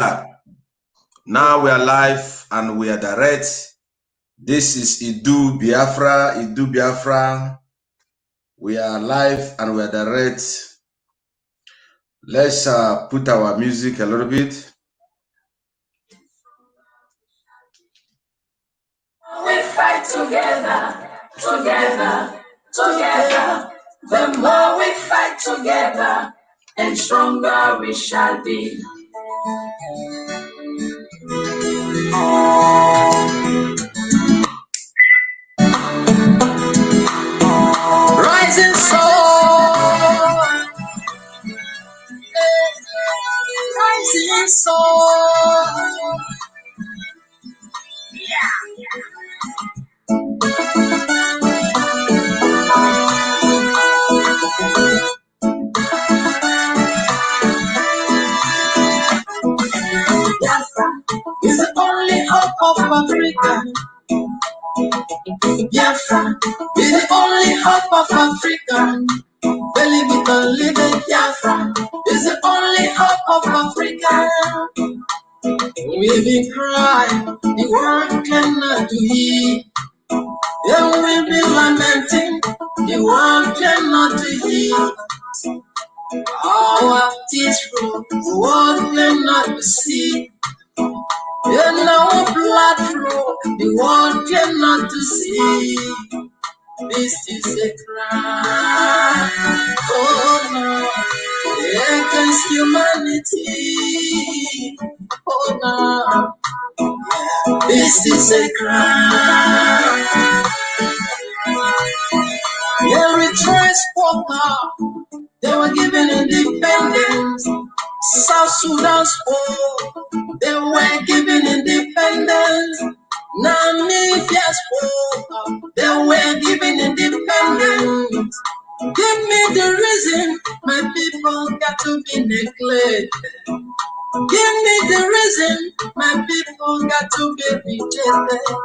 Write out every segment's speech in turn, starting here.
Now we are live and we are direct. This is Idu Biafra. Idu Biafra. We are live and we are direct. Let's put our music a little bit. We fight together, together, together. The more we fight together, and stronger we shall be. Rising sun, rising sun. Biafra is the only hope of Africa. Biafra is the only hope of Africa. Believe it or leave it, Biafra is the only hope of Africa. We've been crying, the world cannot do it. And we'll be lamenting, the world cannot do it. Our tears flow, the world cannot see. And our blood flow, the world cannot see. This is a crime, oh no, against humanity. Oh no, this is a crime. Eritrea spoke up, they were given independence. South Sudan spoke, they were given independence. Namibia spoke up, they were given independence. Give me the reason my people got to be neglected. Give me the reason my people got to be rejected.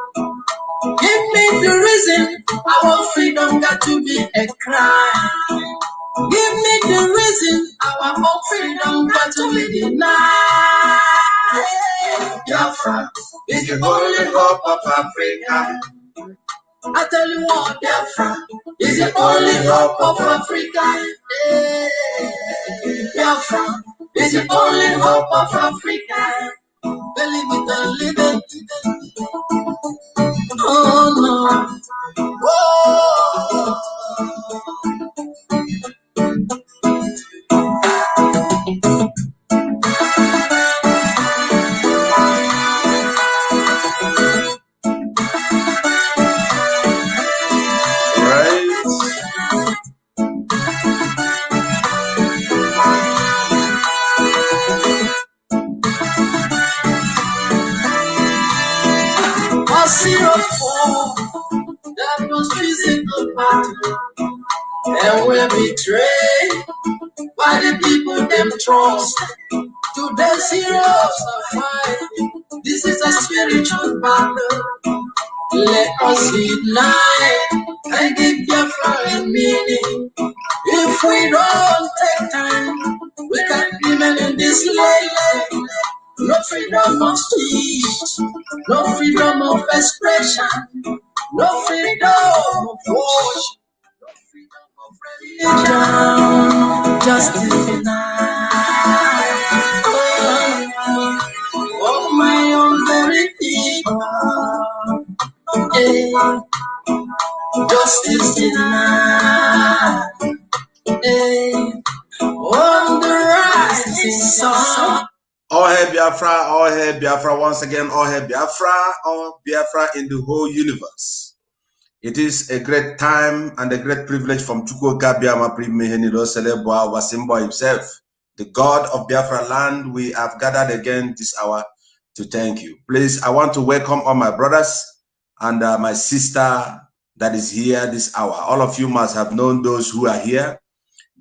Give me the reason our freedom got to be a crime. Give me the reason our own freedom got to be denied. Biafra is the only hope of Africa. I tell you what, Biafra is the only hope of Africa. Biafra is the only hope of Africa. Believe it or leave it. Oh no. Oh. That was physical battle, and we're betrayed by the people them trust. Today serious fight. This is a spiritual battle. Let us unite and give Biafra a meaning. If we don't take time, we can't remain in this life. No freedom of speech, no freedom of expression, no freedom of worship, no freedom of religion, justice denied. Oh, my own very people, yeah. Justice denied. Yeah. On the rising sun. All hail Biafra, all hail Biafra. Once again, all hail Biafra in the whole universe. It is a great time and a great privilege from Chuko Gabiama Primehenido Seleboa Wasimbo himself, the God of Biafra land. We have gathered again this hour to thank you. Please, I want to welcome all my brothers and my sister that is here this hour. All of you must have known those who are here.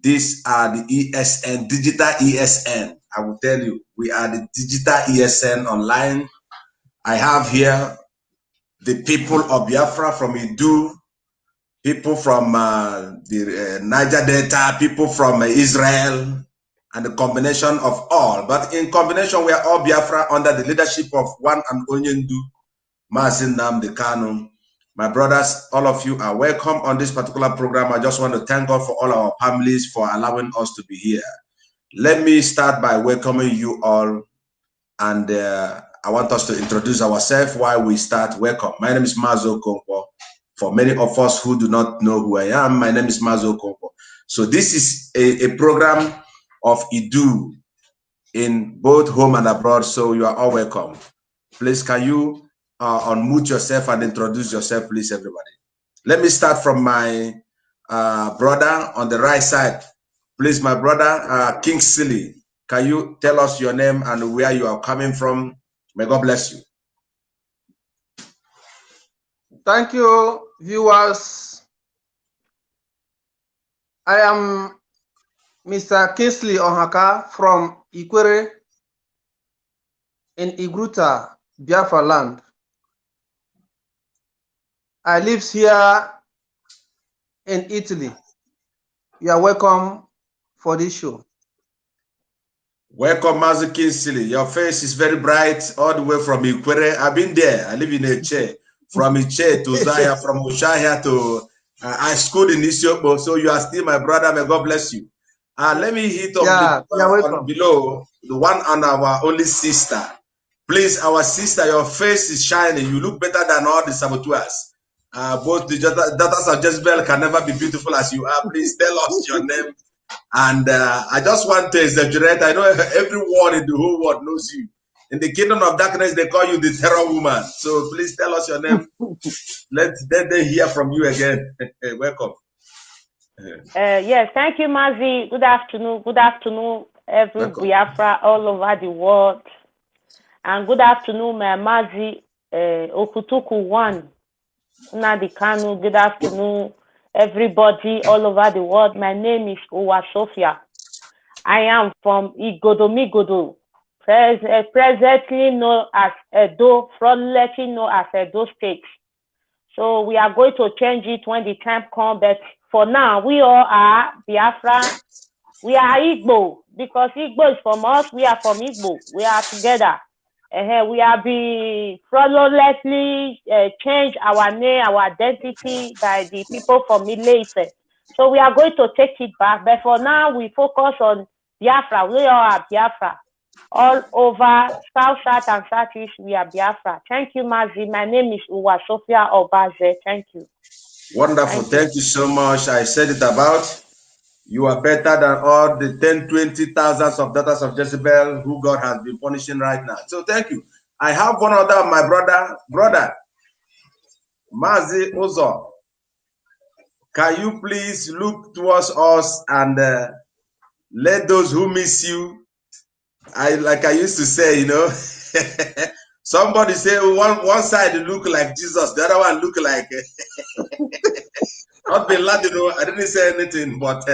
These are the ESN, digital ESN. I will tell you, we are the digital ESN online. I have here the people of Biafra from Idu, people from the Niger Delta, people from Israel, and the combination of all. But in combination, we are all Biafra under the leadership of one and only Ndu, Mazi Nnamdi Kanu. My brothers, all of you are welcome on this particular program. I just want to thank God for all our families for allowing us to be here. Let me start by welcoming you all, and I want us to introduce ourselves while we start. Welcome. My name is Mazi Okonkwo. For many of us who do not know who I am, my name is Mazi Okonkwo. So this is a program of Idu in both home and abroad, so you are all welcome. Please, can you unmute yourself and introduce yourself, please, everybody? Let me start from my brother on the right side. Please, my brother, Kingsley, can you tell us your name and where you are coming from? May God bless you. Thank you, viewers. I am Mr. Kingsley Ohaka from Ikwere in Igruta, Biafra land. I live here in Italy. You are welcome for this show. Welcome, Mazi Kingsley. Your face is very bright all the way from Ikwere. I've been there. I live in Eche. From Eche to Zaya, from Ushaya to I schooled in Isiopo. So you are still my brother. May God bless you. Let me hit up on below the one on our only sister. Please, our sister, your face is shining. You look better than all the saboteurs. Both the daughters of Jezebel can never be beautiful as you are. Please tell us your name. And I just want to exaggerate. I know everyone in the whole world knows you. In the kingdom of darkness, they call you the terror woman. So please tell us your name. Let them hear from you again. Welcome. Yes, thank you, Mazi. Good afternoon. Good afternoon, every Biafra all over the world. And good afternoon, Mazi Okutuku 1. Nnamdi Kanu. Good afternoon, everybody all over the world. My name is Uwa Sophia. I am from Igodomigodo, presently known as Edo, fraudulently known as Edo State. So we are going to change it when the time comes, but for now, we all are Biafra. We are Igbo, because Igbo is from us, we are from Igbo. We are together. We have been fraudulently changed our name, our identity by the people from Ile-Ife. So we are going to take it back. But for now, we focus on Biafra. We all are Biafra. All over South, and Southeast, we are Biafra. Thank you, Mazi. My name is Uwa Sophia Obaze. Thank you. Wonderful. Thank you so much. I said it about. You are better than all the 10, 20 thousands of daughters of Jezebel who God has been punishing right now. So thank you. I have one other of my brother, Mazi Uzo. Can you please look towards us and let those who miss you, like I used to say, you know, somebody say one side look like Jesus, the other one look like not Bin Laden, I didn't say anything, but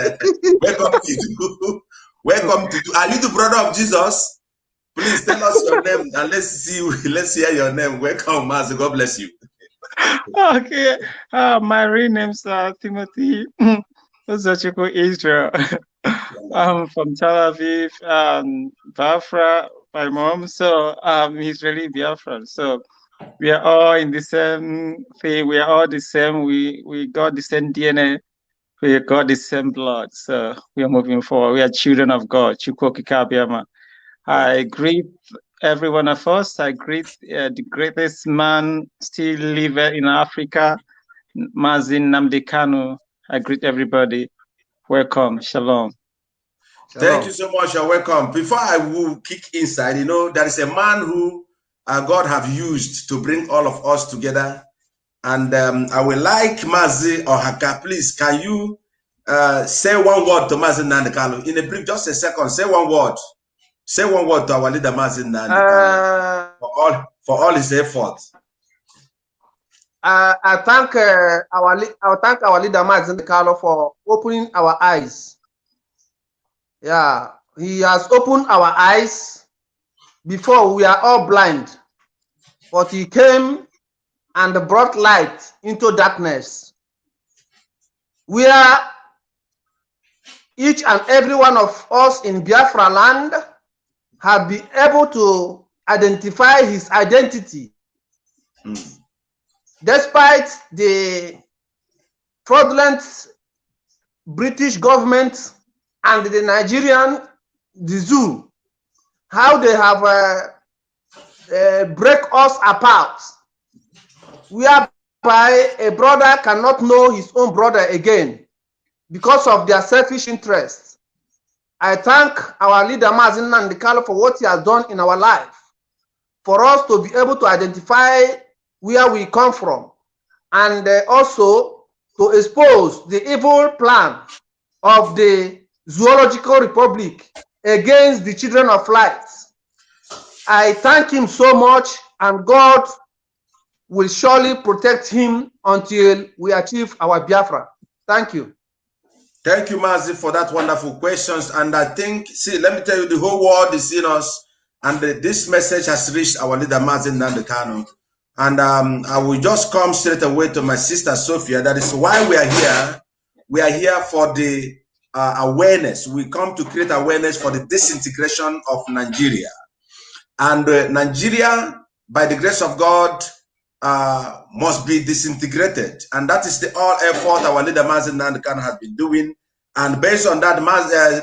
welcome to you. Welcome to you. Are you the brother of Jesus? Please tell us your name and let's hear your name. Welcome, Mazi. God bless you. Okay. My real name's Timothy Uzochukwu Israel. I'm from Tel Aviv, Biafra, my mom. So he's really Biafran. So we are all in the same thing. We are all the same. We got the same DNA. We got the same blood. So we are moving forward. We are children of God. Chukwu Okike Abiama. I greet every one of us. I greet the greatest man still living in Africa, Mazi Nnamdi Kanu. I greet everybody. Welcome. Shalom. Thank you so much. You're welcome. Before I will kick inside, you know, there is a man who God have used to bring all of us together. And I would like Mazi Ohaka, please, can you say one word to Mazi Nnamdi Kanu? In a brief, just a second, say one word. Say one word to our leader, Mazi Nnamdi Kanu, for all his efforts. I thank our leader Mazi Nnamdi Kanu for opening our eyes. Yeah, he has opened our eyes. Before we are all blind, but he came and brought light into darkness. Where each and every one of us in Biafra land have been able to identify his identity. Despite the fraudulent British government and the Nigerian, the zoo, how they have break us apart, whereby a brother cannot know his own brother again because of their selfish interests. I thank our leader Mazi Nnamdi Kanu for what he has done in our life, for us to be able to identify where we come from, and also to expose the evil plan of the Zoological Republic against the children of light. I thank him so much, and God will surely protect him until we achieve our Biafra. Thank you. Thank you, Mazi, for that wonderful questions. And I think, see, let me tell you, the whole world is seeing us, and this message has reached our leader Mazi Nnamdi Kanu. And I will just come straight away to my sister Sophia. That is why we are here. We are here for the awareness. We come to create awareness for the disintegration of Nigeria. And Nigeria, by the grace of God, must be disintegrated. And that is the all effort our leader Mazi Nnamdi Kanu has been doing. And based on that,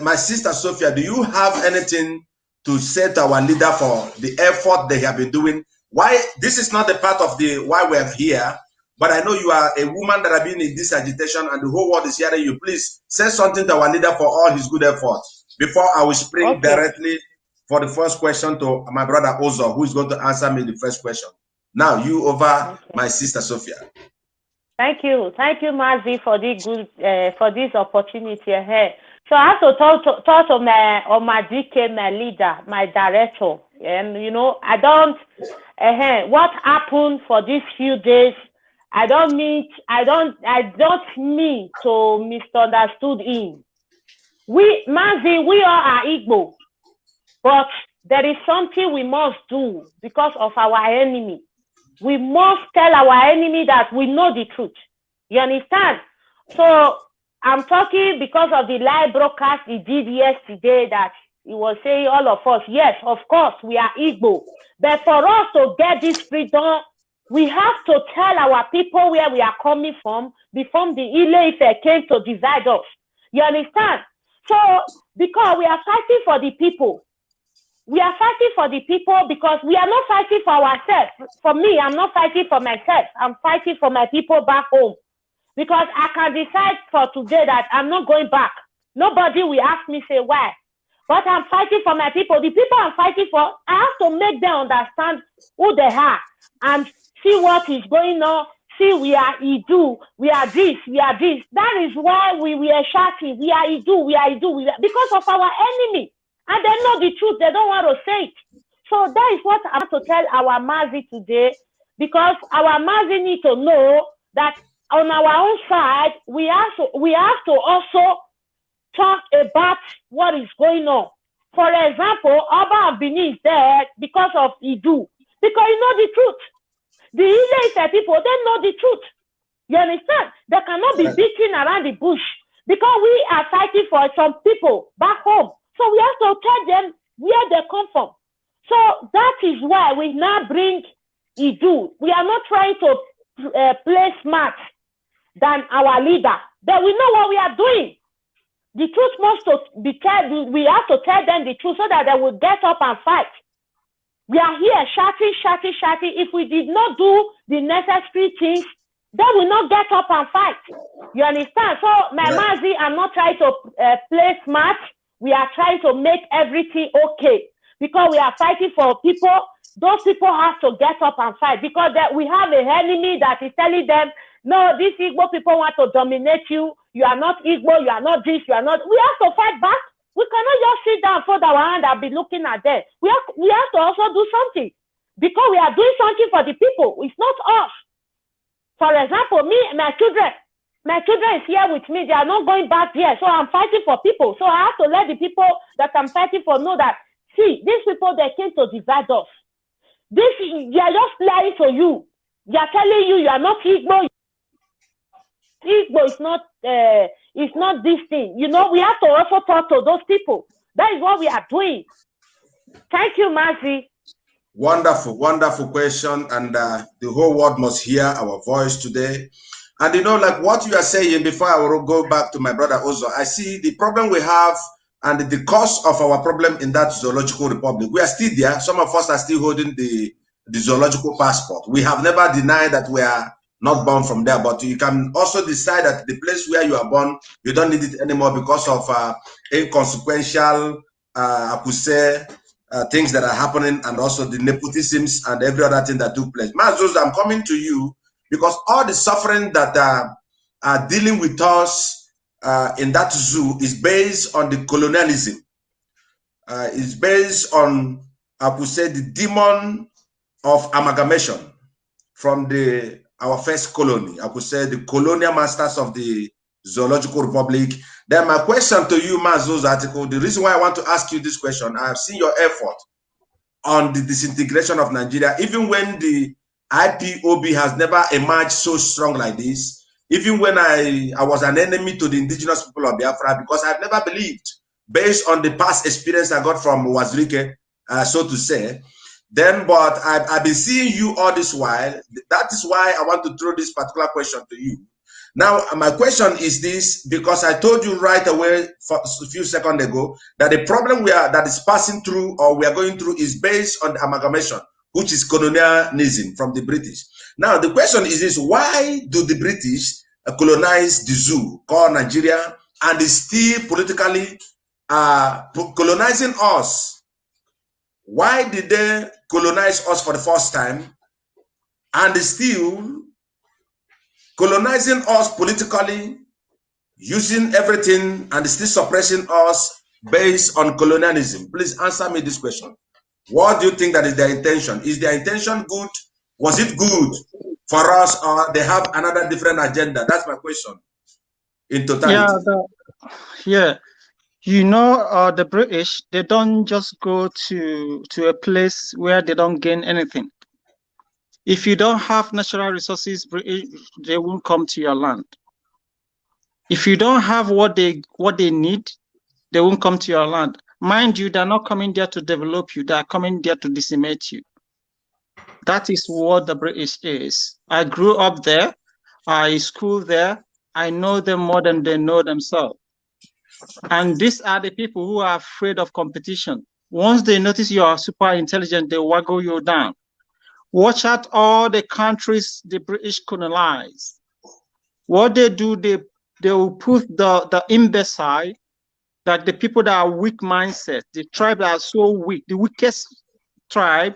my sister Sophia, do you have anything to say to our leader for the effort they have been doing? Why this is not a part of the why we're here, but I know you are a woman that have been in this agitation and the whole world is hearing you. Please say something to our leader for all his good efforts before I will spring directly for the first question to my brother Ozo, who is going to answer me the first question. Now you over my sister Sophia. Thank you, Mazi, for the good for this opportunity here. So I have to talk to my DK, my leader, my director, and you know I don't. What happened for these few days? I don't mean to misunderstood him. Mazi, we are Igbo, but there is something we must do because of our enemy. We must tell our enemy that we know the truth. You understand? So I'm talking because of the live broadcast he did yesterday that he was saying all of us, yes, of course, we are Igbo. But for us to get this freedom, we have to tell our people where we are coming from before the Ile-Ife came to divide us. You understand? So, because we are fighting for the people. We are fighting for the people because we are not fighting for ourselves. For me, I'm not fighting for myself. I'm fighting for my people back home. Because I can decide for today that I'm not going back. Nobody will ask me, say, why? But I'm fighting for my people. The people I'm fighting for, I have to make them understand who they are and see what is going on. See, we are Idu, we are this, we are this. That is why we are shouting, we are Idu, we are Idu, because of our enemy. And they know the truth, they don't want to say it. So that is what I have to tell our Mazi today, because our Mazi need to know that on our own side, we have to also talk about what is going on. For example, Oba Benin is there because of Idu, because you know the truth. The Ile-Ife people, they know the truth. You understand? They cannot be beating around the bush because we are fighting for some people back home. So we have to tell them where they come from. So that is why we now bring Idu. We are not trying to play smart than our leader, but we know what we are doing. The truth must be told. We have to tell them the truth so that they will get up and fight. We are here shouting. If we did not do the necessary things, they will not get up and fight. You understand? So, my Mazi, I'm not trying to play smart. We are trying to make everything okay because we are fighting for people. Those people have to get up and fight because we have an enemy that is telling them, no, these Igbo people want to dominate you. You are not Igbo, you are not this, you are not. We have to fight back. We cannot just sit down, fold our hand and be looking at them. We have to also do something because we are doing something for the people. It's not us. For example, my children is here with me. They are not going back there. So I'm fighting for people. So I have to let the people that I'm fighting for know that, see, these people, they came to divide us. They are just lying to you. They are telling you you are not Igbo. Igbo is not It's not this thing. You know, we have to also talk to those people. That is what we are doing. Thank you, Mazi. Wonderful, wonderful question. And the whole world must hear our voice today. And you know, like what you are saying, before I will go back to my brother Ozo, I see the problem we have and the cause of our problem in that zoological republic. We are still there. Some of us are still holding the zoological passport. We have never denied that we are not born from there, but you can also decide that the place where you are born, you don't need it anymore because of inconsequential, I could say, things that are happening, and also the nepotisms and every other thing that took place. Mazuz, I'm coming to you because all the suffering that are dealing with us in that zoo is based on the colonialism. It's based on, I could say, the demon of amalgamation from our first colony. I could say the colonial masters of the Zoological Republic. Then my question to you, Mazo's article, the reason why I want to ask you this question, I have seen your effort on the disintegration of Nigeria, even when the IPOB has never emerged so strong like this, even when I was an enemy to the indigenous people of Biafra, because I've never believed, based on the past experience I got from Wazirike, so to say. Then, but I've been seeing you all this while. That is why I want to throw this particular question to you. Now, my question is this, because I told you right away a few seconds ago that the problem that is passing through or we are going through is based on the amalgamation, which is colonialism from the British. Now, the question is this: why do the British colonize the zoo called Nigeria and is still politically colonizing us? Why did they colonize us for the first time and still colonizing us politically, using everything and still suppressing us based on colonialism? Please answer me this question. What do you think that is their intention? Is their intention good? Was it good for us, or they have another different agenda? That's my question in totality. Yeah. You know, the British, they don't just go to a place where they don't gain anything. If you don't have natural resources, they won't come to your land. If you don't have what they need, they won't come to your land. Mind you, they're not coming there to develop you. They're coming there to decimate you. That is what the British is. I grew up there. I schooled there. I know them more than they know themselves. And these are the people who are afraid of competition. Once they notice you are super intelligent, they waggle you down. Watch out all the countries the British colonize. What they do, they will put the imbecile, that the people that are weak mindset, the tribe that are so weak, the weakest tribe,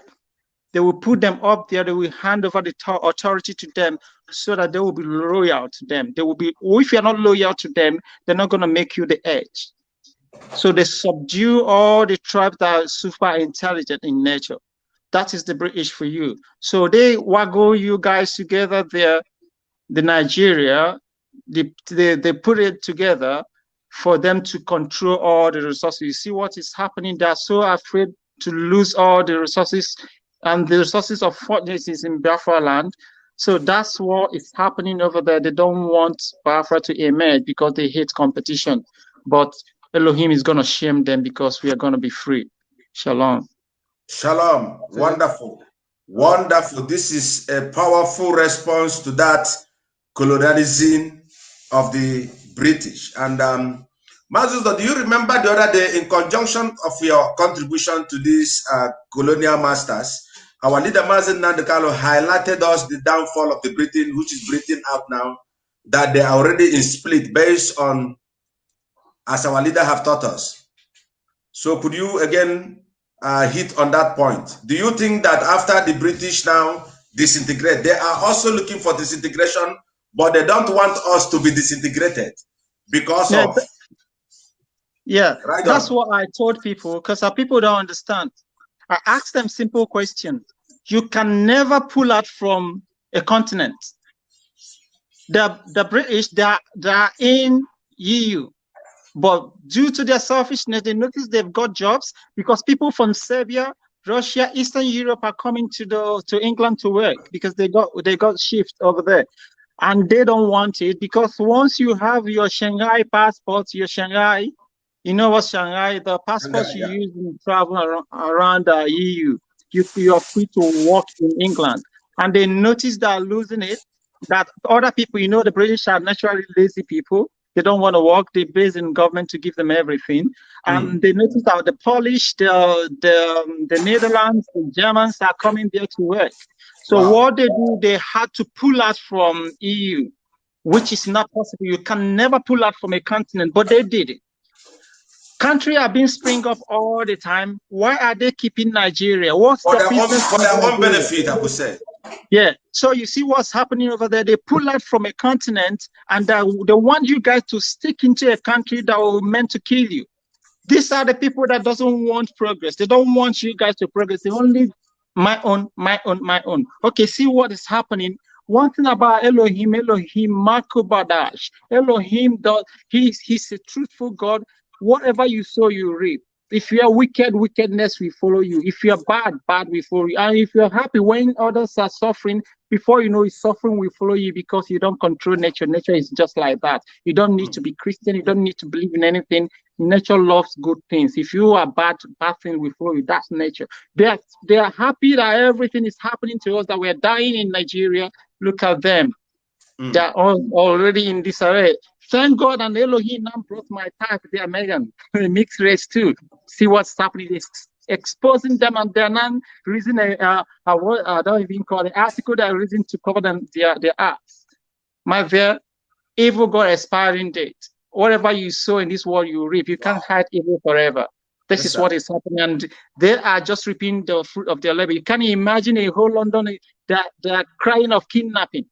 they will put them up there, they will hand over the authority to them so that they will be loyal to them. They will be, if you're not loyal to them, they're not going to make you the edge. So they subdue all the tribes that are super intelligent in nature. That is the British for you. So they waggle you guys together there, the Nigeria, they put it together for them to control all the resources. You see what is happening? They're so afraid to lose all the resources, and the resources of fortness is in Biafra land. So that's what is happening over there. They don't want Biafra to emerge because they hate competition. But Elohim is going to shame them because we are going to be free. Shalom. Shalom. Wonderful. Wonderful. This is a powerful response to that colonialism of the British. And Mazuzo, do you remember the other day, in conjunction of your contribution to these colonial masters, our leader Mazen Nandekalo highlighted us the downfall of the Britain, which is Britain out now, that they are already in split based on, as our leader have taught us. So could you again hit on that point? Do you think that after the British now disintegrate, they are also looking for disintegration, but they don't want us to be disintegrated because of... Yeah, right, that's what I told people, because people don't understand. I asked them simple question. You can never pull out from a continent. The British, they are in EU, but due to their selfishness, they notice they've got jobs because people from Serbia, Russia, Eastern Europe are coming to England to work because they got shift over there. and they don't want it because once you have your Shanghai passport, your Shanghai, you know what Shanghai, the passport you use in travel around the EU, you are free to walk in England. And they notice that losing it, that other people, you know, the British are naturally lazy people. They don't want to work. They base in government to give them everything. And they notice that the Polish, the Netherlands, the Germans are coming there to work. So what they do, they had to pull out from EU, which is not possible. You can never pull out from a continent, but they did it. Countries are being spring up all the time. Why are they keeping Nigeria? What's the business for their own benefit, I would say. Yeah. So you see what's happening over there. They pull out from a continent and they want you guys to stick into a country that will meant to kill you. These are the people that doesn't want progress. They don't want you guys to progress. They only my own. Okay, see what is happening. One thing about Elohim Makubadash. Elohim, he's a truthful God. Whatever you sow, you reap. If you are wicked, wickedness will follow you. If you are bad, bad will follow you. And if you're happy when others are suffering, before you know it, suffering will follow you because you don't control nature. Nature is just like that. You don't need to be Christian. You don't need to believe in anything. Nature loves good things. If you are bad, bad things will follow you. That's nature. They are happy that everything is happening to us, that we're dying in Nigeria. Look at them. They're already in disarray. Thank God, and Elohim now brought my type, the American, mixed race too. See what's happening. It's exposing them, and they're not reason I don't even call it article that reason to cover them their acts. My dear, evil got expiring date. Whatever you sow in this world, you reap. You can't hide evil forever. This is what is happening, and they are just reaping the fruit of their labor. You can't imagine a whole London that they're crying of kidnapping.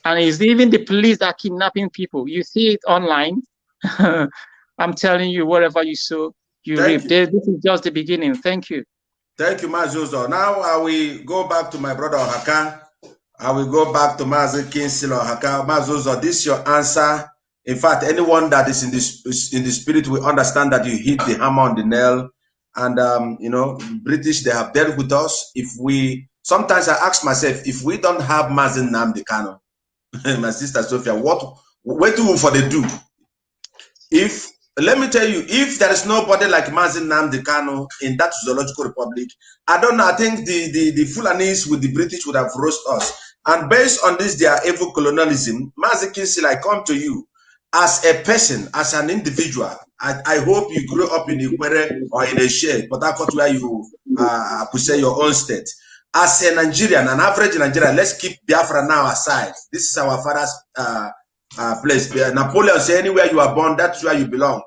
And it's even the police that are kidnapping people. You see it online. I'm telling you, whatever you sow, you reap. This is just the beginning. Thank you. Thank you, Mazuzo. Now I will go back to my brother Ohaka. I will go back to Mazi Kinsil Ohaka. Mazuzo, this is your answer. In fact, anyone that is in the spirit will understand that you hit the hammer on the nail. And you know, British, they have dealt with us. Sometimes I ask myself, if we don't have Mazi Nnamdi Kanu, my sister Sophia, what do for they do? Let me tell you, if there is nobody like Mazi Nnamdi Kanu in that zoological republic, I don't know, I think the Fulanis with the British would have roasted us. And based on this, their evil colonialism, Mazi Kinsil, I come to you as a person, as an individual. I hope you grew up in Ikwere or in a share, but that's where you could say your own state. As a Nigerian, an average Nigerian, let's keep Biafra now aside. This is our father's place. Napoleon said, anywhere you are born, that's where you belong.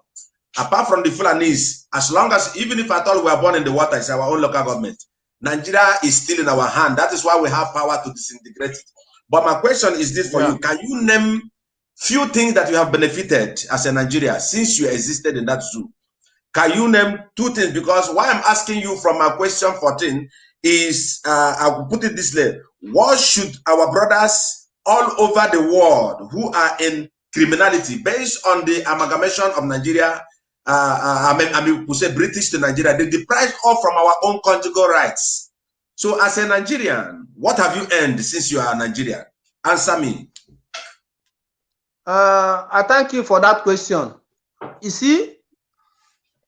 Apart from the Fulanese, as long as, even if at all we are born in the water, it's our own local government. Nigeria is still in our hand. That is why we have power to disintegrate it. But my question is this for you. Can you name few things that you have benefited as a Nigeria since you existed in that zoo? Can you name 2 things? Because why I'm asking you from my question 14 is, I will put it this way, what should our brothers all over the world who are in criminality, based on the amalgamation of Nigeria, I mean, we say British to Nigeria, they deprive us from our own conjugal rights. So as a Nigerian, what have you earned since you are a Nigerian? Answer me. I thank you for that question. You see,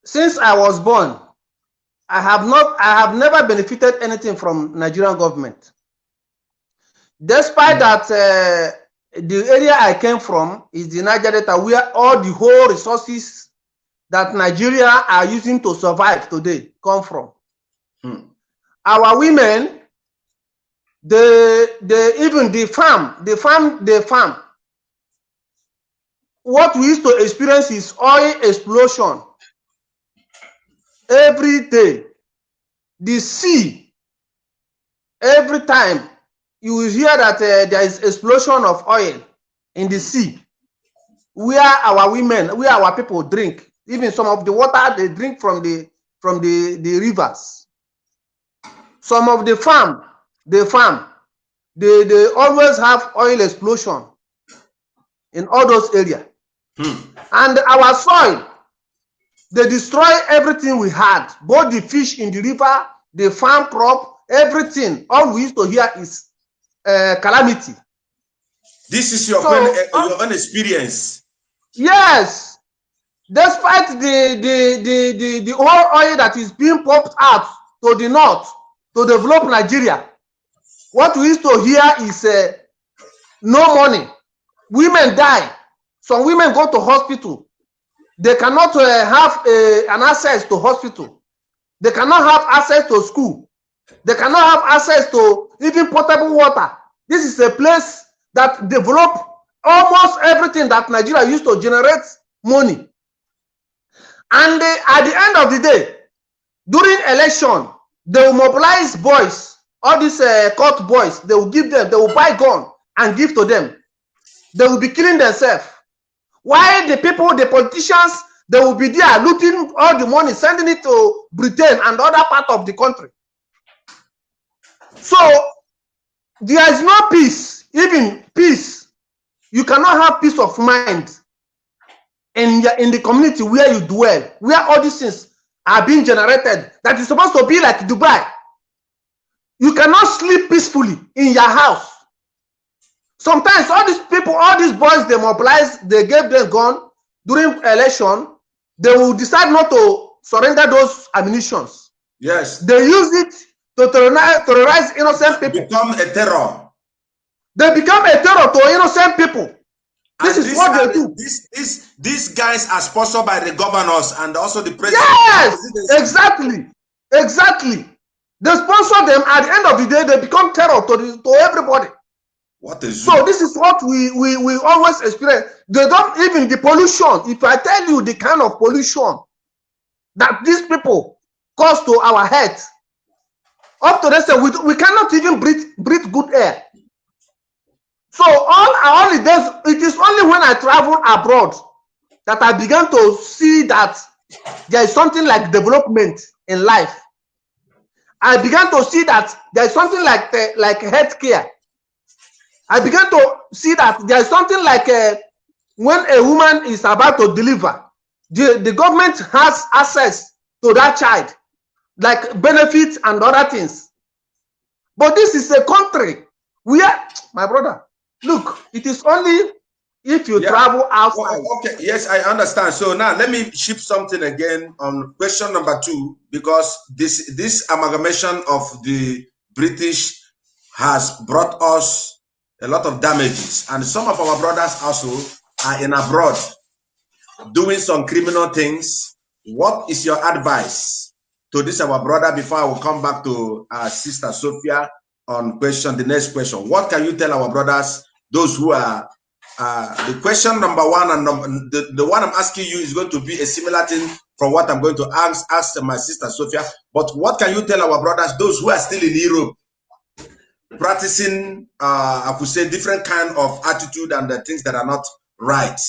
since I was born, I have never benefited anything from Nigerian government. Despite that, the area I came from is the Niger Delta, where all the whole resources that Nigeria are using to survive today come from. Our women, even the farm. What we used to experience is oil explosion every day. The sea, every time you will hear that there is explosion of oil in the sea, where our women, where our people drink. Even some of the water they drink from the rivers. Some of the farm, they always have oil explosion in all those areas. And our soil, they destroy everything we had, both the fish in the river, the farm crop, everything. All we used to hear is calamity. This is your own experience. Yes. Despite the oil that is being pumped out to the north to develop Nigeria, what we used to hear is no money. Women die. Some women go to hospital. They cannot have an access to hospital. They cannot have access to school. They cannot have access to even potable water. This is a place that developed almost everything that Nigeria used to generate money. And at the end of the day, during election, they will mobilize boys, all these court boys, they will give them, they will buy gun and give to them. They will be killing themselves. While the people, the politicians, they will be there looting all the money, sending it to Britain and other parts of the country. So there is no peace, even peace. You cannot have peace of mind in the community where you dwell, where all these things are being generated, that is supposed to be like Dubai. You cannot sleep peacefully in your house. Sometimes all these people, all these boys, they mobilize, they gave them gun during election, they will decide not to surrender those ammunitions. Yes. They use it to terrorize innocent people. Become a terror. They become a terror to innocent people. This is what they do. These guys are sponsored by the governors and also the president. Yes, exactly. Exactly. They sponsor them. At the end of the day, they become terror to everybody. What is so? This is what we always experience. They don't even the pollution. If I tell you the kind of pollution that these people cause to our heads, up to this day, we cannot even breathe good air. So all our holidays, it is only when I travel abroad that I began to see that there is something like development in life. I began to see that there is something like healthcare. I began to see that there is something like when a woman is about to deliver, the government has access to that child, like benefits and other things. But this is a country where, my brother, look, it is only if you travel outside. Okay, yes, I understand. So now let me shift something again on question number 2, because this amalgamation of the British has brought us a lot of damages, and some of our brothers also are in abroad doing some criminal things. What is your advice to this our brother before I will come back to our sister Sophia on the next question? What can you tell our brothers, those who are the question number 1 and the one I'm asking you is going to be a similar thing from what I'm going to ask my sister Sophia. But what can you tell our brothers, those who are still in Europe, practicing, I could say, different kind of attitude and the things that are not right?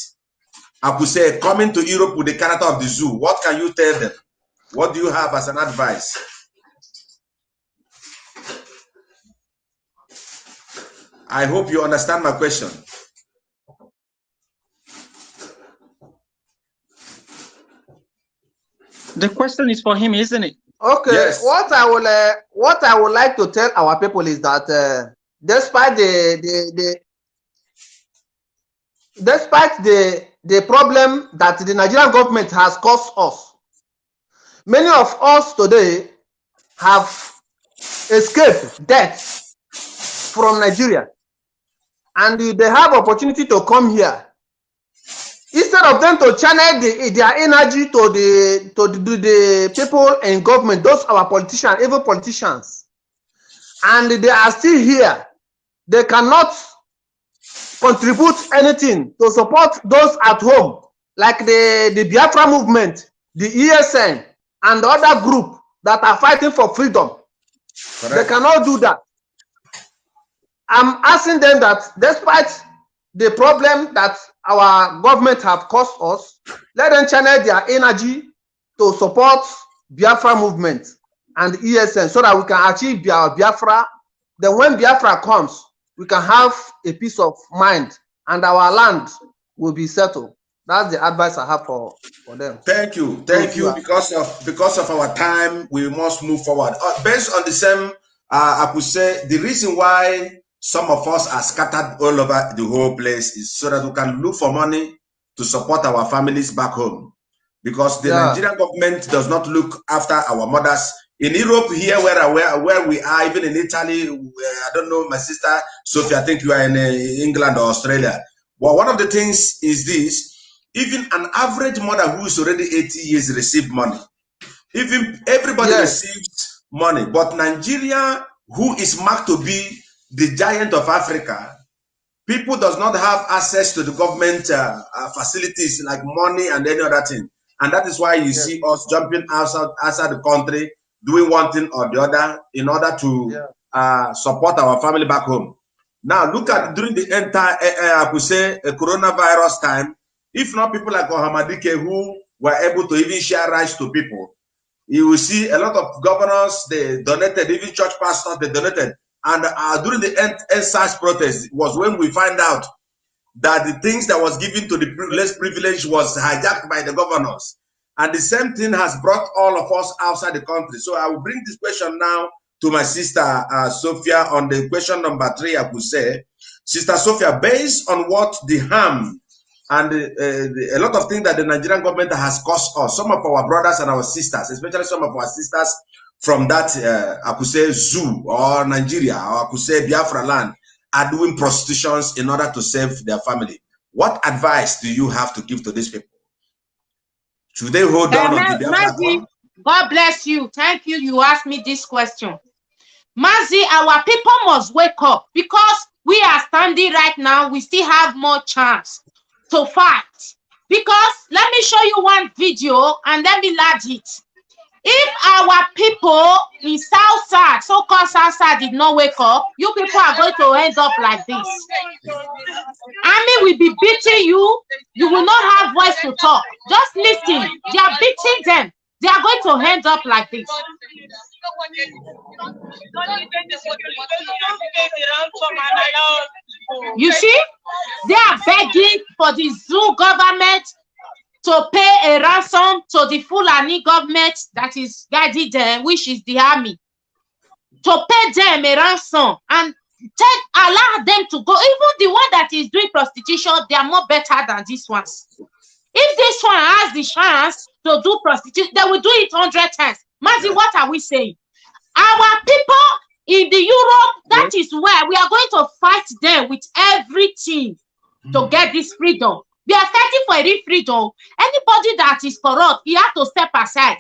I could say, coming to Europe with the character of the zoo. What can you tell them? What do you have as an advice? I hope you understand my question. The question is for him, isn't it? Okay. Yes. What I would like to tell our people is that despite the problem that the Nigerian government has caused us, many of us today have escaped death from Nigeria, and they have opportunity to come here. Instead of them to channel their energy to the people in government, those our politicians, even politicians, and they are still here, they cannot contribute anything to support those at home, like the Biafra movement, the ESN, and the other group that are fighting for freedom. Correct. They cannot do that. I'm asking them that despite the problem that our government have caused us, let them channel their energy to support Biafra movement and ESN so that we can achieve Biafra. Then when Biafra comes, we can have a peace of mind and our land will be settled. That's the advice I have for them. Thank you. Thank you. Because of our time, we must move forward. Based on the same, I could say the reason why some of us are scattered all over the whole place, so that we can look for money to support our families back home. Because the Nigerian government does not look after our mothers. In Europe here, where we are, even in Italy, I don't know, my sister Sophie, I think you are in England or Australia. Well, one of the things is this: even an average mother who is already 80 years receive money. Even everybody receives money, but Nigeria, who is marked to be the giant of Africa, people does not have access to the government facilities like money and any other thing. And that is why you see us jumping outside the country, doing one thing or the other in order to support our family back home. Now, look at during the entire, I could say, coronavirus time, if not people like Ohamadike who were able to even share rice to people, you will see a lot of governors, they donated, even church pastors, they donated. And during the EndSARS protest was when we find out that the things that was given to the less privileged was hijacked by the governors. And the same thing has brought all of us outside the country. So I will bring this question now to my sister Sophia on the question number 3, I could say. Sister Sophia, based on what the harm and a lot of things that the Nigerian government has caused us, some of our brothers and our sisters, especially some of our sisters from that, I could say, zoo or Nigeria, or I could say Biafra land, are doing prostitutions in order to save their family. What advice do you have to give to these people? Should they hold on to Biafra? God bless you. Thank you. You asked me this question. Mazi, our people must wake up, because we are standing right now. We still have more chance to fight. Because let me show you one video and let me lodge it. If our people in Southside, so-called Southside, did not wake up, you people are going to end up like this. Army will be beating you. You will not have voice to talk. Just listen. They are beating them. They are going to end up like this. You see, they are begging for the zoo government to pay a ransom to the Fulani government that is guiding them, which is the army, to pay them a ransom and allow them to go. Even the one that is doing prostitution, they are more better than these ones. If this one has the chance to do prostitution, they will do it 100 times. Mazi, what are we saying? Our people in the Europe, that is where we are going to fight them with everything to get this freedom. We are fighting for a real freedom. Anybody that is corrupt, he has to step aside.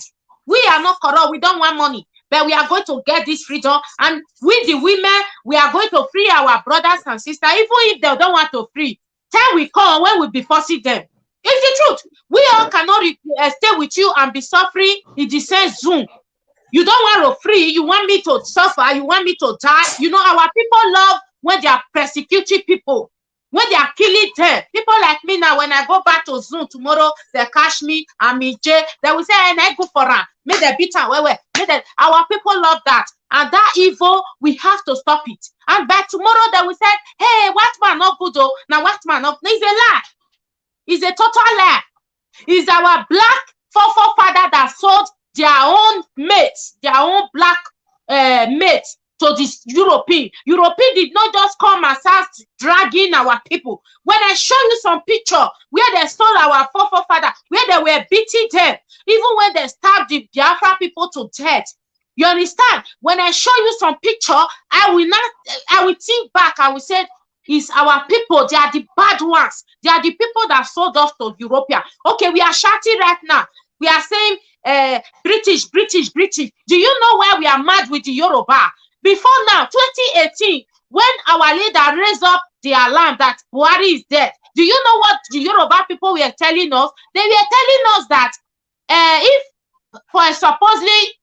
We are not corrupt. We don't want money. But we are going to get this freedom. And with the women, we are going to free our brothers and sisters. Even if they don't want to free, time will come when we'll be forcing them. It's the truth. We all cannot stay with you and be suffering in the same Zoom. You don't want to free. You want me to suffer. You want me to die. You know, our people love when they are persecuting people. When they are killing them, people like me now, when I go back to Zoom tomorrow, they catch me, I'm in jail. They will say, and I go for her. Make them beat her. Our people love that. And that evil, we have to stop it. And by tomorrow, they will say, hey, white man not good though. Now white man not. It's a lie. It's a total lie. It's our black forefather that sold their own mates, their own black mates to this European. European did not just come and start dragging our people. When I show you some picture where they stole our forefather, where they were beating them, even when they stabbed the Biafra people to death. You understand? When I show you some picture, I will think back. I will say, it's our people. They are the bad ones. They are the people that sold us to European. Okay, we are shouting right now. We are saying British. Do you know why we are mad with the Yoruba? Before now, 2018, when our leader raised up the alarm that Buhari is dead, do you know what the Yoruba people were telling us? They were telling us that if for supposedly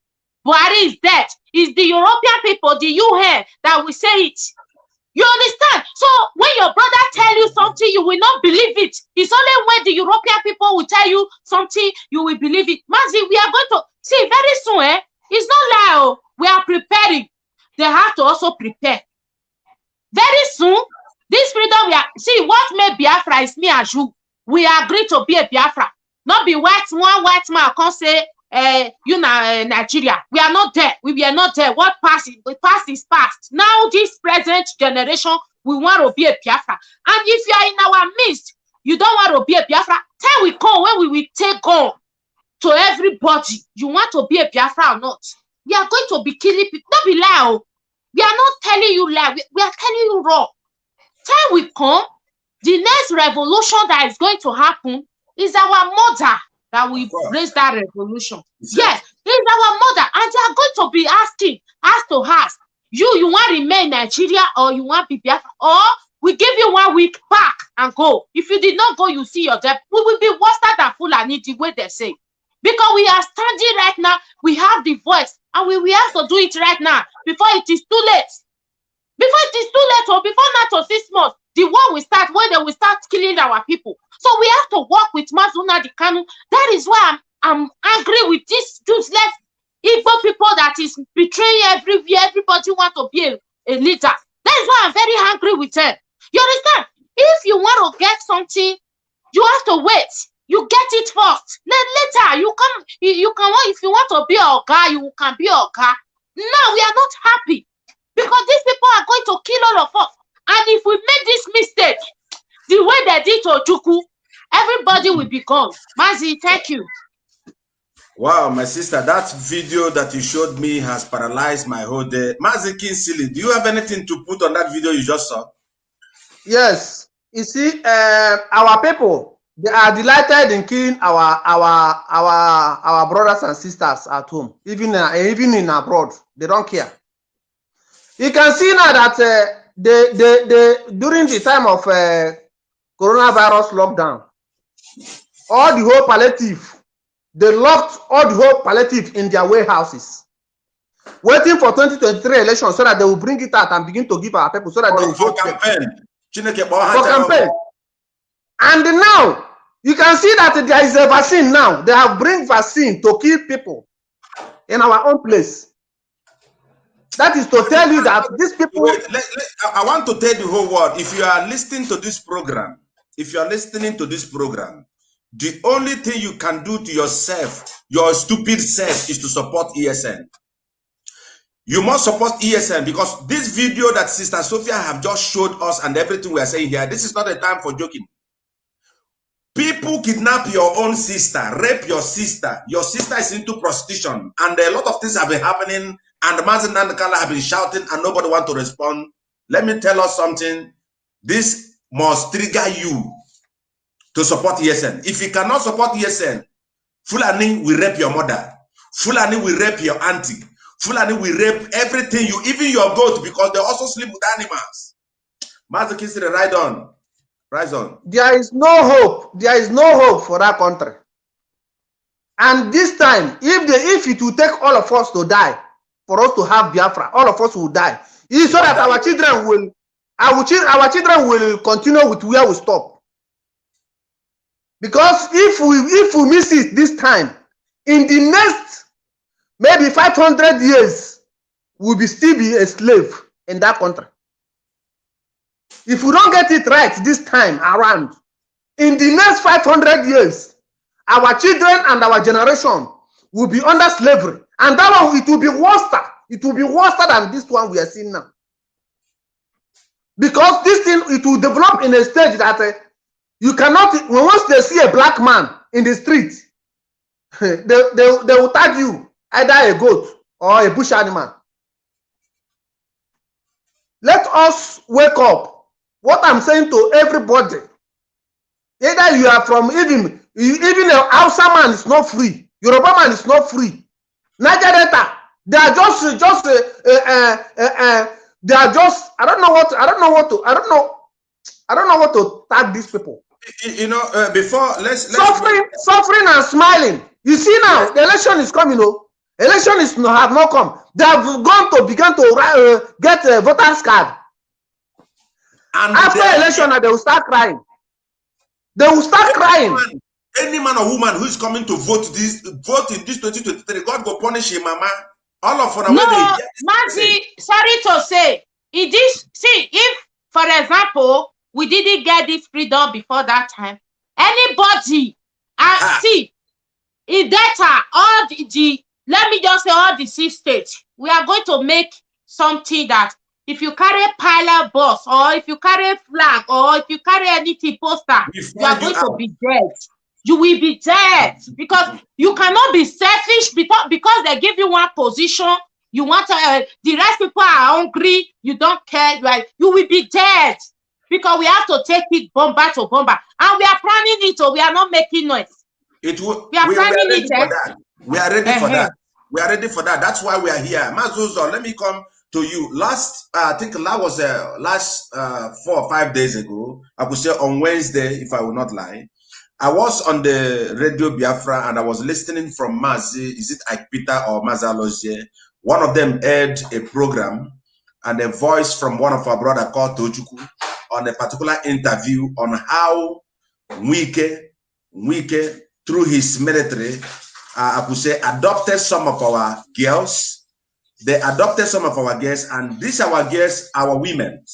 Buhari is dead, it's the European people, the UN, that will say it. You understand? So when your brother tell you something, you will not believe it. It's only when the European people will tell you something, you will believe it. Mazi, we are going to see very soon. It's not like we are preparing. They have to also prepare. Very soon, this freedom we are see what made Biafra is me and you. We agree to be a Biafra. Not be one white man can say Nigeria. We are not there. We were not there. What past is past. Now this present generation, we want to be a Biafra. And if you are in our midst, you don't want to be a Biafra, time will come when we will take on to everybody. You want to be a Biafra or not? We are going to be killing people. Don't be lie. We are not telling you lie. We are telling you raw. Time will come. The next revolution that is going to happen is our mother that will raise that revolution. Yes, it's our mother. And they are going to be asking, ask to ask, you want to remain in Nigeria or you want to be Biafra? Or we give you 1 week back and go. If you did not go, you see your death. We will be worse than Fulani, the way they say. Because we are standing right now, we have the voice, and we have to do it right now before it is too late. Before it is too late, or before not to 6 months, the war will start when they will start killing our people. So we have to work with Mazi Nnamdi Kanu. That is why I'm angry with this useless Igbo people that is betraying everywhere. Everybody want to be a leader. That is why I'm very angry with them. You understand? If you want to get something, you have to wait. You get it first. Later, you can if you want to be a guy, you can be a guy. Now we are not happy because these people are going to kill all of us. And if we make this mistake, the way they did to Ojukwu, everybody will be gone. Mazi, thank you. Wow, my sister, that video that you showed me has paralyzed my whole day. Mazi Kinsili, do you have anything to put on that video you just saw? Yes. You see, our people, they are delighted in killing our brothers and sisters at home, even in abroad. They don't care. You can see now that during the time of coronavirus lockdown, all the whole palliative, they locked all the whole palliative in their warehouses, waiting for 2023 elections so that they will bring it out and begin to give our people so that they will vote campaign. For campaign. And now you can see that there is a vaccine now. They have bring vaccine to kill people in our own place. That is to tell you that these people. Wait, I want to tell the whole world, if you are listening to this program, the only thing you can do to yourself, your stupid self, is to support ESN. You must support ESN because this video that Sister Sophia have just showed us and everything we are saying here, this is not a time for joking. People kidnap your own sister, rape your sister is into prostitution, and a lot of things have been happening, and Mazi Nnamdi Kanu have been shouting and nobody want to respond. Let me tell us something. This must trigger you to support ESN. If you cannot support ESN, Fulani will rape your mother. Fulani will rape your auntie. Fulani will rape everything, even your goat, because they also sleep with animals. Mazi Kinsili, right on. Rise on. There is no hope. There is no hope for that country. And this time, if it will take all of us to die, for us to have Biafra, all of us will die. It's so that our children will continue with where we stop. Because if we miss it this time, in the next maybe 500 years, we'll still be a slave in that country. If we don't get it right this time around, in the next 500 years, our children and our generation will be under slavery. And that one, it will be worse. It will be worse than this one we are seeing now. Because this thing, it will develop in a stage that you cannot, once they see a black man in the street, they will tag you, either a goat or a bush animal. Let us wake up. What I'm saying to everybody, either you are from, even a Hausa man is not free, Yoruba man is not free, Niger Delta, they are just they are just, I don't know what to tag these people. You know, before let's suffering and smiling. You see now, the election is coming. Election have not come. They have gone to begin to get a voter's card. And after election, they will start crying. They will start crying. Any man or woman who is coming to vote in this 2023, God will punish him, mama. All of them. No, Mazi, sorry to say, if, for example, we didn't get this freedom before that time, anybody, see, in Delta, all the let me just say all the 6 states, we are going to make something that if you carry a pilot bus or if you carry a flag or if you carry anything poster, you are going to be dead. You will be dead because you cannot be selfish because they give you one position. You want the rest people are hungry. You don't care. Like you will be dead because we have to take it bomber to bomber, and we are planning it. So we are not making noise. It will. We are planning it. We are ready for that. We are ready for that. That's why we are here. Mazuzo, let me come to you. I think that was last 4 or 5 days ago. I could say on Wednesday, if I will not lie. I was on the Radio Biafra and I was listening from Mazi, is it Ike Peter or Maza Lozier? One of them aired a program and a voice from one of our brother called Tojuku on a particular interview on how Wike, through his military, I could say, adopted some of our girls. They adopted some of our girls, and these our girls, our women,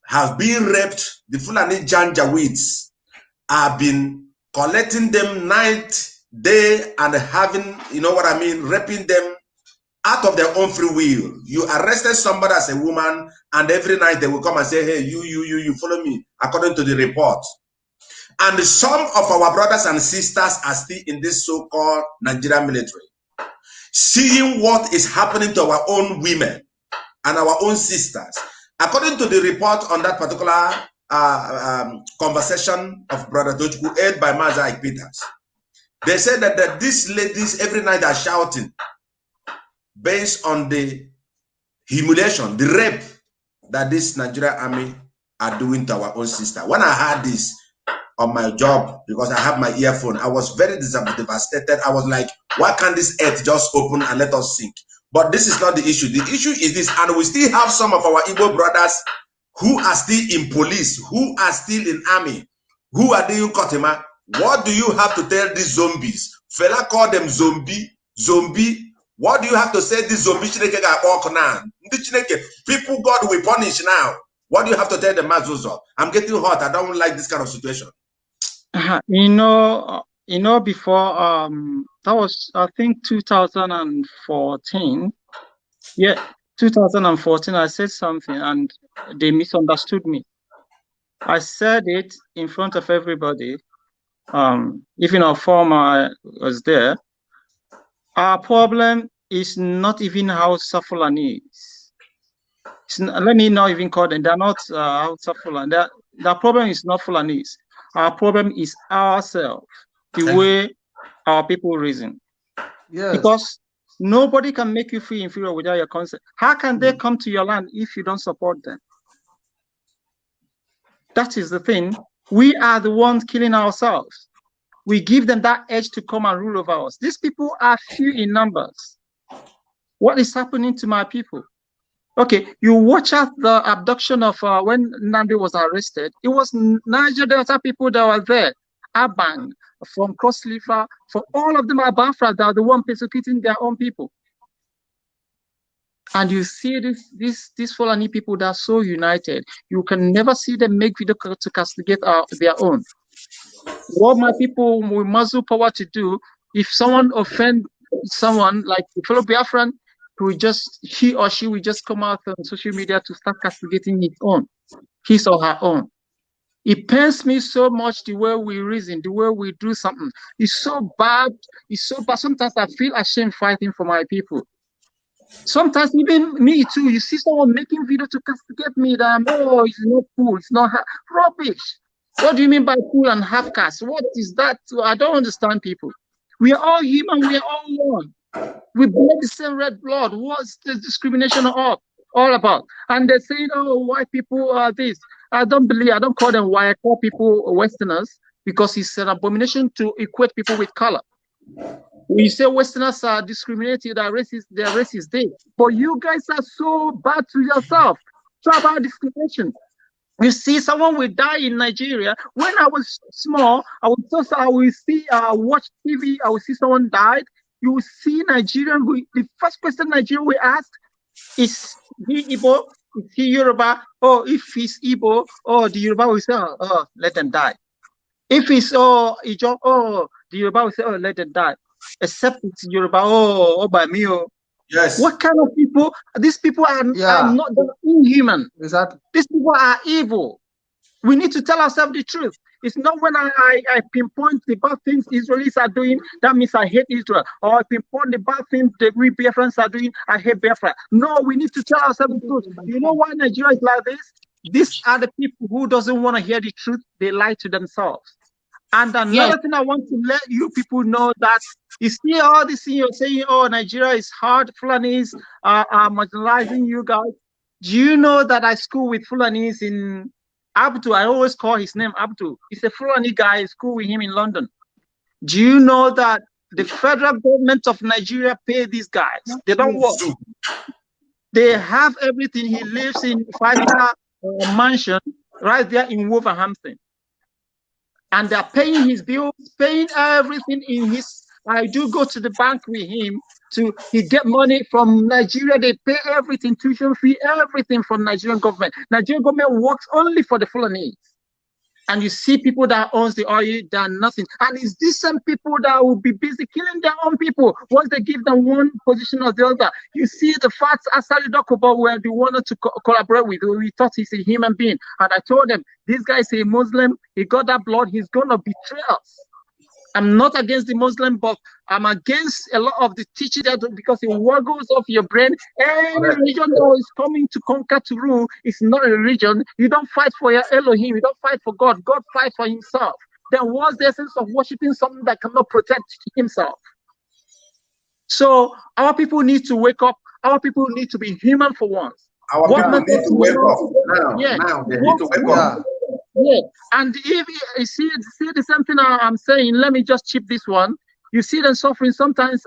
have been raped. The Fulani Janjaweeds have been collecting them night, day, and having, you know what I mean, raping them out of their own free will. You arrested somebody as a woman, and every night they will come and say, hey, you follow me, according to the report. And some of our brothers and sisters are still in this so-called Nigerian military, seeing what is happening to our own women and our own sisters. According to the report on that particular conversation of Brother Tojuku, aired by Maza Peters, they said that these ladies every night are shouting based on the humiliation, the rape that this Nigerian army are doing to our own sister. When I heard this on my job, because I have my earphone, I was very devastated. I was like, why can't this earth just open and let us sink? But this is not the issue. The issue is this, and we still have some of our Igbo brothers who are still in police, who are still in army, who are doing Kotema. What do you have to tell these zombies? Fela called them zombie. What do you have to say these zombies? People God will punish now. What do you have to tell the Mazuzo? I'm getting hot. I don't like this kind of situation. You know, before that was, I think, 2014. Yeah, 2014. I said something and they misunderstood me. I said it in front of everybody. Even our former was there. Our problem is not even Hausa Fulanis. Let me not even call them. They're not Hausa Fulani. The problem is not Fulanis. Our problem is ourselves, the way our people reason. Yes. Because nobody can make you feel inferior without your consent. How can they come to your land if you don't support them? That is the thing. We are the ones killing ourselves. We give them that edge to come and rule over us. These people are few in numbers. What is happening to my people? Okay, you watch out the abduction of when Nnamdi was arrested. It was Niger Delta people that were there. Abang, from Cross River, for all of them are Biafra, that are the one persecuting their own people. And you see these Fulani people that are so united. You can never see them make video to castigate their own. What my people with muzzle power to do, if someone offend someone like the fellow Biafran, he or she will just come out on social media to start castigating his or her own. It pains me so much the way we reason, the way we do something. It's so bad. It's so bad. Sometimes I feel ashamed fighting for my people. Sometimes even me too. You see someone making video to castigate me that it's not cool. It's not rubbish. What do you mean by cool and half caste? What is that? I don't understand people. We are all human. We are all one. We bleed the same red blood. What's the discrimination all about? And they're saying, oh, white people are this. I don't call them white. I call people Westerners because it's an abomination to equate people with color. When you say Westerners are discriminated, they're racist, but you guys are so bad to yourself. Talk about discrimination. You see, someone will die in Nigeria. When I was small, I will watch TV. I will see someone died. You will see Nigerian. The first question Nigerian will ask is he Igbo? Is he Yoruba? Oh, if he's Igbo, the Yoruba will say, oh, let them die. If it's Ijo, the Yoruba will say, oh, let them die. except it's Yoruba. Oh, by me. Oh. Yes. What kind of people? These people are not inhuman. Exactly. These people are evil. We need to tell ourselves the truth. It's not when I pinpoint the bad things Israelis are doing, that means I hate Israel. Or I pinpoint the bad things the we Biafrans are doing, I hate Biafra. No, we need to tell ourselves the truth. You know why Nigeria is like this? These are the people who doesn't want to hear the truth. They lie to themselves. And another thing I want to let you people know that you see all this thing you're saying, oh, Nigeria is hard, Fulanis are marginalizing you guys. Do you know that I school with Fulanis in Abdu? I always call his name Abdu. He's a Fulani guy. I school with him in London. Do you know that the federal government of Nigeria pay these guys? They don't work. They have everything. He lives in a 5-star mansion right there in Wolverhampton. And they're paying his bills, paying everything in his. I do go to the bank with him he get money from Nigeria. They pay everything, tuition fee, everything from Nigerian government. Nigerian government works only for the Fulani. And you see people that owns the oil, they're nothing. And it's decent people that will be busy killing their own people once they give them one position or the other. You see the facts Asari Dokubo where they wanted to collaborate with. We thought he's a human being. And I told them, this guy is a Muslim. He got that blood. He's going to betray us. I'm not against the Muslim, but I'm against a lot of the teaching that because it waggles off your brain. Any religion that is coming to conquer, to rule, is not a religion. You don't fight for your Elohim. You don't fight for God. God fights for himself. Then what's the essence of worshiping something that cannot protect himself? So our people need to wake up. Our people need to be human for once. Our people need to wake up now. Yeah. Now they need to wake up. Yeah, and if you see the same thing I'm saying, let me just chip this one. You see them suffering. Sometimes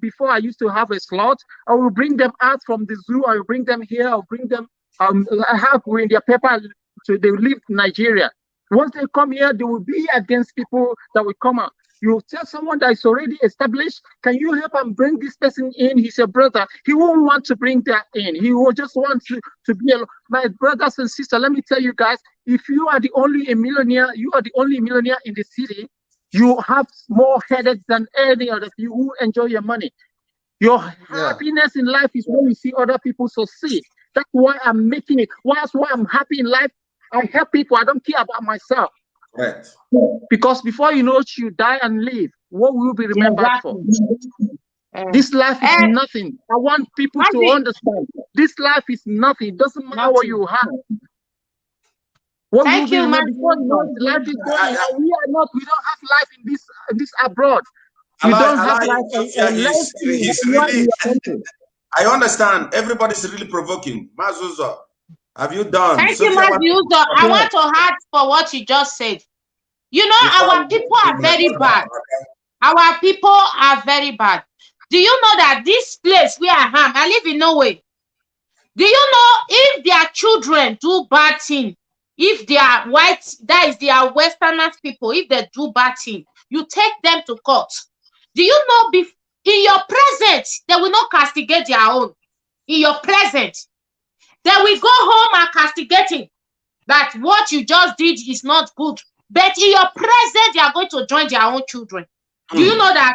before I used to have a slot, I will bring them out from the zoo. I will bring them here. I'll bring them. I have in their paper, so they leave Nigeria. Once they come here, they will be against people that will come out. You tell someone that is already established, can you help and bring this person in? He's your brother. He won't want to bring that in. He will just want to be alone. My brothers and sisters, let me tell you guys, if you are the only millionaire, you are the only millionaire in the city, you have more headaches than any other people who enjoy your money. Your happiness in life is when you see other people succeed. That's why I'm making it. That's why I'm happy in life. I help people. I don't care about myself. Right. Because before you know it, you die and live. What will you be remembered for? This life is nothing. I want people to understand. This life is nothing. It doesn't matter what you have. What Thank you, man. Before you know it, life is going. We don't have life in this abroad. We don't have life I understand. Everybody's really provoking. Mazuzo, have you done? Thank you, Mazuzo. I want to add for what you just said. You know, our people are very bad. Our people are very bad. Do you know that this place where I live in Norway? Do you know if their children do bad thing, if they are white, that is they are Westerners people, if they do bad thing, you take them to court. Do you know in your presence, they will not castigate their own. In your presence, they will go home and castigating that what you just did is not good. But in your presence, they are going to join their own children. Do you know that?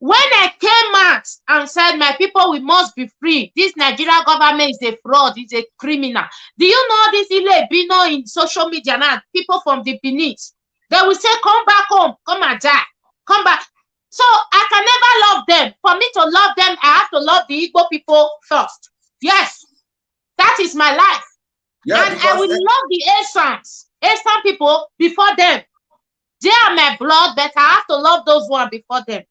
When I came out and said, my people, we must be free. This Nigerian government is a fraud, is a criminal. Do you know this Ile-Bino in social media now? People from the Benin, they will say, come back home, come and die, come back. So I can never love them. For me to love them, I have to love the Igbo people first. Yes, that is my life. Yeah, and I will love the Asian people before them. They are my blood, but I have to love those ones before them.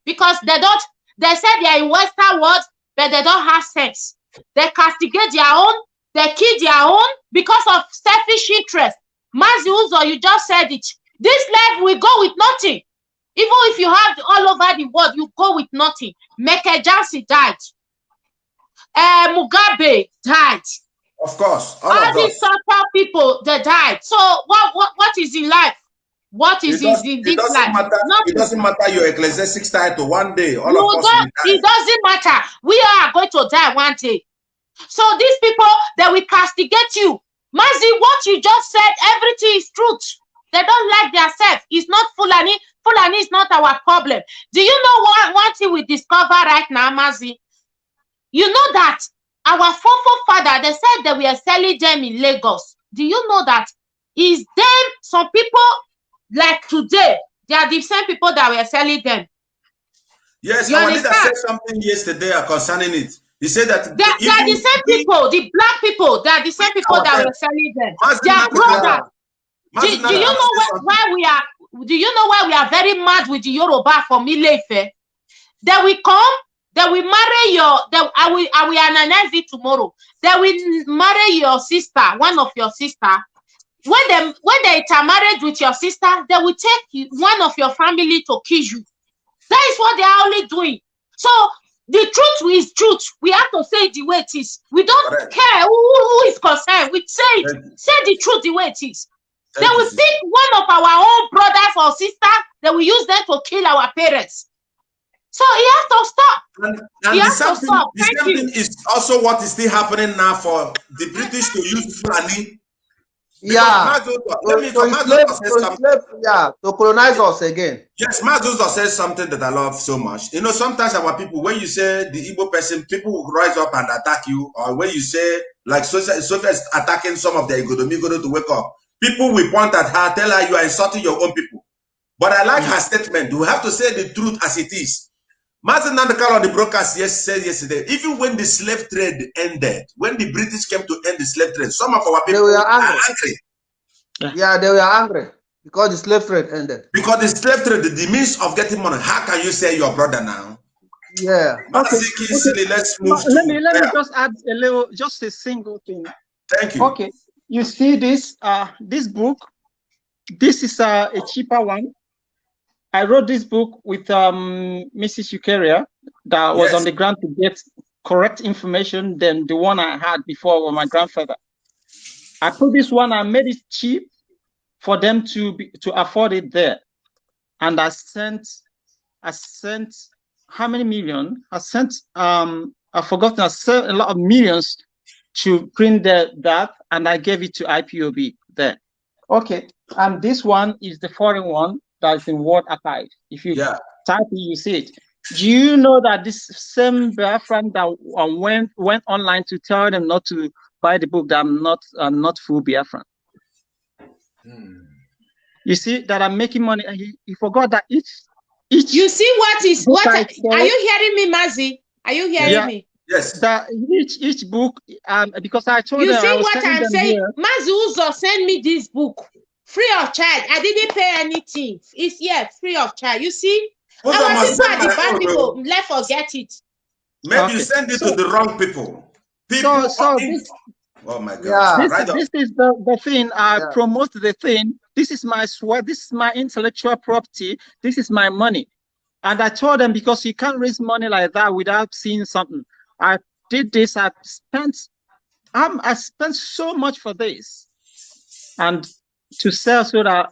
Because they say they are in Western world, but they don't have sense. They castigate their own, they kill their own because of selfish interest. Mazi Uzo, you just said it. This life will go with nothing. Even if you have all over the world, you go with nothing. Meke Jansi died. Mugabe died. Of course. All these Southern people, they died. So what is in life? What is in this life? It doesn't matter your ecclesiastic title one day. All of us it doesn't matter. We are going to die one day. So these people, they will castigate you. Mazi, what you just said, everything is truth. They don't like themselves. It's not Fulani. Fulani is not our problem. Do you know one thing we discover right now, Mazi? You know that our forefather, they said that we are selling them in Lagos. Do you know that is them, some people like today, they are the same people that were selling them? Yes, our leader said something yesterday concerning it. He said that they are the same people, the black people, they are the same people that were selling them. They are brothers. Do you know why we are? Do you know why we are very mad with the Yoruba from Ile-Ife? They will come, they will marry your. I will analyze it tomorrow. They will marry your sister, one of your sister. When they intermarriage with your sister, they will take one of your family to kill you. That is what they are only doing. So the truth is truth. We have to say it the way it is. We don't care who is concerned. We say the truth the way it is. They will pick one of our own brothers or sisters. They will use them to kill our parents. So he has to stop. And the same thing is also what is still happening now for the British to use Fulani. Yeah, to colonize us again. Yes, Mazuzo says something that I love so much. You know, sometimes our people, when you say the Igbo person, people will rise up and attack you. Or when you say, like Sophia is attacking some of the Igodomigodo to wake up, people will point at her, tell her you are insulting your own people. But I like her statement. You have to say the truth as it is. Martin Nandekal on the broadcast said yesterday, even when the slave trade ended, when the British came to end the slave trade, some of our people were angry. Yeah, they were angry because the slave trade ended. Because the slave trade, the means of getting money, how can you say your brother now? Yeah. Okay. Let's move. Let me just add a little, just a single thing. Thank you. Okay. You see this this book. This is a cheaper one. I wrote this book with Mrs. Eukaria that was on the ground to get correct information than the one I had before with my grandfather. I put this one, I made it cheap for them to afford it there. And I sent how many million? I sent I forgot, I sent a lot of millions to print that, and I gave it to IPOB there. Okay, and this one is the foreign one that's in World Archive. If you type it, you see it. Do you know that this same Biafran that went online to tell them not to buy the book, that I'm not full Biafran? You see that I'm making money, and he forgot that each. You see what are you hearing me, Mazi? Are you hearing me? Yes. That each book, because I told you them. You see what I'm saying? Mazi Uzo sent me this book free of charge. I didn't pay anything. It's free of charge. You see, our people at the back people, let's forget it. Maybe you send it to the wrong people. Oh my God! This is the thing. I promote the thing. This is my sweat. This is my intellectual property. This is my money. And I told them, because you can't raise money like that without seeing something. I did this. I spent so much for this, and to sell, so that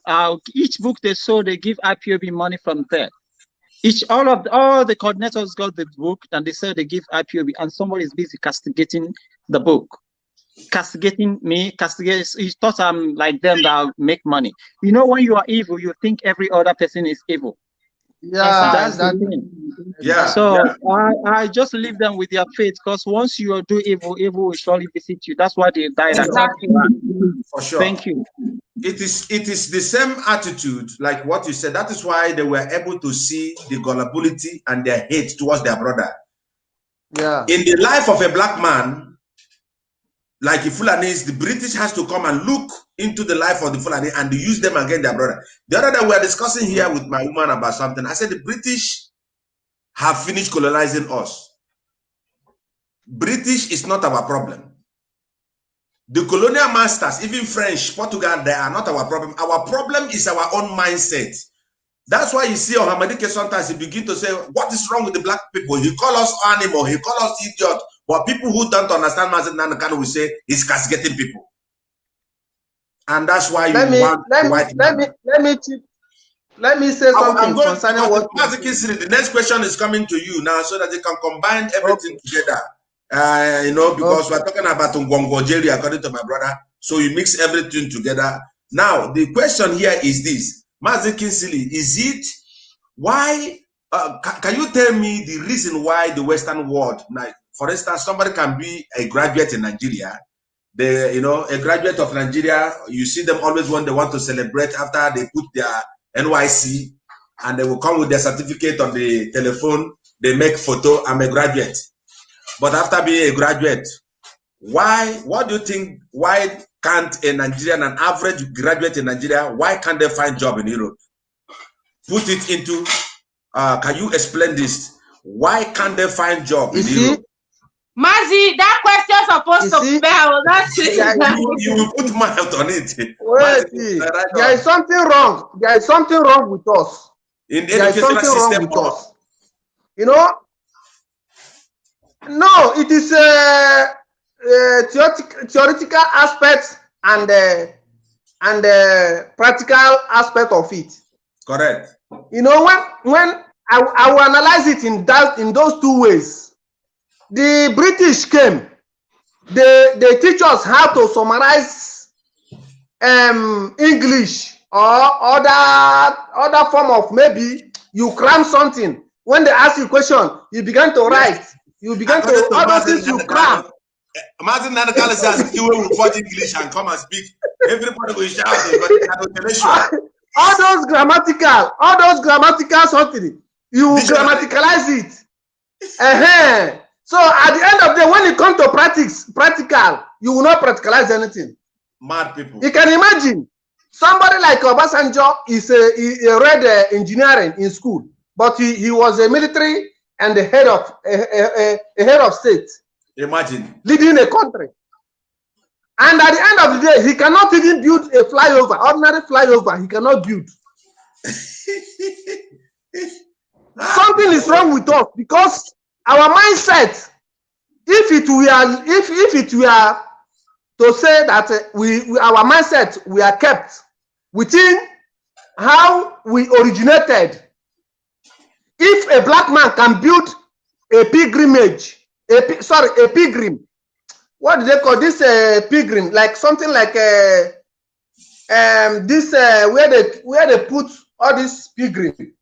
each book they sold, they give IPOB money from there. All the coordinators got the book, and they said they give IPOB, and somebody is busy castigating the book. Castigating me, he thought I'm like them that make money. You know, when you are evil, you think every other person is evil. That's the thing. So I just leave them with their fate, because once you do evil, evil will surely visit you. That's why they died. For sure. Thank you. It is the same attitude, like what you said. That is why they were able to see the gullibility and their hate towards their brother. Yeah. In the life of a black man, like the Fulanis, the British has to come and look into the life of the Fulani and use them against their brother. The other day we were discussing here with my woman about something. I said the British have finished colonizing us. British is not our problem. The colonial masters, even French, Portugal, they are not our problem. Our problem is our own mindset. That's why you see Ohamadike sometimes he begin to say, what is wrong with the black people? He call us animal, he call us idiot. But people who don't understand Mazi Nandekal will say he's castigating people. And that's why let me say something concerning what the next question is coming to you now, so that they can combine everything together. You know, because we're talking about Ngwongwo Jerry, according to my brother. So you mix everything together. Now, the question here is this. Mazi Kinsley, is it why, can you tell me the reason why the Western world, like, for instance, somebody can be a graduate in Nigeria, a graduate of Nigeria, you see them always when they want to celebrate after they put their NYC, and they will come with their certificate on the telephone, they make photo, I'm a graduate. But after being a graduate, what do you think, why can't a Nigerian, an average graduate in Nigeria, why can't they find job in Europe? Put it into, can you explain this? Why can't they find job in Europe? Mazi, that question is supposed to be you will put mouth on it. Wait, there is something wrong. There is something wrong with us. In the there is something system wrong with us. You know? No, it is a theoretical aspect and practical aspect of it. Correct. You know, when I will analyze it in those two ways. The British came, they teach us how to summarize English or other form of, maybe you cram something. When they ask you a question, you begin to write. You begin to all those things you cram. Imagine that the college says you will report English and come and speak. Everybody will shout. All those grammatical something, you grammaticalize it. So at the end of the day, when it comes to practical, you will not practicalize anything. Mad people. You can imagine somebody like Obasanjo he read engineering in school, but he was a military and the head of state. Imagine leading a country. And at the end of the day, he cannot even build a flyover, ordinary flyover. He cannot build. Something is wrong with us because our mindset, if it were to say that our mindset, we are kept within how we originated. If a black man can build a pilgrimage, a pilgrim, what do they call this pilgrim? Like something like this where they put all this pilgrim.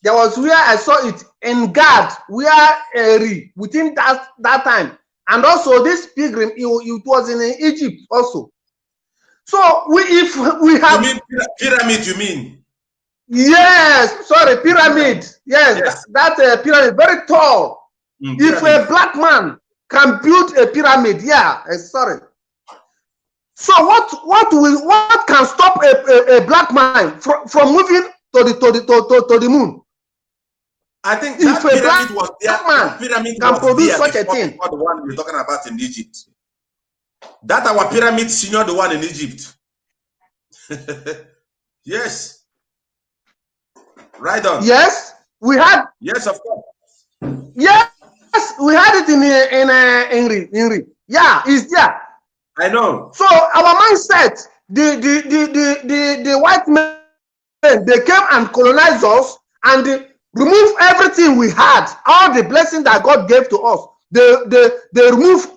There was where I saw it in Gad, within that time. And also this pilgrim, it was in Egypt also. So if we have... You mean pyramid, you mean? Yes, sorry, pyramid. Yes. That pyramid, very tall. If a black man can build a pyramid, sorry. So what can stop a black man from moving to the moon? I think if that a black pyramid was there. Man pyramid can was produce there such a thing. the one we're talking about in Egypt. That our pyramid senior the one in Egypt. Yes. Right on. Yes, we had. Yes, of course. Yes, we had it in yeah, it's there. I know. So our mindset, the white men, they came and colonized us and remove everything we had, all the blessing that God gave to us. They remove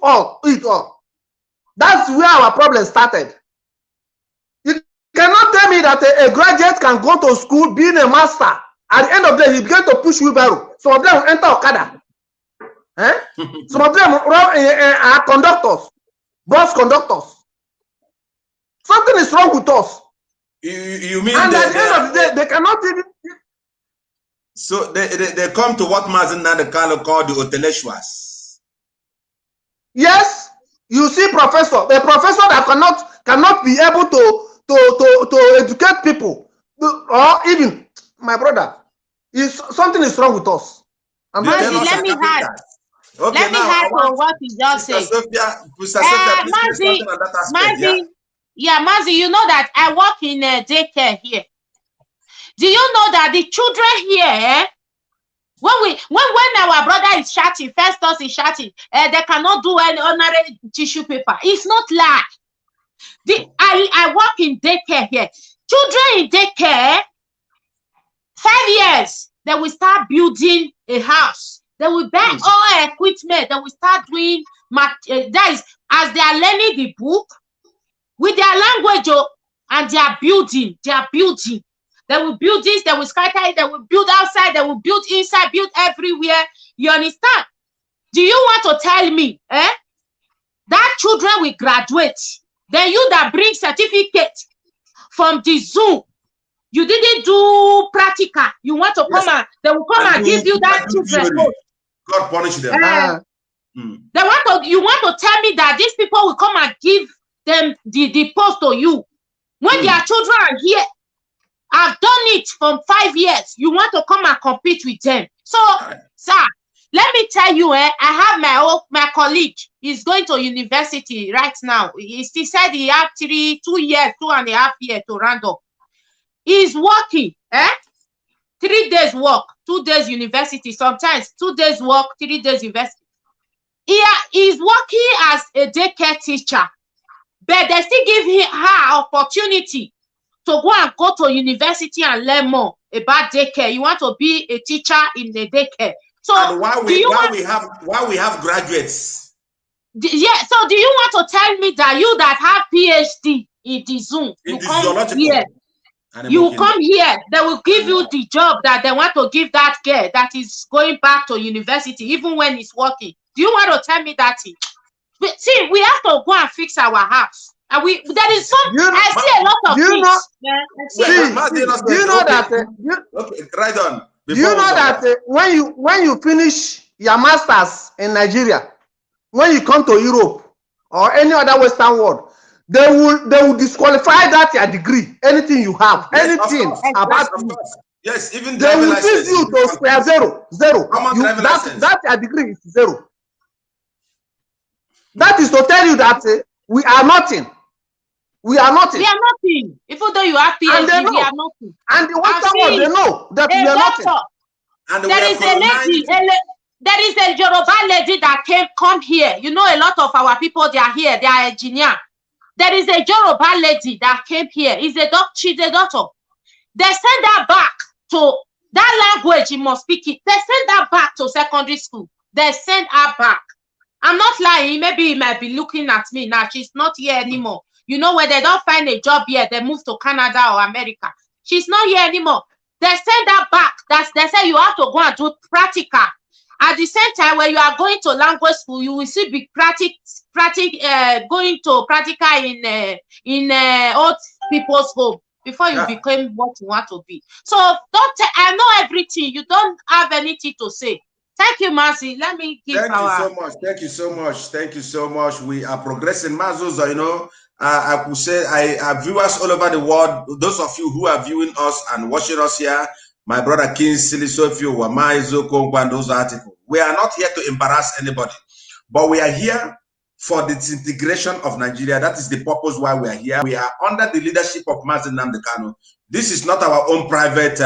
it all. That's where our problem started. You cannot tell me that a graduate can go to school being a master. At the end of the day, he began to push wheelbarrow. Some of them will enter Okada. Some of them are conductors, bus conductors. Something is wrong with us. You mean? And at the end of the day, they cannot even. So they come to what Mazen Nandekalo called the Oteleshwas. Yes, you see, a professor that cannot be able to educate people, or even my brother. Something is wrong with us. Let me add to what he just said. Mazi, you know that I work in daycare here. Do you know that the children here, when our brother is shouting, Festus is shouting, they cannot do any ordinary tissue paper. It's not like I work in daycare here. Children in daycare, 5 years, they will start building a house. They will buy all equipment. They will start doing that is as they are learning the book with their language, and and they are building. They will build this, they will scatter it, they will build outside, they will build inside, build everywhere. You understand? Do you want to tell me that children will graduate? Then you that bring certificate from the Zoom, you didn't do practical. You want to come and they will come and give you that children. God punish them. You want to tell me that these people will come and give them the post to you when their children are here? I've done it for 5 years. You want to come and compete with them? So, sir, let me tell you, I have my colleague. He's going to university right now. He said he had 2 years, 2.5 years to round up. He's working, 3 days work, 2 days university, sometimes 2 days work, 3 days university. He's working as a daycare teacher, but they still give her opportunity to go to university and learn more about daycare. You want to be a teacher in the daycare. So and why we have graduates? So do you want to tell me that you that have PhD in the Zoom, you come here? You come here, they will give you the job that they want to give that girl that is going back to university, even when it's working. Do you want to tell me that? See, we have to go and fix our house. And there is some, I see a lot of things. Do you know that? Okay, right on. Do you know that when you finish your masters in Nigeria, when you come to Europe or any other Western world, they will disqualify that your degree, anything you have, anything about you. Yes, even they will fix you to square zero. That your degree is 0. That is to tell you that we are nothing. We are nothing. We are nothing. Even though you have PhD, we are nothing. And the Western world, they know that we are nothing. And there is a lady, there is a Yoruba lady that come here. You know, a lot of our people, they are here. They are engineers. There is a Yoruba lady that came here. She's a doctor. They send her back to that language. You must speak it. They send her back to secondary school. They send her back. I'm not lying. Maybe he might be looking at me now. She's not here anymore. You know, when they don't find a job here, they move to Canada or America. She's not here anymore. They send her back. They say you have to go and do practical. At the same time, when you are going to language school, you will see big going to practical in old people's home before you become what you want to be. So I know everything. You don't have anything to say. Thank you, Mazi. Let me give Thank you so much. We are progressing. Mazuza, you know, I could say I viewers all over the world, those of you who are viewing us and watching us here, my brother Kingsley, Sophie, Wamai, Zoko, and those articles. We are not here to embarrass anybody, but we are here for the disintegration of Nigeria. That is the purpose why we are here. We are under the leadership of Mazi Nnamdi Kanu. This is not our own private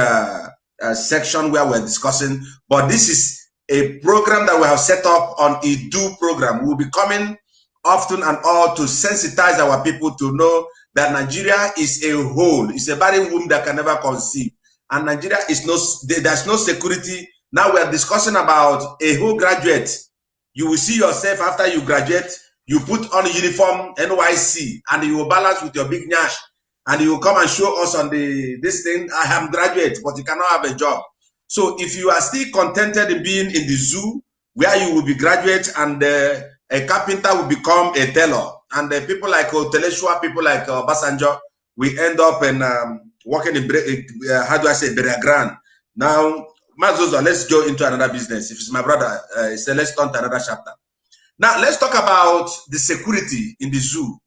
section where we're discussing, but this is a program that we have set up on Edu program. We'll be coming often and all to sensitize our people to know that Nigeria is a whole. It's a barren womb that can never conceive. And Nigeria is there's no security. Now we are discussing about a whole graduate. You will see yourself after you graduate, you put on a uniform, NYC, and you will balance with your big nyash, and you will come and show us on this thing, I am graduate, but you cannot have a job. So if you are still contented in being in the zoo, where you will be graduate and a carpenter will become a tailor, and people like Teleshua, people like Basanjo, we end up in working in, how do I say, Beriagran. Now, Mazozo, let's go into another business. If it's my brother, so let's turn to another chapter. Now, let's talk about the security in the zoo.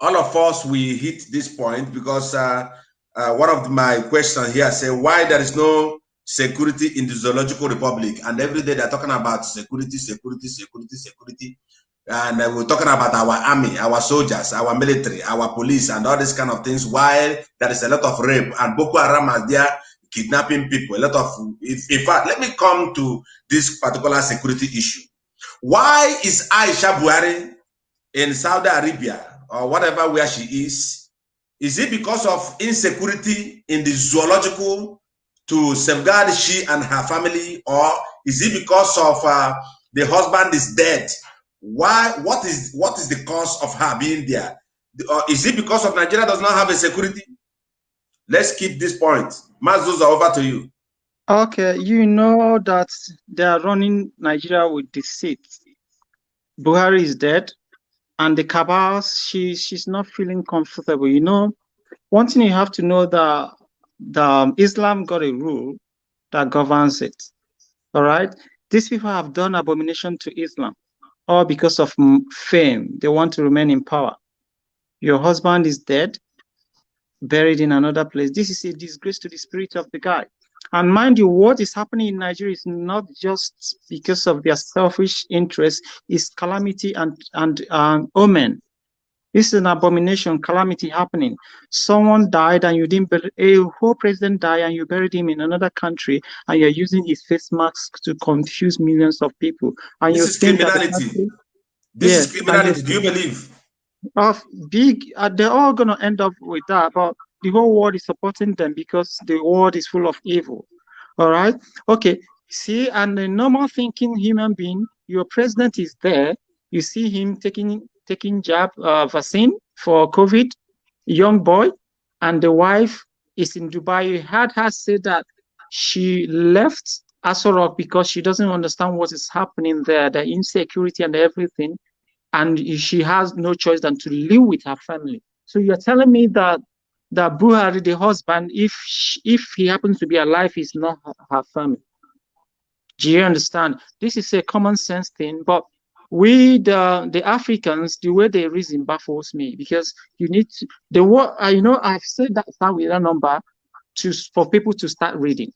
All of us, we hit this point because one of my questions here say why there is no security in the Zoological Republic, and every day they're talking about security, and we're talking about our army, our soldiers, our military, our police, and all these kind of things, while there is a lot of rape, and Boko Haram are there kidnapping people, a lot of, in fact, let me come to this particular security issue. Why is Aisha Buhari in Saudi Arabia, or whatever where she is it because of insecurity in the zoological to safeguard she and her family, or is it because of the husband is dead? Why? What is the cause of her being there? Is it because of Nigeria does not have a security? Let's keep this point. Mazuza, over to you. Okay, you know that they are running Nigeria with deceit. Buhari is dead, and the cabal, she's not feeling comfortable. You know, one thing you have to know that the Islam got a rule that governs it. All right, these people have done abomination to Islam, all because of fame. They want to remain in power. Your husband is dead, buried in another place. This is a disgrace to the spirit of the guy. And mind you, what is happening in Nigeria is not just because of their selfish interest, it's calamity and omen. This is an abomination, calamity happening. Someone died and you didn't bury, a whole president died and you buried him in another country and you're using his face mask to confuse millions of people. And this is criminality. This is criminality. Do you believe? They're all going to end up with that, but the whole world is supporting them because the world is full of evil. All right? Okay. See, and the normal thinking human being, your president is there. You see him taking vaccine for COVID, young boy, and the wife is in Dubai. You had her say that she left Aso Rock because she doesn't understand what is happening there, the insecurity and everything. And she has no choice than to live with her family. So you're telling me that Buhari, the husband, if he happens to be alive, is not her family. Do you understand? This is a common sense thing, but we, the Africans, the way they reason baffles me, because you need to, you know, I've said that start with a number for people to start reading.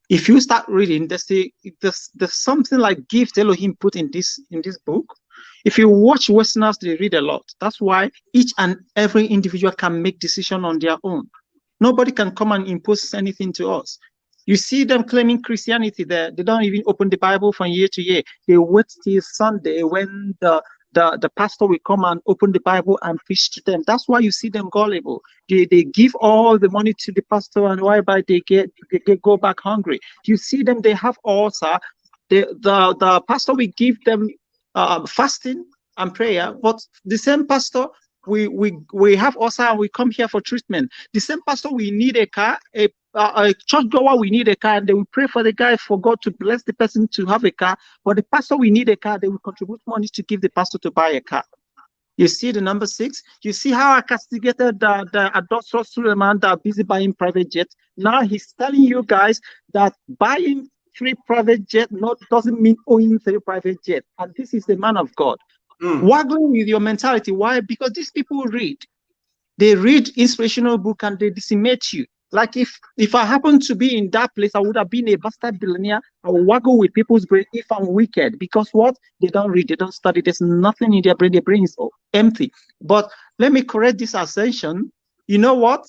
If you start reading, there's something like gift Elohim put in this book. If you watch Westerners, they read a lot. That's why each and every individual can make decision on their own. Nobody can come and impose anything to us. You see them claiming Christianity there. They don't even open the Bible from year to year. They wait till Sunday when the pastor will come and open the Bible and preach to them. That's why you see them gullible. They give all the money to the pastor, and whereby they go back hungry. You see them, they have altar. The pastor will give them fasting and prayer, but the same pastor we have also, and we come here for treatment. The same pastor, we need a car, a church goer, we need a car, and they will pray for the guy for God to bless the person to have a car. But the pastor, we need a car, they will contribute money to give the pastor to buy a car. You see the number 6. You see how I castigated the adulterous Suleiman that are busy buying private jets. Now he's telling you guys that buying 3 private jets doesn't mean owning 3 private jets. And this is the man of God. Waggling with your mentality. Why? Because these people read. They read inspirational book and they decimate you. Like if I happen to be in that place, I would have been a bastard billionaire. I will waggle with people's brain if I'm wicked. Because what? They don't read, they don't study. There's nothing in their brain. Their brain is empty. But let me correct this assertion. You know what?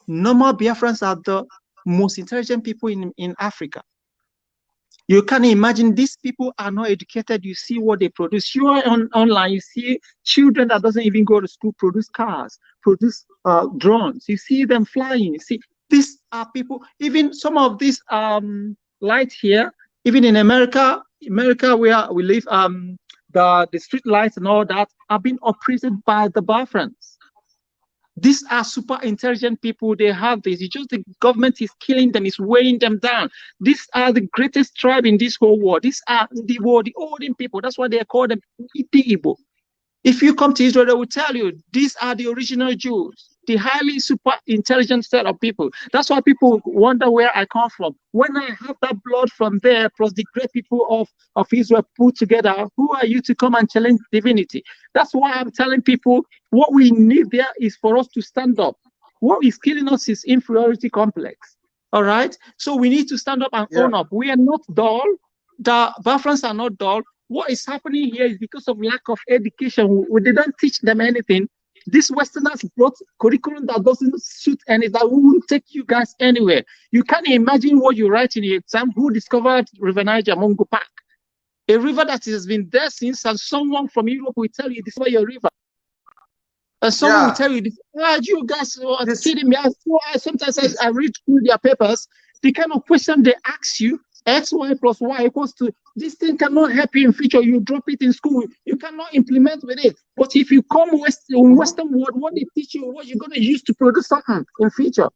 Normal Biafrans are the most intelligent people in Africa. You can imagine these people are not educated. You see what they produce. You are online. You see children that doesn't even go to school produce cars, produce drones. You see them flying. You see, these are people. Even some of these lights here, even in America where we live, the street lights and all that are being operated by the Biafrans. These are super intelligent people. They have this. It's just the government is killing them, is weighing them down. These are the greatest tribe in this whole world. These are the olden people. That's why they call them Igbo. If you come to Israel, they will tell you these are the original Jews, the highly super intelligent set of people. That's why people wonder where I come from. When I have that blood from there, plus the great people of Israel put together, who are you to come and challenge divinity? That's why I'm telling people what we need there is for us to stand up. What is killing us is inferiority complex. All right? So we need to stand up and own up. We are not dull. The Biafrans are not dull. What is happening here is because of lack of education. They don't teach them anything. These Westerners brought curriculum that doesn't suit any, that won't take you guys anywhere. You can't imagine what you write in the exam. Who discovered River Niger, Mungo Park? A river that has been there since, and someone from Europe will tell you, discover your river. And someone will tell you, you guys are kidding me. Sometimes I read through their papers, the kind of question they ask you, XY plus Y equals to, this thing cannot help you in future. You drop it in school, you cannot implement with it. But if you come in Western world, what they teach you, what you're going to use to produce something in future.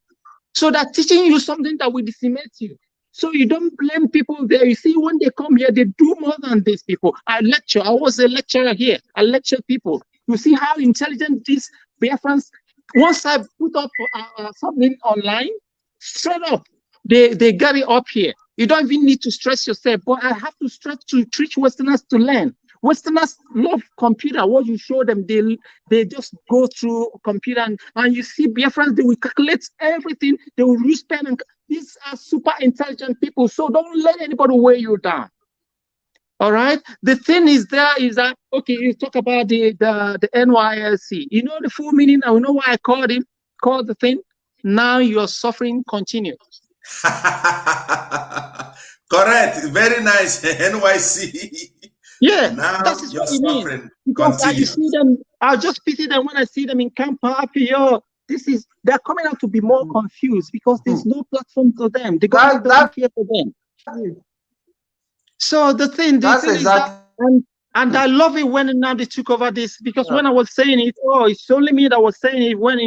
So they're teaching you something that will decimate you. So you don't blame people there. You see, when they come here, they do more than these people. I was a lecturer here. I lecture people. You see how intelligent these Biafrans, once I put up something online, straight up, they get it up here. You don't even need to stress yourself, but I have to stress to teach Westerners to learn. Westerners love computer. What you show them, they just go through computer and you see Biafrans, they will calculate everything. They will use pen and these are super intelligent people. So don't let anybody weigh you down. All right. The thing is that okay, you talk about the NYSC. You know the full meaning. I know why I called the thing. Now you're suffering continues. Correct. Very nice. NYC. Yeah, now that is what it means. Because you see them, I just pity them when I see them in Camp Happy. They're coming out to be more confused because there's no platform for them. The government doesn't care for them. So the thing is that, and I love it when now they took over this, because when I was saying it, it's only me that was saying it when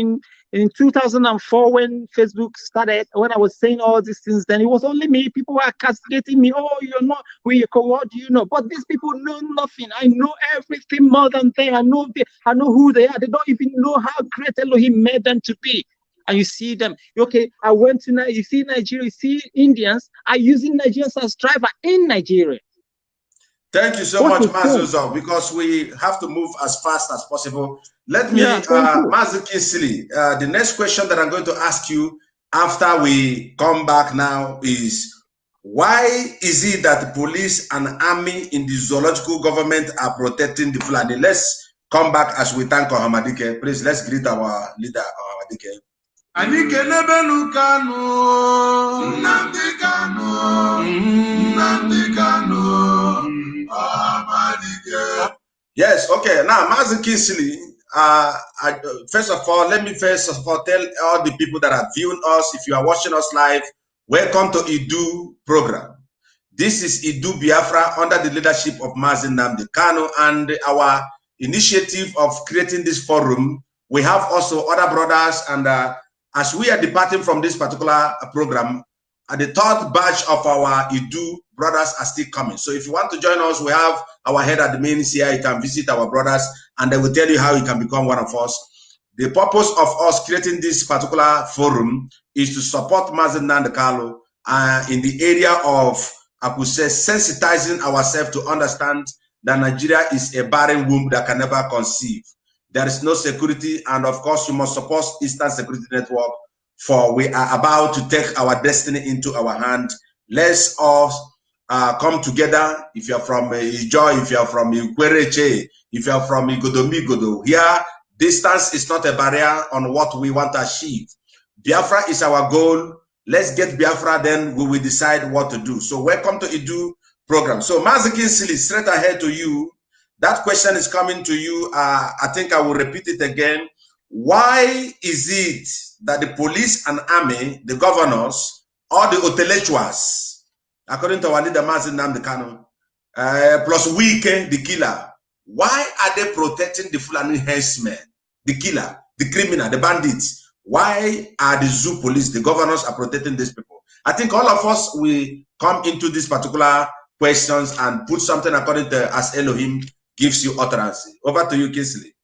in 2004 when Facebook started, when I was saying all these things, then it was only me. People were castigating me. Oh, you're not, what do you know? But these people know nothing. I know everything more than them. I know who they are. They don't even know how great Elohim made them to be. And you see them. Okay, I went to Nigeria. You see Nigeria. You see Indians are using Nigerians as driver in Nigeria. Thank you so much, Mazuzo, because we have to move as fast as possible. Let me, Mazu Kinsley, the next question that I'm going to ask you after we come back now is, why is it that the police and army in the zoological government are protecting the Fulani? Let's come back as we thank Ohamadike. Please, let's greet our leader, Ohamadike. Yes, okay. Now, Mazi Kinsley, first of all, let me tell all the people that are viewing us, if you are watching us live, welcome to Idu program. This is Idu Biafra under the leadership of Mazi Nnamdi Kanu, and our initiative of creating this forum. We have also other brothers, and as we are departing from this particular program, the third batch of our Idu brothers are still coming. So if you want to join us, we have our head admin here. You can visit our brothers and they will tell you how you can become one of us. The purpose of us creating this particular forum is to support Mazi Nnamdi Kanu in the area of, I could say, sensitizing ourselves to understand that Nigeria is a barren womb that can never conceive. There is no security, and of course, you must support Eastern Security Network, for we are about to take our destiny into our hand. Let's all come together. If you're from Ijo, if you're from Ikwereche, if you're from Igodomigodo, here, distance is not a barrier on what we want to achieve. Biafra is our goal. Let's get Biafra, then we will decide what to do. So welcome to Idu program. So Mazi Kinsley, straight ahead to you. That question is coming to you. I think I will repeat it again. Why is it that the police and army, the governors, or the intellectuals, according to our leader Mazi Nnamdi Kanu, plus Wike, the killer, why are they protecting the Fulani herdsmen, the killer, the criminal, the bandits? Why are the zoo police, the governors, are protecting these people? I think all of us will come into these particular questions and put something according to as Elohim gives you utterance. Over to you, Kinsley.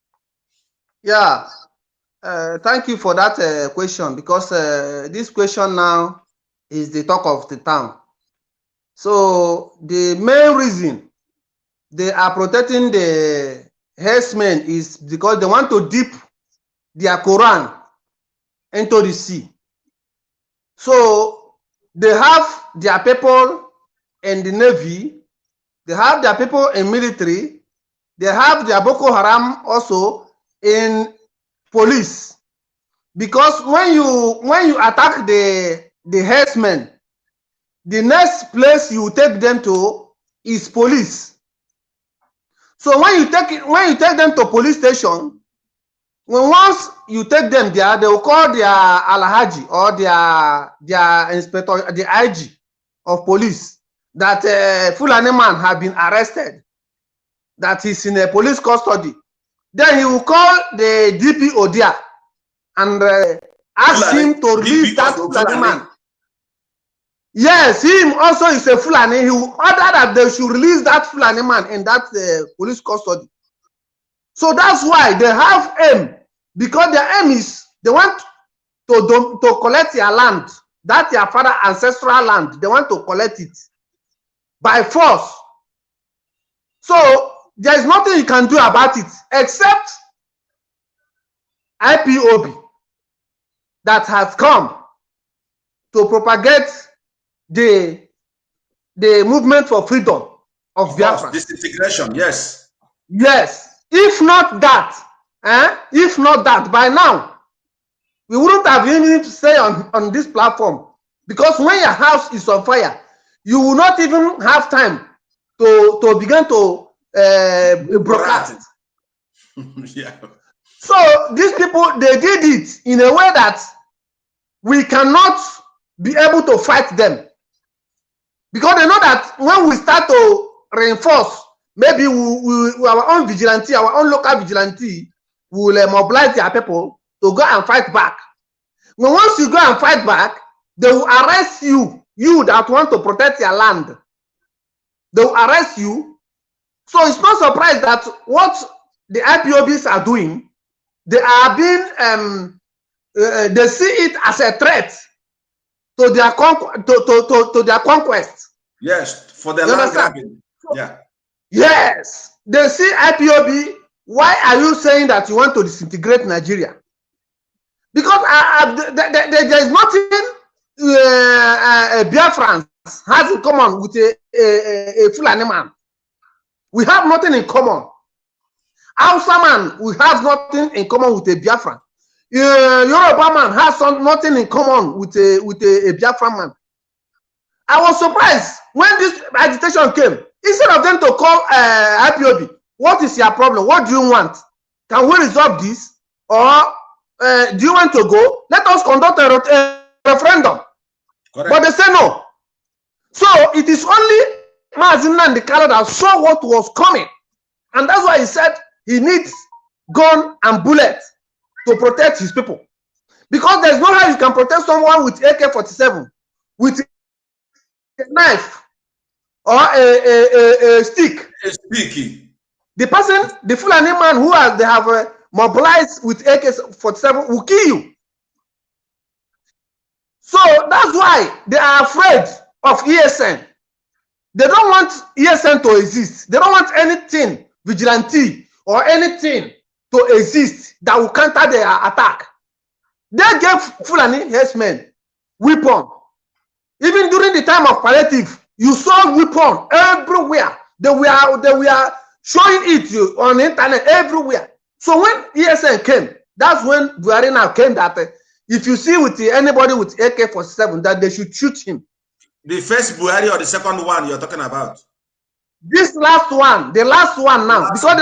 Yeah. Thank you for that question, because this question now is the talk of the town. So the main reason they are protecting the herdsmen is because they want to dip their Quran into the sea. So they have their people in the Navy, they have their people in military, they have their Boko Haram also in police. Because when you attack the herdsmen, the next place you take them to is police. So when you take them to police station, once you take them there, they will call their Alhaji or their inspector, the IG of police. that Fulani man have been arrested, that he's in a police custody, then he will call the DPO there and ask him to release that Fulani man. Yes, him also is a Fulani. He will order that they should release that Fulani man in that police custody. So that's why they have aim, because their aim is they want to collect your land, that your father ancestral land. They want to collect it by force. So there is nothing you can do about it except IPOB that has come to propagate the movement for freedom of Biafra. Disintegration, yes. Yes. If not that, by now, we wouldn't have anything to say on this platform, because when your house is on fire, you will not even have time to begin to broadcast. Yeah. So these people, they did it in a way that we cannot be able to fight them, because they know that when we start to reinforce, maybe we our own vigilante, our own local vigilante will mobilize their people to go and fight back. When once you go and fight back, they will arrest you that want to protect your land. They will arrest you. So it's not surprised that what the IPOBs are doing, they are being they see it as a threat to their to their conquest. Yes, for their land grabbing. Yeah. Yes, they see IPOB. Why are you saying that you want to disintegrate Nigeria? Because there is nothing Biafrans has in common with a Fulani man. We have nothing in common. Hausa man, we have nothing in common with a Biafran. Yoruba man has nothing in common with a Biafran man. I was surprised when this agitation came. Instead of them to call IPOB, what is your problem? What do you want? Can we resolve this? Or do you want to go? Let us conduct a referendum. Correct. But they say no. So it is only Mazi Nnamdi Kanu that saw what was coming. And that's why he said he needs gun and bullet to protect his people. Because there's no how you can protect someone with AK-47, with a knife, or a stick. A sticky. The person, the Fulani man who they have mobilized with AK-47 will kill you. So that's why they are afraid of ESN. They don't want ESN to exist. They don't want anything vigilante or anything to exist that will counter their attack. They gave Fulani herdsmen weapon. Even during the time of palliative, you saw weapon everywhere. They were showing it on the internet everywhere. So when ESN came, that's when Buhari now came that if you see with anybody with AK-47, that they should shoot him. The first Buhari or the second one you're talking about? This last one, the last one now, because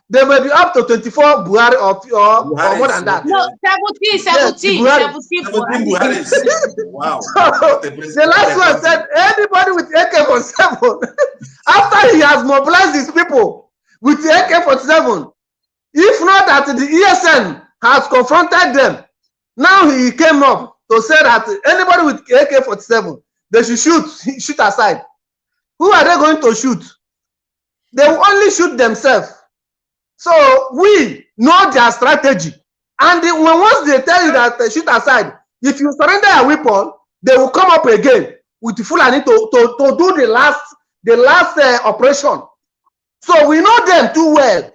they may be up to 24 Buhari or more than that. No, 17 Buhari. Wow. So, the last one said anybody with AK-47, after he has mobilized his people with the AK-47, if not that the ESN has confronted them, now he came up to say that anybody with AK-47, they should shoot aside. Who are they going to shoot? They will only shoot themselves. So we know their strategy. And once they tell you that shoot aside, if you surrender a weapon, they will come up again with Fulani to do the last operation. So we know them too well.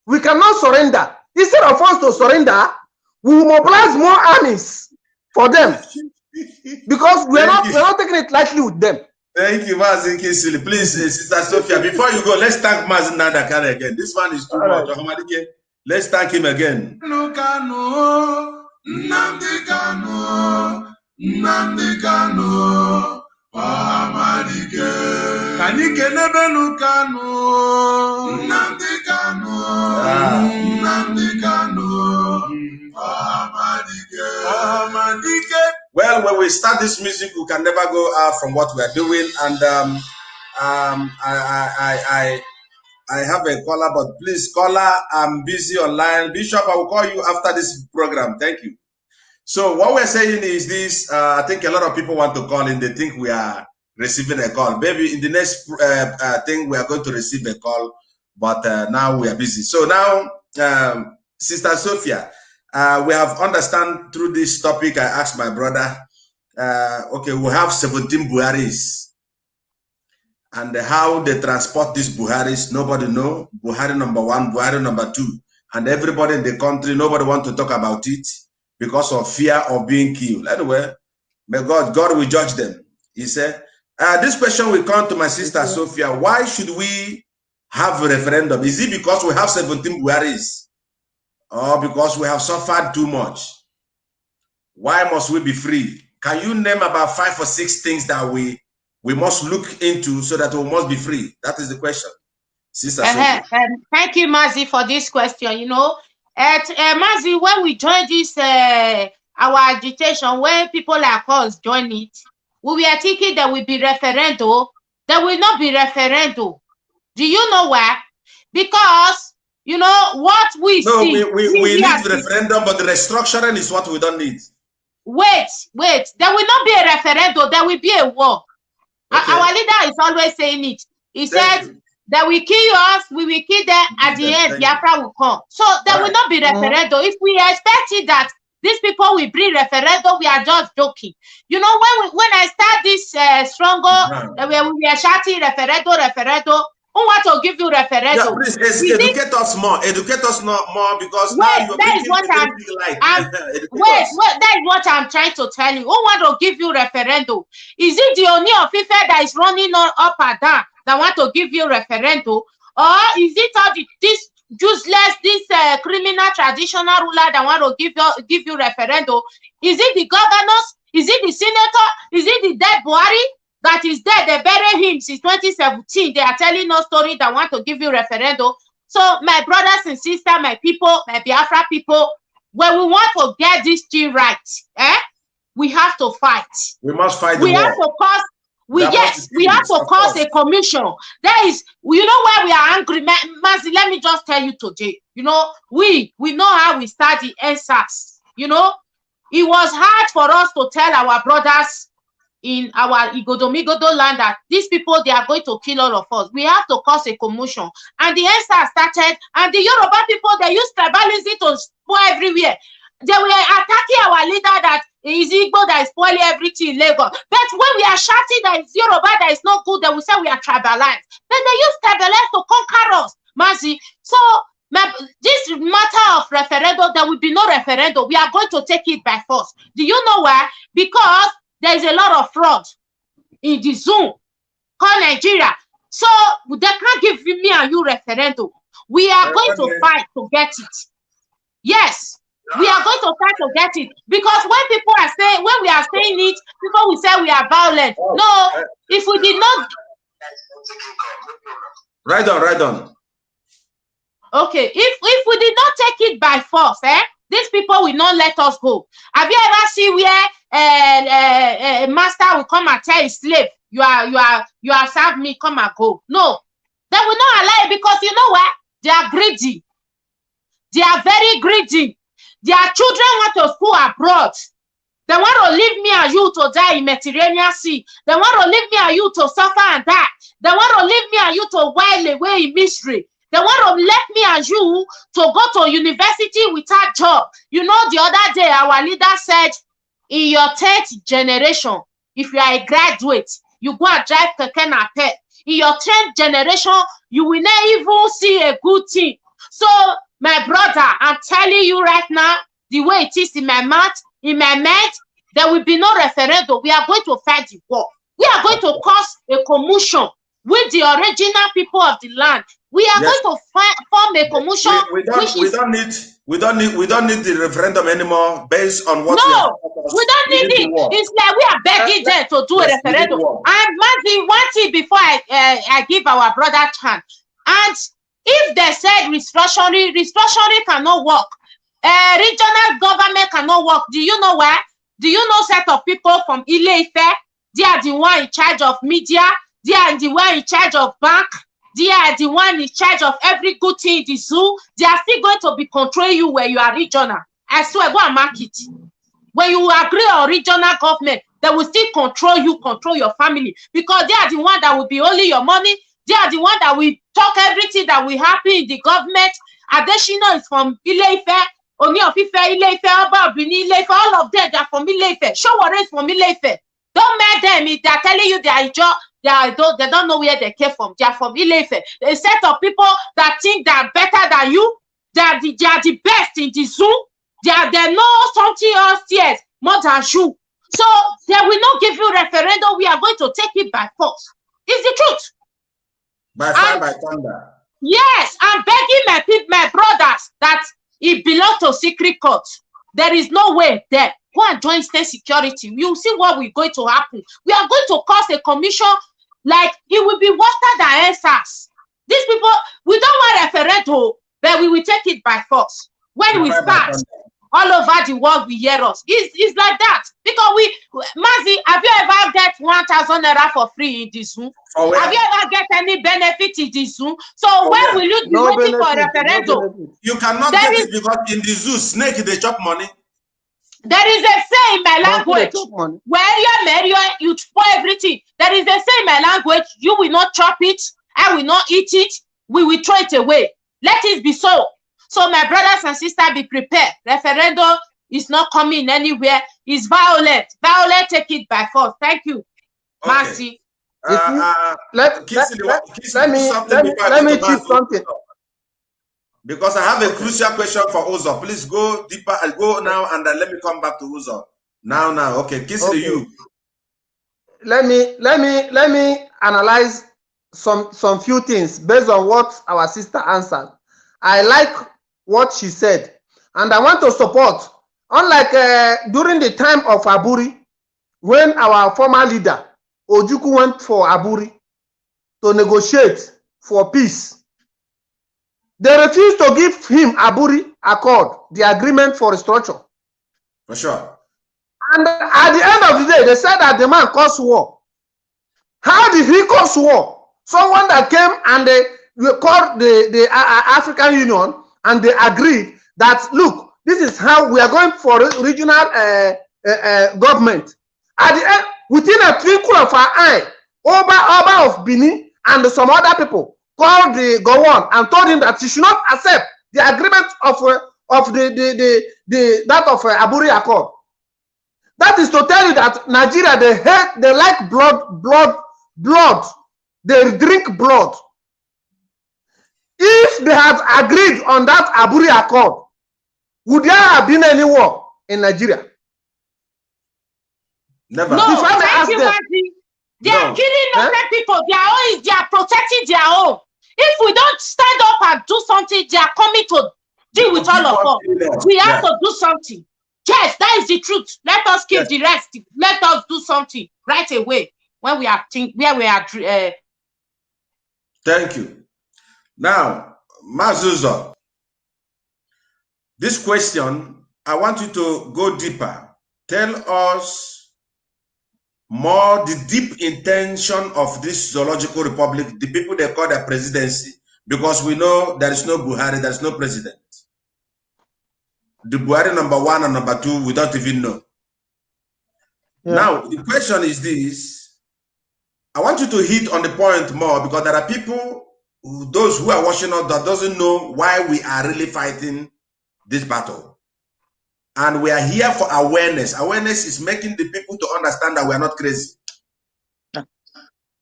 We cannot surrender. Instead of us to surrender, we will mobilize more armies for them. Because we're not taking it lightly with them. Thank you, Mazi Kisili. Please, Sister Sophia, before you go, let's thank Mazi Nnamdi Kanu again. This one is too much. Let's thank him again. Nnamdi Kanu, Nnamdi Kanu, Amadike. Kanike nebenu Kanu, Nnamdi Kanu, Nnamdi Kanu, Amadike. Well, when we we start this music, we can never go out from what we are doing. And I have a caller, but please, caller, I'm busy online. Bishop, I will call you after this program. Thank you. So what we're saying is this, I think a lot of people want to call in. They think we are receiving a call. Maybe in the next thing, we are going to receive a call, but now we are busy. So now, Sister Sophia, we have understand through this topic. I asked my brother, okay, we have 17 Buharis. And how they transport these Buharis, nobody know. Buhari number 1, Buhari number 2. And everybody in the country, nobody want to talk about it because of fear of being killed. Anyway, may God will judge them. He said, this question will come to my sister Sophia. Why should we have a referendum? Is it because we have 17 Buharis? Or because we have suffered too much? Why must we be free? Can you name about 5 or 6 things that we must look into so that we must be free? That is the question. Sister Sophia. Thank you, Mazi, for this question. You know, Mazi, when we join this, our agitation, when people like us join it, we are thinking there will be referendum. There will not be referendum. Do you know why? Because, you know, what we see. We need referendum, but the restructuring is what we don't need. Wait. There will not be a referendum. There will be a war. Okay. Our leader is always saying it. He said that we kill us, we will kill them. At the end, Biafra will come. So there will not be referendum. If we expected that these people will bring referendum, we are just joking. You know, when I start this struggle, we are shouting referendum. Who want to give you referendum? Yeah, please educate us more. Educate us more because that is what I'm trying to tell you. Who want to give you referendum? Is it the Oni of Ife that is running up and down that want to give you referendum, or is it all this useless, this criminal traditional ruler that want to give you referendum? Is it the governors? Is it the senator? Is it the dead Buhari that is dead? They buried him since 2017. They are telling us story that want to give you referendum. So my brothers and sisters, my people, my Biafra people, when we want to get this thing right, we have to fight. We must fight. We have to cause. We have to cause a commission. That is, you know why we are angry, Mazi. Let me just tell you today. You know, we know how we start the NSAS. You know, it was hard for us to tell our brothers in our Igodomigodo land that these people, they are going to kill all of us. We have to cause a commotion. And the NSAS started, and the Yoruba people, they use tribalism to spoil everywhere. They were attacking our leader that is Igbo that is spoiling everything in Lagos. But when we are shouting that it's Yoruba that is not good, then we say we are tribalized. Then they use tribalized to conquer us, Mazi. So this matter of referendum, there will be no referendum. We are going to take it by force. Do you know why? Because there is a lot of fraud in the Zoom called Nigeria. So they can't give me and you referendum. We are going to fight to get it. Yes. We are going to try to get it, because when people are saying, when we are saying it, people will say we are violent. No, if we did not. Right on. Okay, if we did not take it by force, these people will not let us go. Have you ever seen where a master will come and tell his slave, you are served me, come and go? No, they will not allow it, because you know what? They are greedy. They are very greedy. Their children want to school abroad. They want to leave me and you to die in Mediterranean Sea. They want to leave me and you to suffer and die. They want to leave me and you to while away in misery. They want to let me and you to go to university without job. You know, the other day, our leader said, in your 10th generation, if you are a graduate, you go and drive keke napep. In your 10th generation, you will not even see a good thing. So, my brother, I'm telling you right now, the way it is in my mind, there will be no referendum. We are going to fight the war. We are going to cause a commotion with the original people of the land. We are going to form a commotion. We don't need the referendum anymore based on what. No, we don't need it. It's like we are begging them to do a referendum. And Mazi, one thing before I give our brother chance. And if they said restructuring cannot work, regional government cannot work. Do you know why? Do you know set of people from Ile-Ife? They are the one in charge of media. They are the one in charge of bank. They are the one in charge of every good thing in the zoo. They are still going to be controlling you when you are regional. I swear, go and mark it. When you agree on regional government, they will still control you, control your family, because they are the one that will be only your money. They are the one that will talk everything that will happen in the government. Adeshina is from Ile-Ife, Oni of Ife, Ile-Ife, Oba Obini, Ile-Ife, all of them are from Ile-Ife. Showore is from Ile-Ife. Don't make them if they are telling you they are job. They don't know where they came from. They are from Ile-Ife. A set of people that think they are better than you. They are the best in the zoo. They know something else yes, more than you. So they will not give you referendum. We are going to take it by force. It's the truth. By fire, by thunder. Yes, I'm begging my brothers that it belongs to secret court. There is no way there. Go and join state security. You'll see what we're going to happen. We are going to cause a commission like it will be worse than SARS. These people, we don't want referendum, but we will take it by force. When we start, all over the world will hear us. It's like that. Because Mazi, have you ever get 1,000 naira for free in this Zoom? Have you ever get any benefit in this Zoom? So when will you be waiting for a referendum? You cannot get it because in the zoo, snake, they chop money. There is a say in my language. Where you spoil everything. There is a say in my language. You will not chop it. I will not eat it. We will throw it away. Let it be so. So my brothers and sisters, be prepared. Referendum is not coming anywhere. It's violent. Violent, take it by force. Thank you. Okay. Mercy. Let me choose something. Because I have a crucial question for Uzo. Please go deeper and go now, and then let me come back to Uzo. Now. Okay, Kisri, you. Let me analyze some few things based on what our sister answered. I like what she said, and I want to support. Unlike during the time of Aburi, when our former leader Ojukwu went for Aburi to negotiate for peace, they refused to give him Aburi Accord, the agreement for restructure. For sure. And at the end of the day, they said that the man caused war. How did he cause war? Someone that came and they called the African Union and they agreed that, look, this is how we are going for regional government. At the end, within a twinkle of an eye, Oba of Benin and some other people called the Gowon and told him that he should not accept the agreement of Aburi Accord. That is to tell you that Nigeria, they like blood. They drink blood. If they had agreed on that Aburi Accord, would there have been any war in Nigeria? Never. No, thank you, Mazi. They are killing innocent people. They are protecting their own. If we don't stand up and do something, they are coming to deal with all of us. We have to do something. Yes, that is the truth. Let us keep the rest. Let us do something right away when we are Thank you. Now, Mazuzo, this question, I want you to go deeper. Tell us more the deep intention of this zoological republic, the people they call their presidency, because we know there is no Buhari, there is no president. The Buhari number 1 and number 2, we don't even know. Yeah. Now, the question is this. I want you to hit on the point more, because there are people, those who are watching us, that doesn't know why we are really fighting this battle. And we are here for awareness. Awareness is making the people to understand that we are not crazy.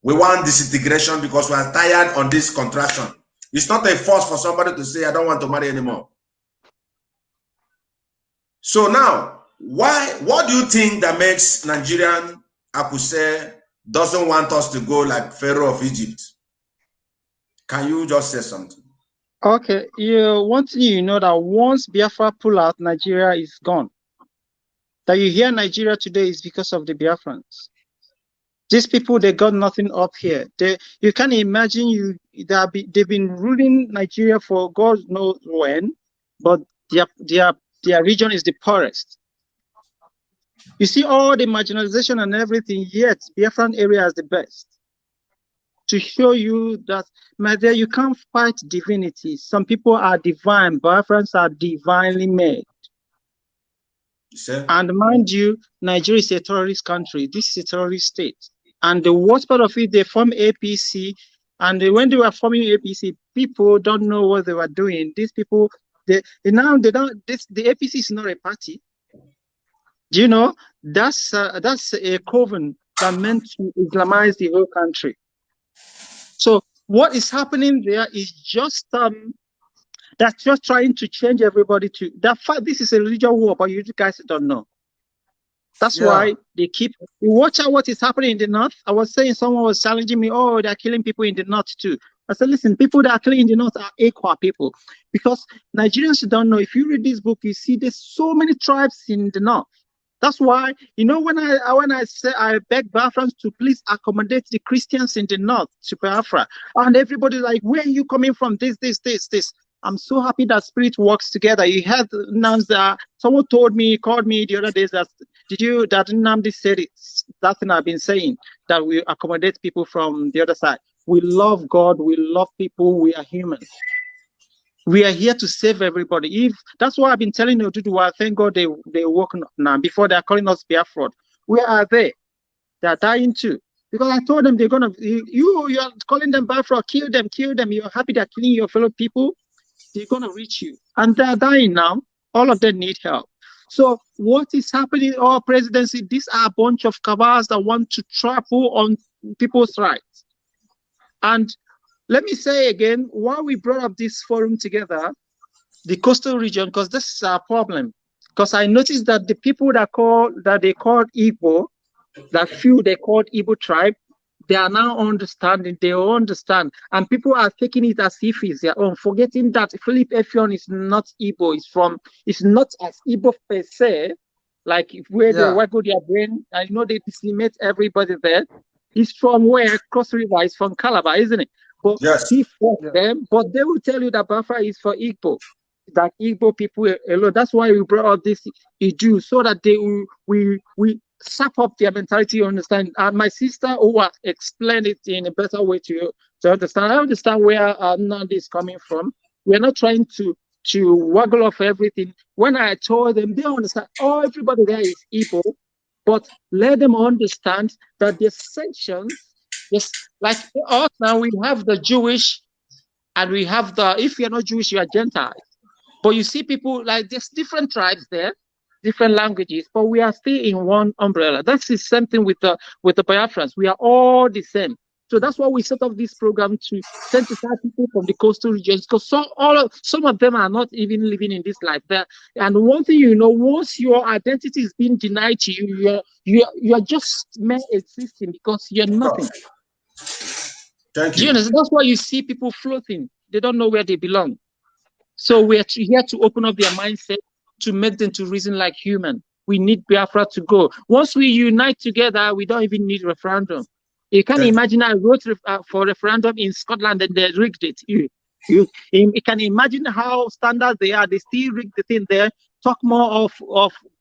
We want disintegration because we are tired on this contraction. It's not a force for somebody to say, I don't want to marry anymore. So now, what do you think that makes Nigerian Akuse doesn't want us to go like Pharaoh of Egypt? Can you just say something? Okay, one thing you know that once Biafra pull out, Nigeria is gone. That you hear Nigeria today is because of the Biafrans. These people, they got nothing up here. You can't imagine they've been ruling Nigeria for God knows when, but their region is the poorest. You see all the marginalization and everything, yet Biafran area is the best. To show you that, my dear, you can't fight divinity. Some people are divine, Biafrans are divinely made. And mind you, Nigeria is a terrorist country. This is a terrorist state. And the worst part of it, they form APC. And when they were forming APC, people don't know what they were doing. These people, the APC is not a party. Do you know? That's a coven that meant to Islamize the whole country. So what is happening there is just that's just trying to change everybody to that fact. This is a religious war, but you guys don't know. That's why they keep watch out what is happening in the north. I was saying someone was challenging me, oh, they're killing people in the north too. I said, listen, people that are killing in the north are equal people, because Nigerians don't know. If you read this book, you see there's so many tribes in the north. That's why, you know, when I say I beg Biafrans to please accommodate the Christians in the north to Biafra, and everybody's like, where are you coming from? This. I'm so happy that spirit works together. You had announced that someone called me the other day that Nnamdi said it. That thing I've been saying, that we accommodate people from the other side. We love God, we love people, we are human. We are here to save everybody. If that's why I've been telling you to do, thank God they woke up now before they're calling us Biafra. Where are they? They're dying too. Because I told them they're gonna you're calling them Biafra, kill them. You're happy they're killing your fellow people. They're gonna reach you. And they're dying now. All of them need help. So what is happening in our presidency? These are a bunch of cabals that want to trample on people's rights. And let me say again, why we brought up this forum together, the coastal region, because this is our problem. Because I noticed that the people that they called Igbo, that few they called Igbo tribe, they are now understanding, they understand. And people are taking it as if it's their own, forgetting that Philip Effiong is not Igbo, it's not as Igbo per se, like where they waggle their brain, I know they decimate everybody there. He's from where? Cross River is from Calabar, isn't it? But he fought them, but they will tell you that Biafra is for Igbo, that Igbo people alone. That's why we brought out this issue, so that we sap up their mentality, you understand. And my sister who explained it in a better way to understand. I understand where Nnamdi is coming from. We're not trying to waggle off everything. When I told them, they understand. Oh, everybody there is Igbo, but let them understand that the sanctions. Yes, like us now, we have the Jewish, and we have if you're not Jewish, you are Gentiles. But you see people, like there's different tribes there, different languages, but we are still in one umbrella. That's the same thing with the Biafrans. We are all the same. So that's why we set up this program to sensitize people from the coastal regions, because some of them are not even living in this life there. And one thing you know, once your identity is being denied to you, you're just mere existing, because you're nothing. Thank you. That's why you see people floating. They don't know where they belong. So we're here to open up their mindset, to make them to reason like human. We need Biafra to go. Once we unite together, we don't even need referendum. You can imagine I wrote for referendum in Scotland and they rigged it. You can imagine how standard they are. They still rig the thing there. Talk more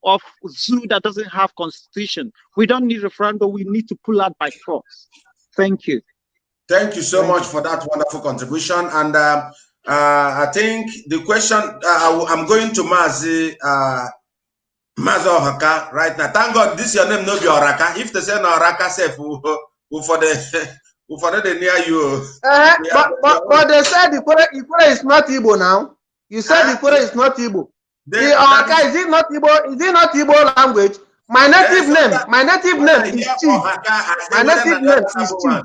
of zoo that doesn't have constitution. We don't need referendum. We need to pull out by force. Thank you. Thank you so much for that wonderful contribution. And I think the question, I'm going to Mazi Ohaka right now. Thank God this your name no be Oraka. If they say no Oraka, say for the near you. But they said the Ikure is not Igbo now. You said the Ikure is not Igbo. The Oraka, is it not Igbo? Is it not Igbo language? My native name is Chid. My native name is Chid.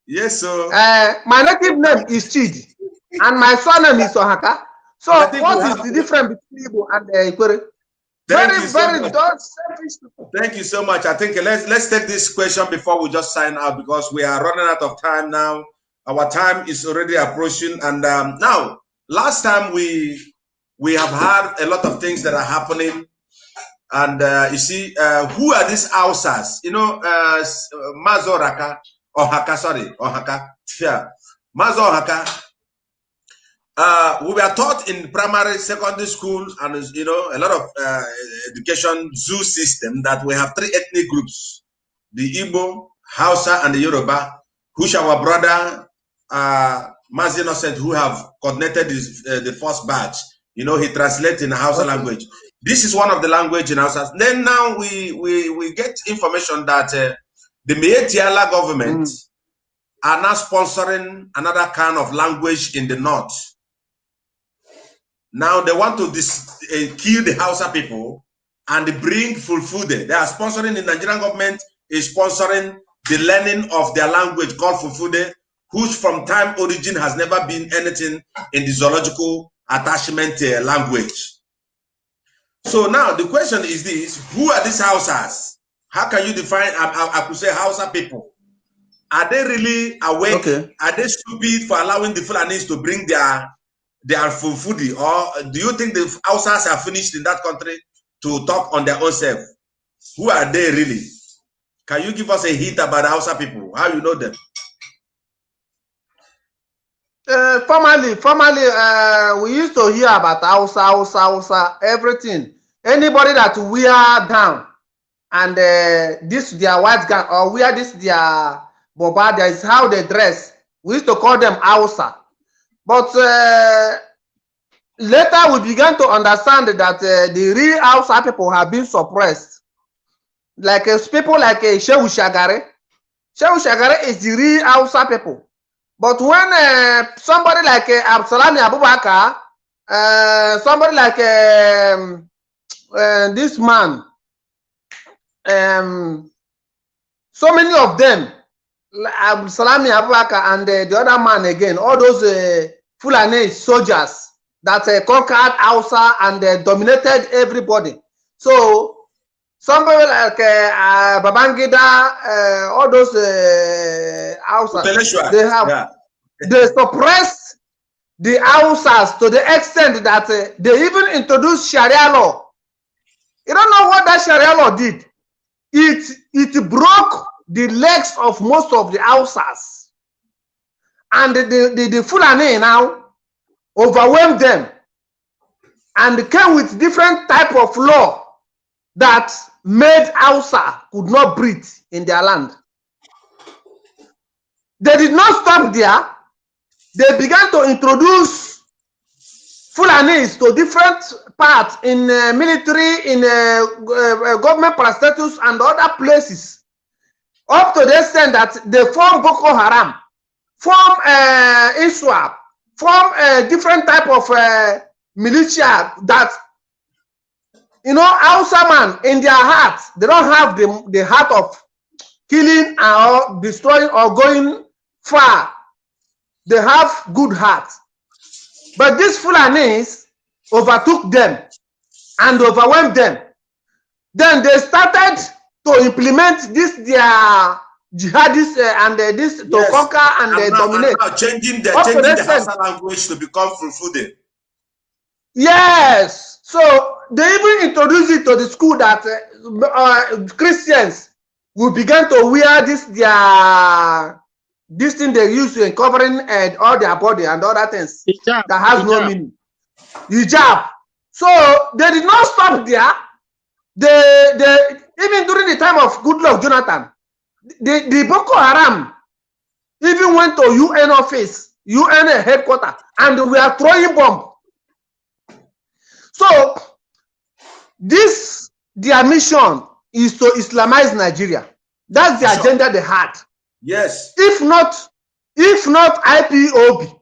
Yes, sir. My native name is Chid, and my surname is Ohaka. So what is the difference between Igbo and Ikure? Thank you so much. I think let's take this question before we just sign out, because we are running out of time now. Our time is already approaching, and now last time we have had a lot of things that are happening, and you see, who are these Hausas? You know, Mazo Ohaka, sorry, Ohaka. Yeah, Mazo Ohaka. We were taught in primary, secondary school, and you know, a lot of education zoo system that we have 3 ethnic groups: the Igbo, Hausa, and the Yoruba, which our brother Mazi Innocent, who have coordinated this, the first batch. You know, he translates in the Hausa language. This is one of the language in Hausa. Then now we get information that the Mietiala government are now sponsoring another kind of language in the north. Now they want to kill the Hausa people and bring Fulfude. They are sponsoring, the Nigerian government is sponsoring the learning of their language called Fulfude, which from time origin has never been anything in the zoological attachment language. So now the question is this: who are these Hausas? How can you define? I could say Hausa people. Are they really awake? Okay. Are they stupid for allowing the Fulanis to bring their Fulfudi? Or do you think the Hausas are finished in that country to talk on their own self? Who are they really? Can you give us a hint about the Hausa people? How you know them? Formerly, we used to hear about Hausa, everything. Anybody that wear down and this their white gown or wear this their boba, that is how they dress. We used to call them Hausa. But later we began to understand that the real Hausa people have been suppressed. Like people like Shehu Shagari. Shehu Shagari is the real Hausa people. But when somebody like Absalami Abubakar, somebody like this man, so many of them, Absalami Abubakar and the other man again, all those Fulani soldiers that conquered Hausa and dominated everybody. So somebody like Babangida, all those Hausa, they suppressed the Hausas to the extent that they even introduced Sharia law. You don't know what that Sharia law did. It broke the legs of most of the Hausas, and the Fulani now overwhelmed them and came with different type of law that made Hausa could not breathe in their land. They did not stop there. They began to introduce Fulanis to different parts in military, in government parastatals and other places, up to the extent that they form Boko Haram, form ISWAP, form different type of militia that, you know, Hausa man in their hearts, they don't have the heart of killing or destroying or going far. They have good heart. But these Fulanis overtook them and overwhelmed them. Then they started to implement this their jihadists and this to conquer and dominate. Now changing the Hausa language to become Fulfude. Yes. So they even introduced it to the school that Christians will begin to wear this thing they use in covering all their body and other things that has no meaning. Hijab. So they did not stop there. They even during the time of Goodluck Jonathan, the Boko Haram even went to UN office, UN headquarters, and we are throwing bomb. So this their mission is to Islamize Nigeria. That's the agenda they had. Yes. If not IPOB,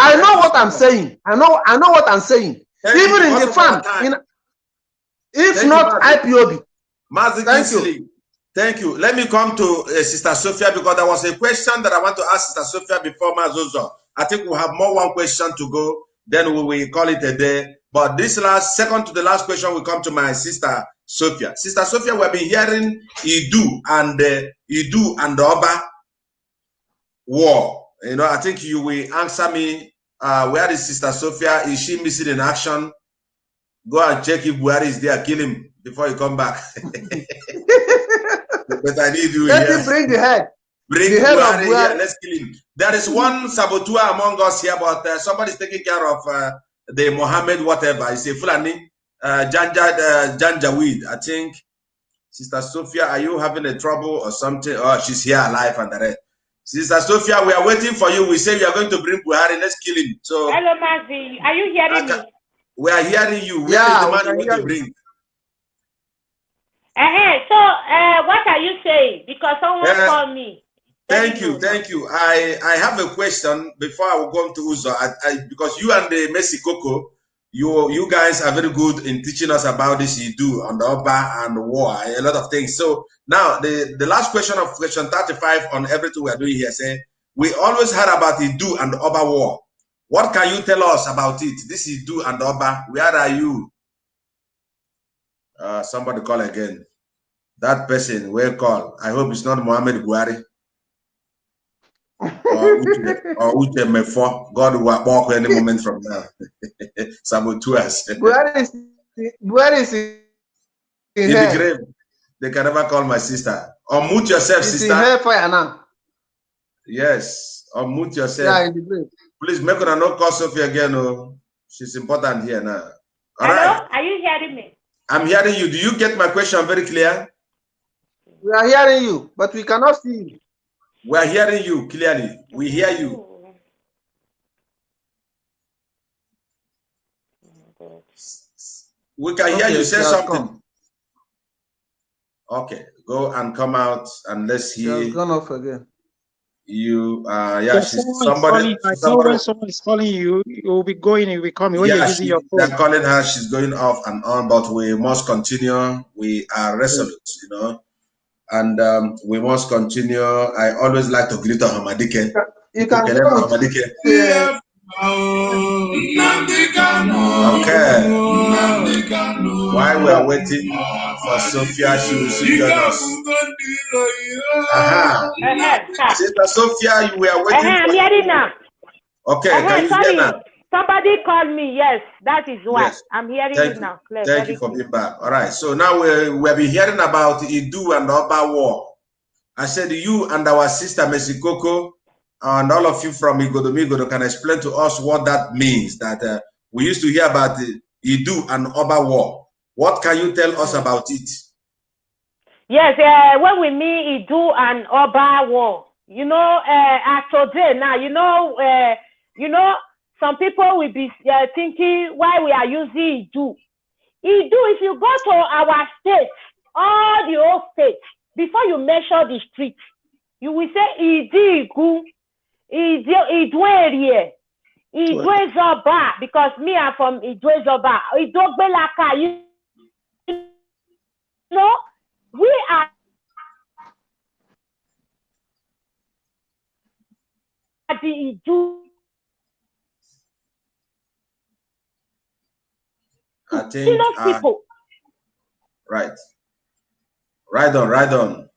I know what I'm saying. I know what I'm saying. Even in the farm, if not IPOB. Thank you. Let me come to Sister Sophia, because there was a question that I want to ask Sister Sophia before Mazozo. I think we'll have one question to go, then we will call it a day. But this second to the last question will come to my sister Sophia. Sister Sophia, we've been hearing Idu and the Oba war. You know, I think you will answer me. Where is Sister Sophia? Is she missing in action? Go and check if Buhari is there. Kill him before you come back. But I need you. Let him bring the head. Bring Buhari here, let's kill him. There is one saboteur among us here, but somebody's taking care of the Mohammed whatever. It's a Fulani Janjaweed. I think Sister Sophia, are you having a trouble or something? Oh, she's here alive and the rest. Sister Sophia, we are waiting for you. We say we are going to bring Buhari. Let's kill him. So, hello, Mazi. Are you hearing me? We are hearing you. Where is the man you want to bring? So, what are you saying? Because someone called me. Thank you. I have a question before I will go on to Uzo. Because you and the Messi Coco, you guys are very good in teaching us about this Idu and the Oba and the war, a lot of things. So now the last question of question 35 on everything we are doing here, say we always heard about Idu and the Oba war. What can you tell us about it? This Idu and the Oba, where are you? Somebody call again. That person will call. I hope it's not Mohammed Buhari. or Uche Mefo. God will walk any moment from now. Saboteurs. Buhari is in the grave. They can never call my sister. Unmute yourself, it's sister. In hellfire now. Yes. Unmute yourself. Yeah, in the grave. Please make her not call Sophie again. Oh. She's important here now. All Hello? Right. Are you hearing me? I'm hearing you. Do you get my question very clear? We are hearing you, but we cannot see you. We are hearing you clearly. We hear you. We can hear you say something. Come. Okay, go and come out and let's hear. She has gone off again. You, yeah, yes, somebody. I saw when someone is calling you, you will be going, you will be coming. When you're using your phone. They're calling her, she's going off and on, but we must continue. We are resolute, you know, and we must continue. I always like to greet Hamadike. You can go Hamadike. Yeah. Okay. While we are waiting for Sophia, she will soon join us. Sister Sophia, we are waiting. I'm hearing now. Okay, can you hear now? Somebody called me. Yes, that is why. Yes. I'm hearing you now. Thank you for being back. All right. So now we've been hearing about Idu and Oba war. I said you and our sister Messi Coco and all of you from Igodo can explain to us what that means. That we used to hear about the Idu and Oba war. What can you tell us about it? Yes, when we mean Idu and Oba war, you know, as today now, you know, some people will be thinking why we are using Idu. Idu, if you go to our state, all the old states, before you measure the street, you will say Idigu, Idwerie, Idwezoba, because me I'm from Idwezoba, Idogbelaka, you know, we are the Idu. I think people. Right. Right on.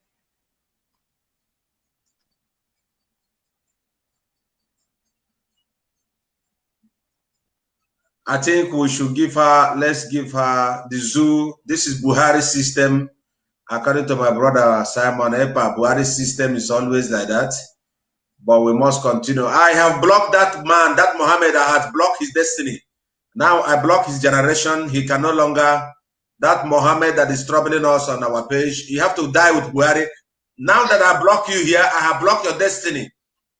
I think we should give her, let's give her the zoo. This is Buhari's system. According to my brother Simon Epa, Buhari's system is always like that. But we must continue. I have blocked that man, that Mohammed. I had blocked his destiny. Now I block his generation. He can no longer, that Mohammed that is troubling us on our page, you have to die with Buhari. Now that I block you here, I have blocked your destiny.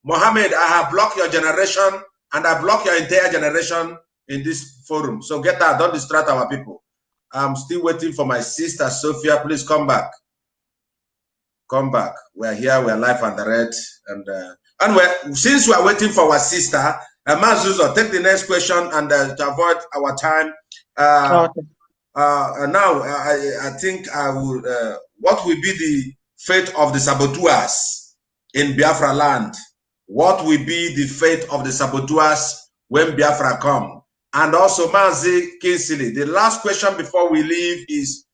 Mohammed, I have blocked your generation and I block your entire generation in this forum. So get out, don't distract our people. I'm still waiting for my sister, Sophia. Please come back. Come back. We're here, we're live on the red. And since we're waiting for our sister, Mazuzo, take the next question and to avoid our time. Okay. Now, I think I will. What will be the fate of the saboteurs in Biafra land? What will be the fate of the saboteurs when Biafra come? And also, Mazi Kinsley, the last question before we leave is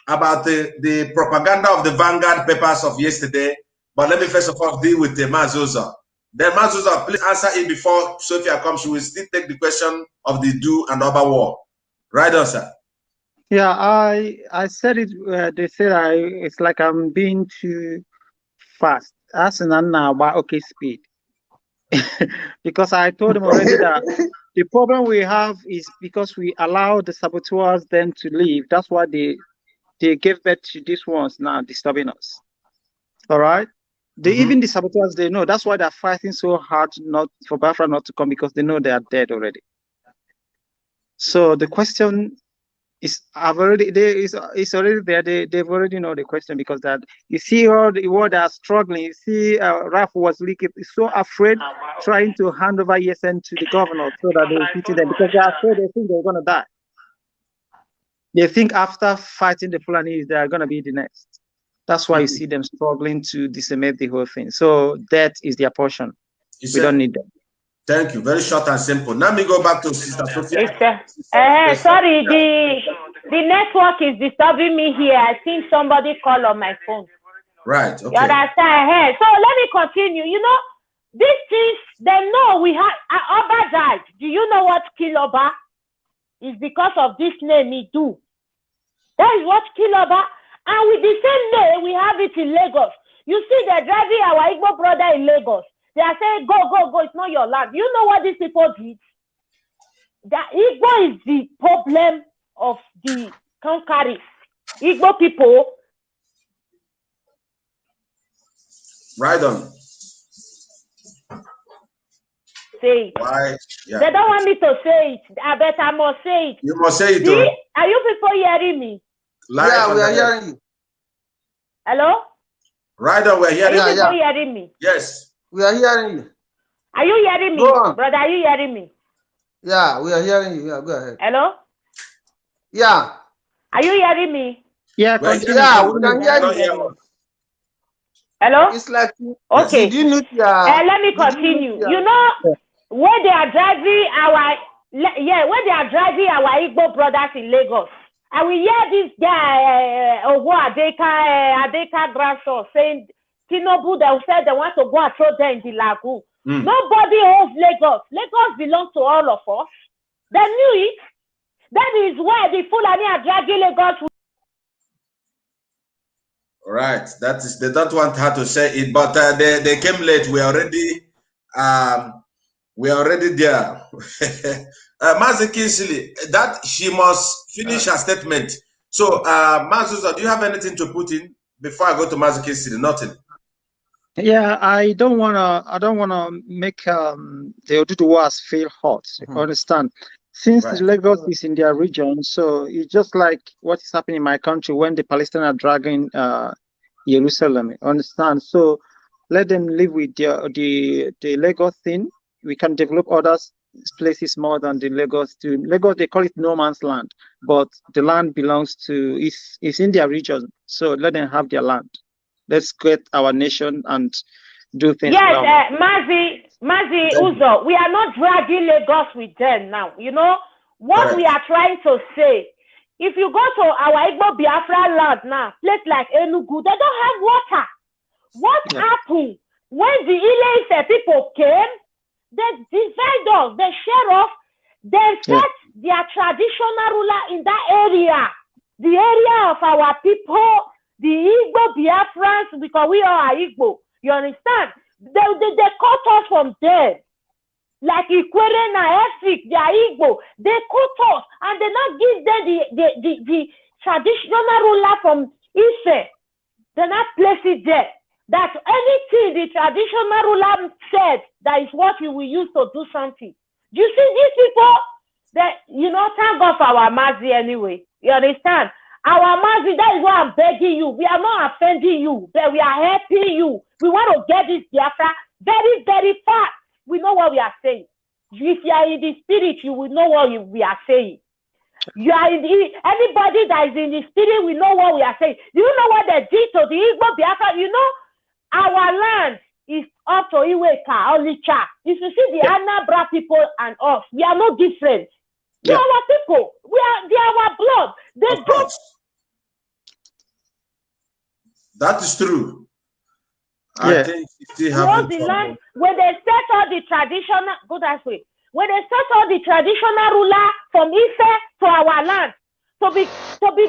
about the propaganda of the Vanguard papers of yesterday. But let me first of all deal with the Mazuzo. Then Mazuzo, please answer it before Sophia comes. She will still take the question of the Do and Oba war. Right on, sir. Yeah, I said it. They said it's like I'm being too fast. asking about okay speed. Because I told him already that the problem we have is because we allow the saboteurs then to leave. That's why they gave birth to these ones now disturbing us. All right. Even the saboteurs, they know. That's why they're fighting so hard not for Biafra not to come, because they know they are dead already. So the question is, it's already there. They've already know the question, because that you see all the world are struggling. You see, Raf was leaking, so afraid, trying to hand over ESN to the governor so that they will pity them, because they're afraid. They think they're gonna die. They think after fighting the Fulani, they are gonna be the next. That's why you see them struggling to disseminate the whole thing. So that is their portion. We don't need them. Thank you. Very short and simple. Now me go back to Sister Sophia. Sorry, the network is disturbing me here. I think somebody called on my phone. Right. Okay. You understand? So let me continue. You know, these things, they know we have Oba died. Do you know what kill Oba? It's because of this name he do. That is what kill Oba. And with the same name, we have it in Lagos. You see, they're driving our Igbo brother in Lagos. They are saying, go, go, go, it's not your land. You know what these people did? That Igbo is the problem of the conquerors. Igbo people. Right on. Say it. Why? Yeah. They don't want me to say it. I bet I must say it. You must say it. See? Are you people hearing me? Yeah, we are hearing you. Hello? Right on, we're hearing you. Are you people hearing me? Yes. We are hearing you. Are you hearing me? Brother, are you hearing me? Yeah, we are hearing you. Yeah, go ahead. Hello? Yeah. Are you hearing me? Yeah, continue. Yeah, we can hear you. Hello? It's like, okay. Let me continue. You know, when they are driving our Igbo brothers in Lagos, and we hear this guy, Owo Adeka grandson, saying, Tinubu, they said they want to go and throw them in the lagoon. Nobody owns Lagos. Lagos belongs to all of us. They knew it. That is why the Fulani are dragging Lagos. Right. That is, they don't want her to say it, but they came late. We are already there. Mazi Kinsley, that she must finish her statement. So, Mazuza, do you have anything to put in before I go to Mazi Kinsley? Nothing. Yeah, I don't wanna make the Oduduwas feel hot. You understand? Since Lagos is in their region, so it's just like what is happening in my country when the Palestinians are dragging Jerusalem. You understand? So let them live with the Lagos thing. We can develop other places more than the Lagos. To Lagos, they call it no man's land, but the land belongs to is in their region. So let them have their land. Let's get our nation and do things. Yes, Mazi Uzo, we are not dragging Lagos with them now. You know what we are trying to say. If you go to our Igbo Biafra land now, place like Enugu, they don't have water. What happened when the Ile people came? They divide us, they share us, they set their traditional ruler in that area, the area of our people, the Igbo Biafrans, because we are Igbo. You understand? They cut us from there. Like Ikwerena, Efik, they are Igbo. They cut us and they not give them the traditional ruler from Ife. They not place it there. That anything the traditional ruler said, that is what we will use to do something. You see these people, that thank God for our Mazi anyway. You understand? Our Mazi, that is why I'm begging you. We are not offending you, but we are helping you. We want to get this Biafra very, very fast. We know what we are saying. If you are in the spirit, you will know what we are saying. You are in anybody that is in the spirit, we know what we are saying. Do you know what they did to the Igbo Biafra? You know, our land is up to Iweka, Olicha. If you see the Anambra people and us, we are no different. They are our people. They are our blood. They don't. That is true. I think still have the land when they set all the traditional when they set all the traditional ruler from Ife to our land to be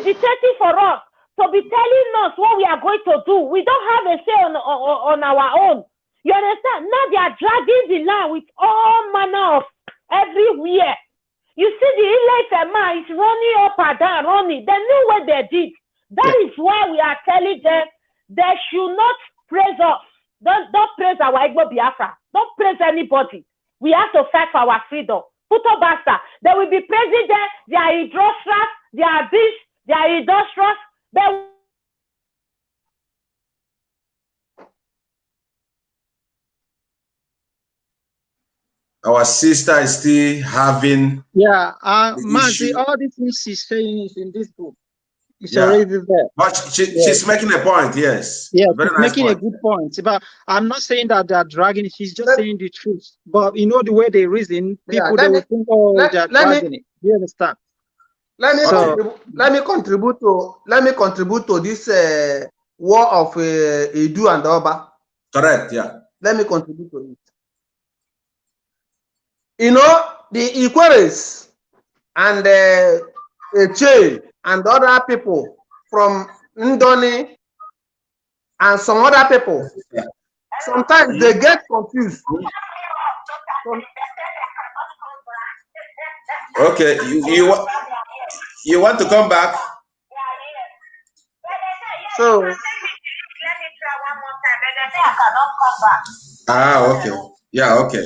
dictating for us, to be telling us what we are going to do. We don't have a say on our own. You understand? Now they are dragging the land with all manner of everywhere. You see the Ile man is running up and down, running. They knew what they did. That is why we are telling them they should not praise us. Don't praise our Igbo Biafra. Don't praise anybody. We have to fight for our freedom. Puto basta. They will be praising them. They are industrious. They are this. They are industrious. Our sister is still having. Yeah, Mazi, all the things she's saying is in this book. It's already there. But she's making a point, yes. Yeah, very she's nice making point. a good point. But I'm not saying that they're dragging it. She's just saying the truth. But you know the way they reason, people they will think, oh, they're dragging it. You understand? Let me contribute to this war of Edu and Oba. Correct, yeah. Let me contribute to it. You know, the Ikweres and Che and other people from Ndoni and some other people, sometimes they get confused. Okay, you want to come back? So okay. Yeah, okay.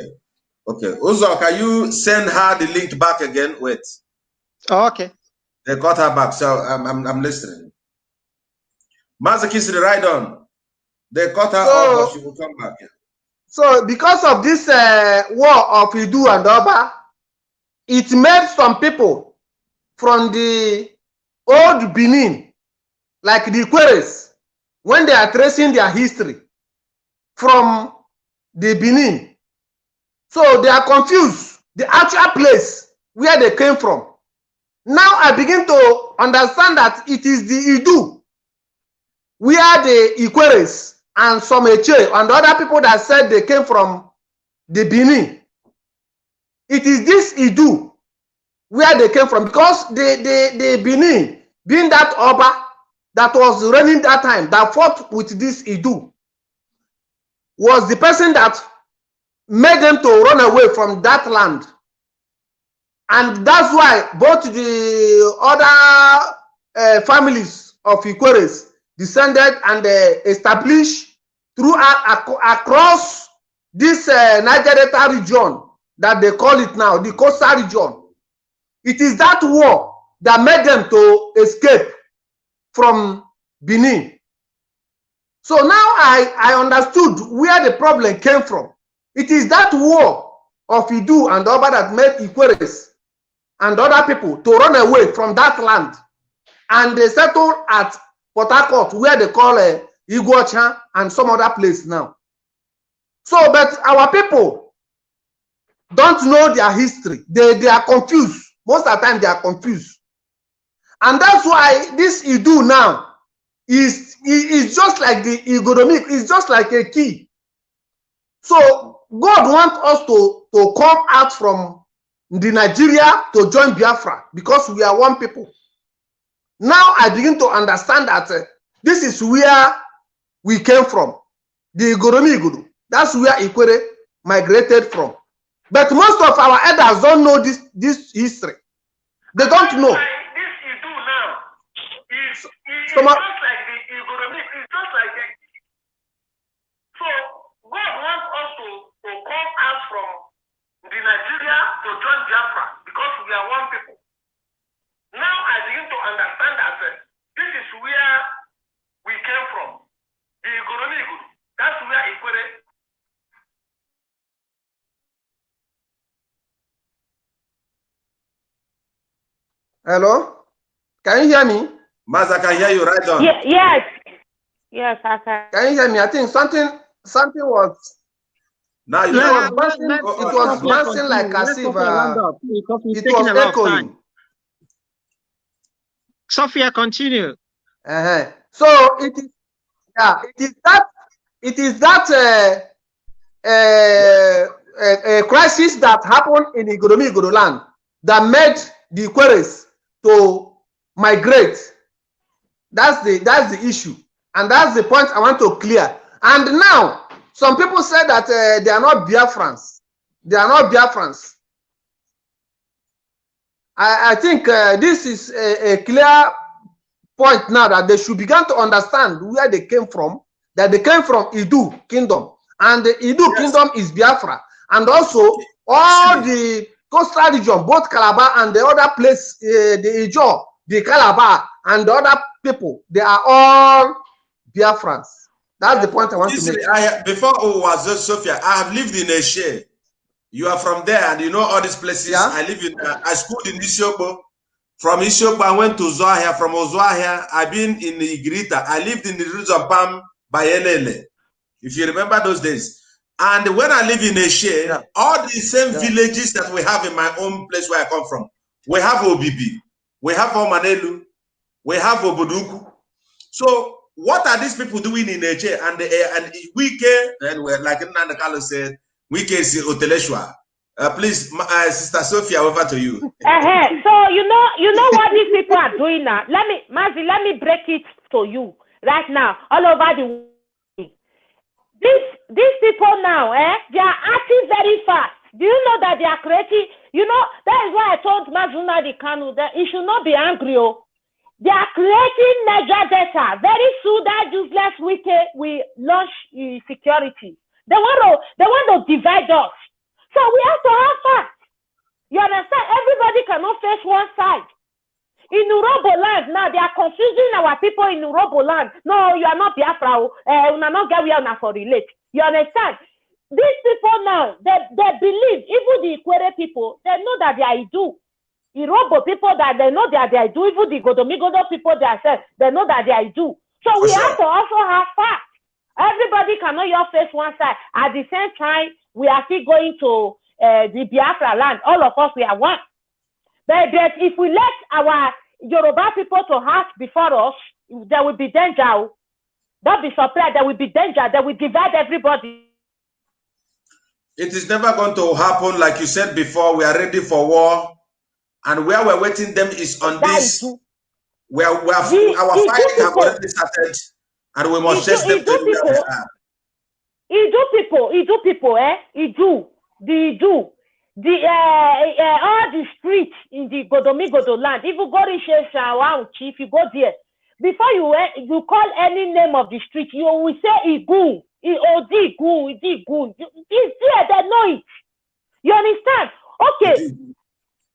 Okay. Uzo, can you send her the link back again? Wait. Oh, okay. They got her back, so I'm listening. Mazakis, right on. They cut her off, but she will come back. Yeah. So because of this war of Idu and Oba, it made some people from the old Benin, like the Ikweres, when they are tracing their history from the Benin, so they are confused, the actual place where they came from. Now I begin to understand that it is the Idu, where the Ikweres and some Eche and other people that said they came from the Benin. It is this Idu where they came from, because the Benin, being that Oba that was reigning that time, that fought with this Idu, was the person that made them to run away from that land. And that's why both the other families of Ikweres descended and established across this Niger Delta region that they call it now, the coastal region. It is that war that made them to escape from Benin. So now I understood where the problem came from. It is that war of Idu and Oba that made Ikweres and other people to run away from that land, and they settled at Port Harcourt, where they call Iguacha and some other place now. So, but our people don't know their history. They are confused. Most of the time they are confused. And that's why this Idu now is just like the Igodomic, it's just like a key. So God wants us to come out from the Nigeria to join Biafra, because we are one people. Now I begin to understand that this is where we came from. The Igoromi. That's where Ikwere migrated from. But most of our elders don't know this history. They don't know. This Idu now is just like the Igoromi. It's just like it. So God wants us to come out from the Nigeria to join Biafra, because we are one people. Now I begin to understand that this is where we came from. The Igoromi. That's where Ikwere. Hello? Can you hear me? Maza, I can hear you right on. Yes. Yes, I can. Can you hear me? I think something was. Now you it was bouncing like as if it was echoing. Sophia, continue. So it is that crisis that happened in Igoromi land that made the Ikweres to migrate That's the issue, and that's the point I want to clear. And now, some people say that they are not Biafrans. They are not Biafrans. I think this is a clear point now that they should begin to understand where they came from. That they came from Idu Kingdom, and the Idu Kingdom is Biafra, and also all the coastal region, both Calabar and the other place, the Ijaw, the Calabar, and the other people, they are all Biafrans. That's the point I want to make. Before Sophia, I have lived in Eshe. You are from there, and you know all these places. Yeah? I live in. I schooled in Isiokpo. From Isiokpo, I went to Zoahia. From Zoahia, I've been in Igrita. I lived in the region of Pam by Elele. If you remember those days. And when I live in Eshe, all the same villages that we have in my own place where I come from, we have Obibi, we have Omanelu, we have Oboduku. So what are these people doing in Eshe? And Wike, and like Nanda Carlos said, Wike is Oteleshwa. Please, Sister Sophia, over to you. So you know what these people are doing now. Let me break it to you right now, all over the world. These people now, they are acting very fast. Do you know that they are creating? You know, that is why I told Mazuna the Kanu that he should not be angry. They are creating Niger Delta. Very soon that useless wicked will launch security. They want to divide us. So we have to have facts. You understand? Everybody cannot face one side. In Urobo land, now they are confusing our people in Urobo land. No, you are not Biafra. You are not Gawiana for relate. You understand? These people now, they believe, even the Ikwere people, they know that they are Idu. Urobo people, that they know that they are Idu. Even the Godomigodo people themselves, they know that they are Idu. So we have to also have facts. Everybody cannot your face one side. At the same time, we are still going to the Biafra land. All of us, we are one. But if we let our Yoruba people to have before us, there will be danger. Don't be surprised. There will be danger. They will divide everybody. It is never going to happen. Like you said before, we are ready for war. And where we're waiting them is on this. Our fight have already started. And we must chase them to Idu people, all the streets in the Godomigodo land, if you go to Chief, you go there. Before you call any name of the street, you will say Igu, Igu. It's there, they know it. You understand? Okay.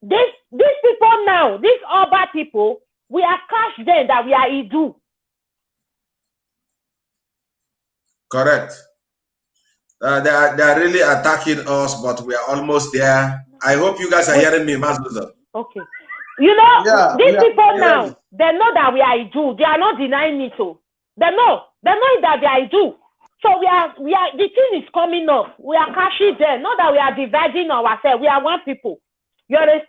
These people now, these Oba people, we are catch them that we are Idu. Correct. They are really attacking us, but we are almost there. I hope you guys are hearing me, Mazuza. Okay. You know, these people now, they know that we are Idu. They are not denying it. So they know that they are Idu. So we are. The thing is coming up. We are cashing there. Not that we are dividing ourselves. We are one people. You understand?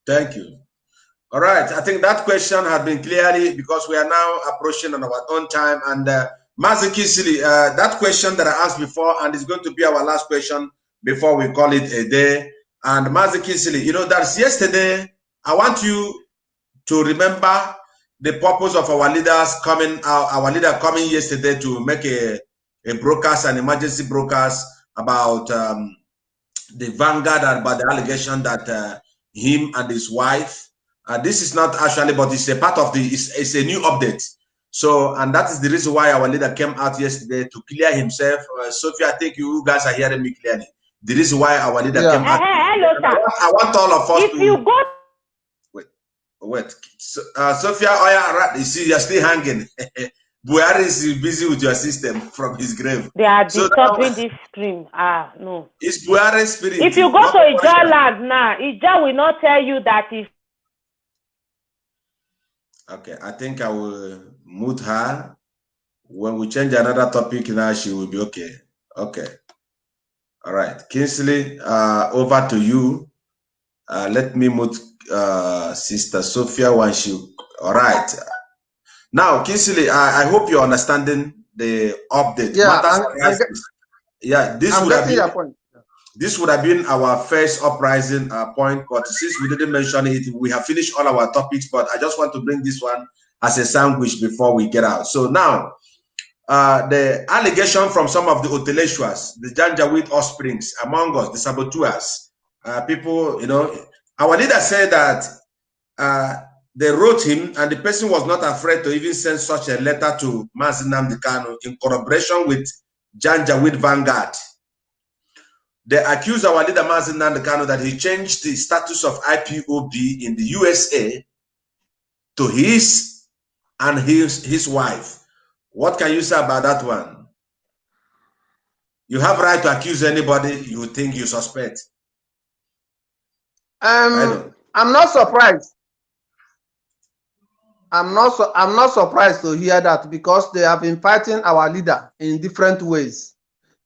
Thank you. All right. I think that question has been clearly, because we are now approaching on our own time. And Mazi Kisili, that question that I asked before, and it's going to be our last question before we call it a day. And Mazi Kisili, you know, that's yesterday. I want you to remember the purpose of our leaders coming out, our leader coming yesterday to make a broadcast, an emergency broadcast about the Vanguard, about the allegation that him and his wife, this is not actually, but it's a part of the, it's a new update. So, and that is the reason why our leader came out yesterday to clear himself. Sophia, I think you guys are hearing me clearly. The reason why our leader came out. Hello, sir. I want all of us if you go. Wait. Sophia, right. You see, you're still hanging. Buhari is busy with your system from his grave. They are disturbing this stream. No. It's Buhari's spirit. If you go to Ija land now, Ija will not tell you that is. Okay, I think I will mute her. When we change another topic now, she will be okay. Okay. All right. Kingsley, over to you. Let me mute Sister Sophia when she. All right. Now, Kingsley, I hope you're understanding the update. Yeah, this would have been our first uprising point, but since we didn't mention it, we have finished all our topics. But I just want to bring this one as a sandwich before we get out. So now, the allegation from some of the Oteleshuas, the Janjaweed offsprings among us, the saboteurs, people, you know, our leader said that they wrote him and the person was not afraid to even send such a letter to Mazi Nnamdi Kanu in collaboration with Janjaweed Vanguard. They accused our leader Mazi Nnamdi Kanu that he changed the status of IPOB in the USA to his and his wife. What can you say about that one? You have right to accuse anybody you think you suspect. I'm not surprised. I'm not surprised to hear that, because they have been fighting our leader in different ways.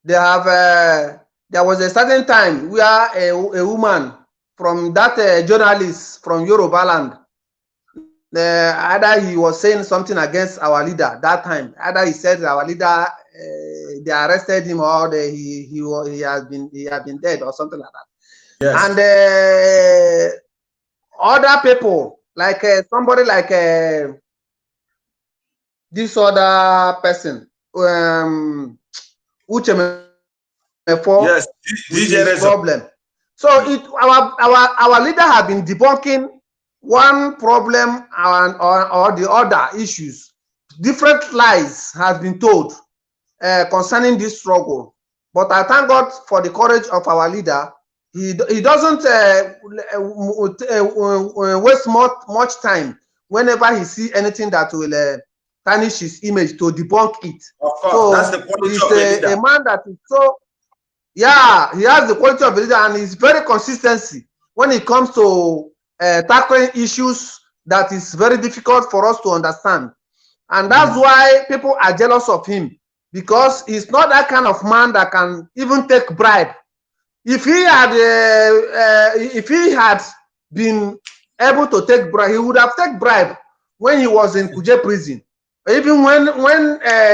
They have there was a certain time where a woman from that journalist from Yoruba land, either he was saying something against our leader that time, either he said our leader they arrested him, or he had been dead or something like that. Yes. And other people, like somebody like this other person, Uche Mefo, yes, DJ problem. So our leader have been debunking one problem or the other issues. Different lies has been told concerning this struggle. But I thank God for the courage of our leader. He doesn't waste much time whenever he see anything that will tarnish his image to debunk it. Of course, so that's the quality he's of the leader. A man that is so, yeah, he has the quality of a leader, and he's very consistency when it comes to tackling issues that is very difficult for us to understand. And that's why people are jealous of him, because he's not that kind of man that can even take bribe. If he had been able to take bribe, he would have taken bribe when he was in Kuje prison. Even when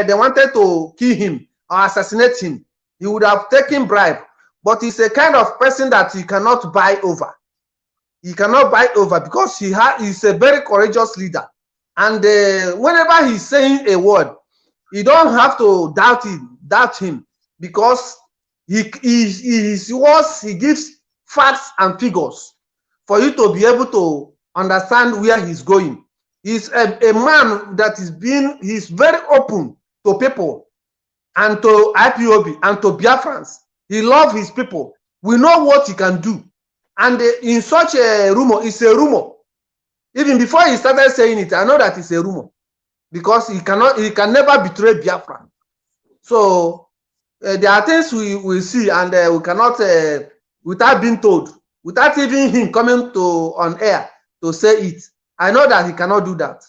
they wanted to kill him or assassinate him, he would have taken bribe. But he's a kind of person that he cannot buy over. He cannot buy over, because he's a very courageous leader. And whenever he's saying a word, you don't have to doubt him, because he gives facts and figures for you to be able to understand where he's going. He's a man that he's very open to people and to IPOB and to Biafrans. He loves his people. We know what he can do. And in such a rumor, it's a rumor. Even before he started saying it, I know that it's a rumor, because he can never betray Biafra. So there are things we see, and we cannot, without being told, without even him coming on air to say it. I know that he cannot do that.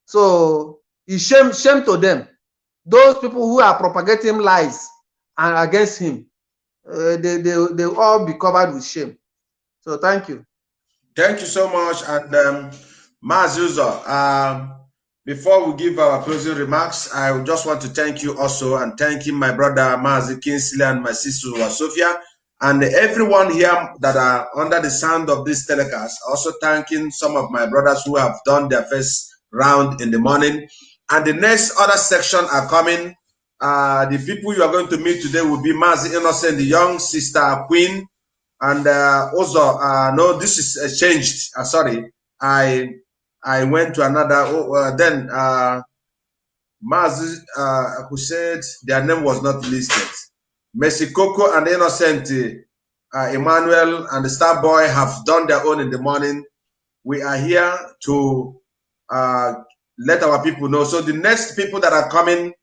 So it's shame to them. Those people who are propagating lies and against him, they all be covered with shame. So thank you. Thank you so much. And Mazuzo, before we give our closing remarks, I just want to thank you also, and thanking my brother Mazi Kinsley and my sister Wasofia, and everyone here that are under the sound of this telecast. Also thanking some of my brothers who have done their first round in the morning. And the next other section are coming. The people you are going to meet today will be Mazi Innocent, the young sister Queen. And also, no, this is changed. Sorry, I went to another. Then Mazi, who said their name was not listed. Messi Coco and Innocent, Emmanuel and the Star Boy have done their own in the morning. We are here to let our people know. So the next people that are coming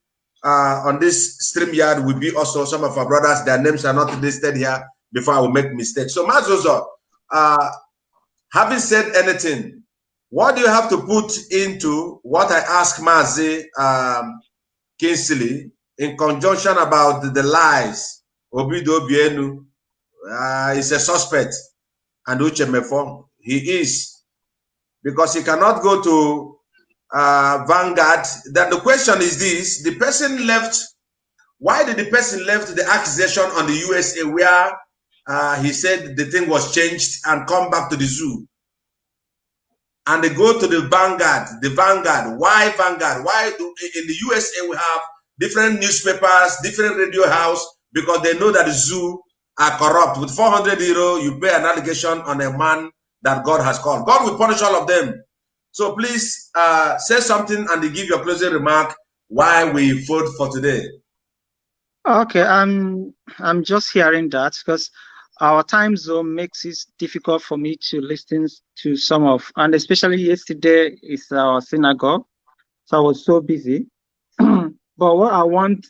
on this StreamYard will be also some of our brothers. Their names are not listed here before I will make mistakes. So Mazozo, having said anything, what do you have to put into what I asked Mazi Kinsley in conjunction about the lies? Obido Bienu is a suspect, and Uche Mefo, he is, because he cannot go to Vanguard. Then the question is this: the person left. Why did the person left the accusation on the USA, where he said the thing was changed, and come back to the zoo? and they go to the Vanguard. The Vanguard. Why Vanguard? Why in the USA we have different newspapers, different radio house, because they know that the zoo are corrupt. With 400 euro, you pay an allegation on a man that God has called. God will punish all of them. So please say something and give your closing remark why we vote for today. Okay, I'm just hearing that because our time zone makes it difficult for me to listen to some of, and especially yesterday is our synagogue, so I was so busy. But what I want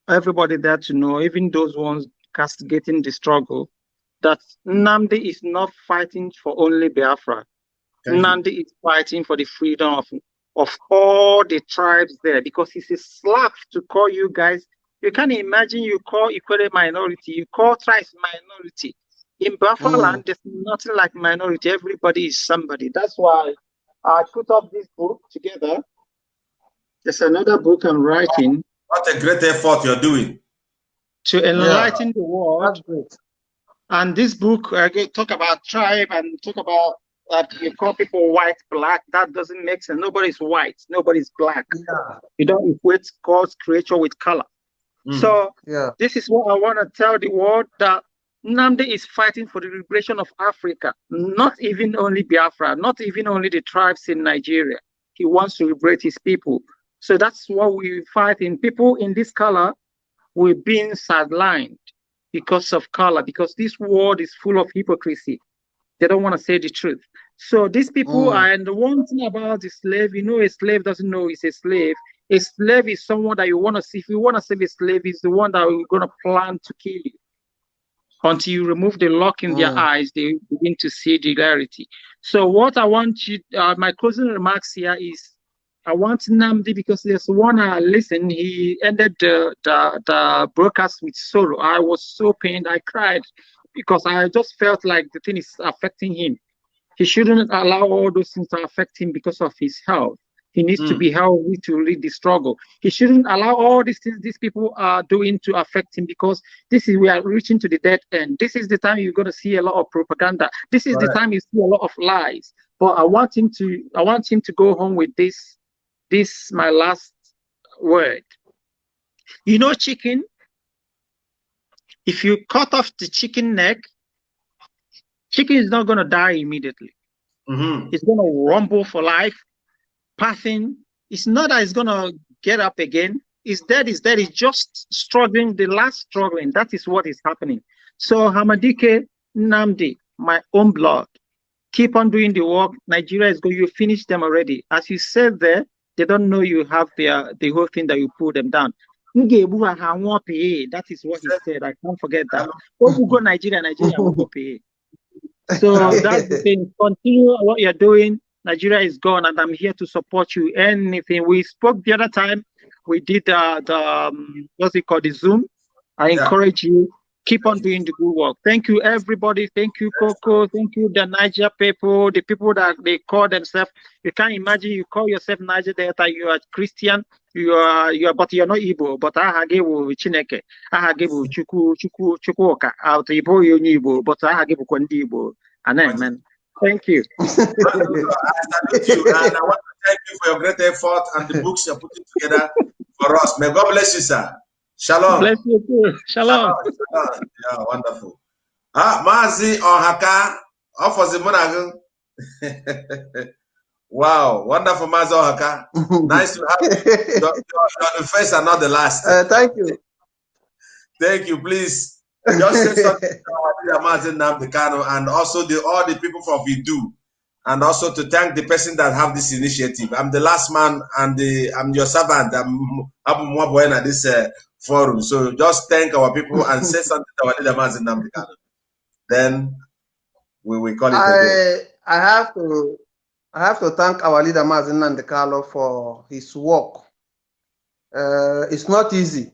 everybody there to know, even those ones castigating the struggle, that Nnamdi is not fighting for only Biafra. Nnamdi is fighting for the freedom of all the tribes there, because it's a slap to call you guys. You can't imagine you call Ikwere minority, you call tribes minority. In Biafra land, there's nothing like minority. Everybody is somebody. That's why I put up this book together. There's another book I'm writing. What a great effort you're doing. To enlighten the world. And this book, I talk about tribe and talk about you call people white, black. That doesn't make sense. Nobody's white. Nobody's black. Yeah. You don't equate God's creature with color. So this is what I want to tell the world, that Nnamdi is fighting for the liberation of Africa, not even only Biafra, not even only the tribes in Nigeria. He wants to liberate his people. So that's what we fight in. People in this color, we're being sidelined because of color, because this world is full of hypocrisy. They don't want to say the truth. So these people and the one thing about the slave, you know, a slave doesn't know he's a slave. A slave is someone that you want to see. If you want to save a slave, is the one that we're going to plan to kill you. Until you remove the lock in their eyes, they begin to see the reality. So what I want you, my closing remarks here is, I want Nnamdi, because there's one I listened, he ended the broadcast with sorrow. I was so pained, I cried, because I just felt like the thing is affecting him. He shouldn't allow all those things to affect him because of his health. He needs to be healthy to lead the struggle. He shouldn't allow all these things these people are doing to affect him, because we are reaching to the dead end. This is the time you're going to see a lot of propaganda. This is the time you see a lot of lies. But I want him to go home with this my last word. You know, chicken, if you cut off the chicken neck, chicken is not going to die immediately. It's going to rumble for life, passing. It's not that it's going to get up again. It's dead, it's dead. It's just struggling, the last struggling. That is what is happening. So Hamadike Nnamdi, my own blood, keep on doing the work. Nigeria is going, you finished them already. As you said there, they don't know you have the whole thing that you pull them down. That is what he said. I can't forget that. When we go Nigeria will go pay. So that's the thing. Continue what you're doing. Nigeria is gone, and I'm here to support you. Anything. We spoke the other time. We did what's it called, the Zoom. I encourage you. Keep on doing the good work. Thank you, everybody. Thank you, Coco. Thank you, the Niger people, the people that they call themselves. You can't imagine you call yourself Niger Delta. You are Christian. You are, but you're not Igbo. But I gave Chineke. I gave Chukwuka. Out Igbo, you Igbo. But I gave Kwendi Igbo. Amen. Thank you. Thank you. And I want to thank you for your great effort and the books you're putting together for us. May God bless you, sir. Shalom. Bless you too. Shalom. Yeah, wonderful. Mazi Ohaka, offers the Wow, wonderful, Mazi Ohaka. Nice to have you. You're the first and not the last. Thank you. Thank you. Please, just say something to Mazi Nnamdi Kanu and also all the people from Vidu, and also to thank the person that have this initiative. I'm the last man, and I'm your servant. I'm Abu Mwaboen at this forum. So just thank our people and say something to our leader, Mazi Nnamdi Kanu. Then we will call it a day. I have to thank our leader, Mazi Nnamdi Kanu, for his work. It's not easy.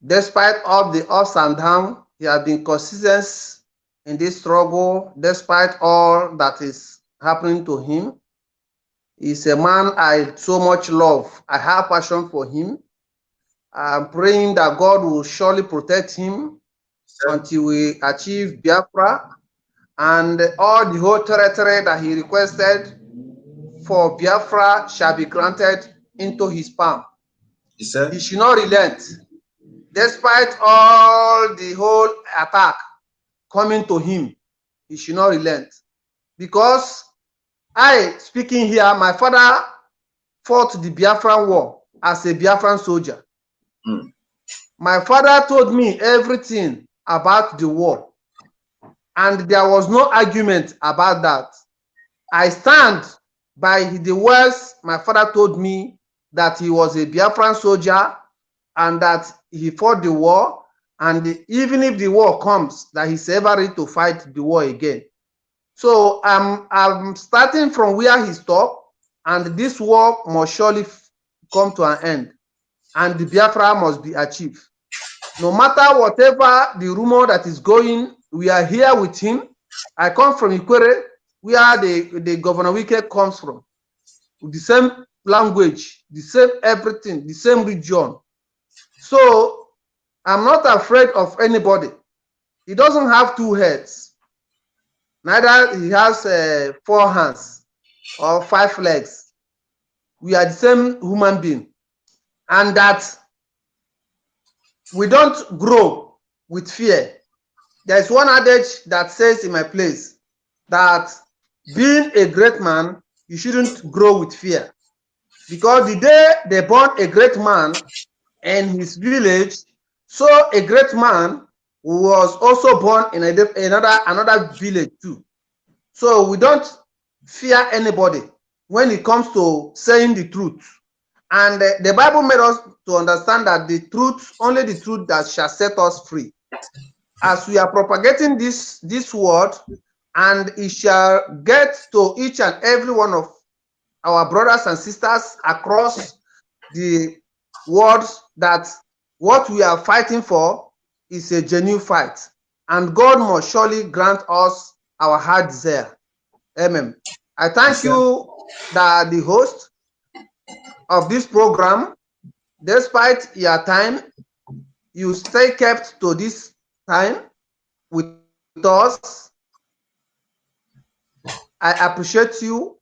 Despite all the ups and downs, he has been consistent in this struggle, despite all that is happening to him. He's a man I so much love. I have passion for him. I'm praying that God will surely protect him until we achieve Biafra and all the whole territory that he requested. for Biafra shall be granted into his palm. He said, he should not relent. Despite all the whole attack coming to him, he should not relent. Because speaking here, my father fought the Biafran war as a Biafran soldier. Mm. My father told me everything about the war, and there was no argument about that. I stand by the words my father told me, that he was a Biafran soldier and that he fought the war, and even if the war comes, that he's ever ready to fight the war again. So I'm starting from where he stopped, and this war must surely come to an end, and the Biafra must be achieved. No matter whatever the rumor that is going, we are here with him. I come from Ikwere, where the Governor Wike comes from. The same language, the same everything, the same region. So I'm not afraid of anybody. He doesn't have two heads. Neither he has 4 hands or 5 legs. We are the same human being. And that we don't grow with fear. There's one adage that says in my place that being a great man, you shouldn't grow with fear. Because the day they born a great man in his village, so a great man was also born in another village too. So we don't fear anybody when it comes to saying the truth. And the Bible made us to understand that the truth, only the truth that shall set us free. As we are propagating this word, and it shall get to each and every one of our brothers and sisters across the world, that what we are fighting for is a genuine fight, and God must surely grant us our heart desire. Amen. I thank you, the host of this program. Despite your time, you stay kept to this time with us. I appreciate you,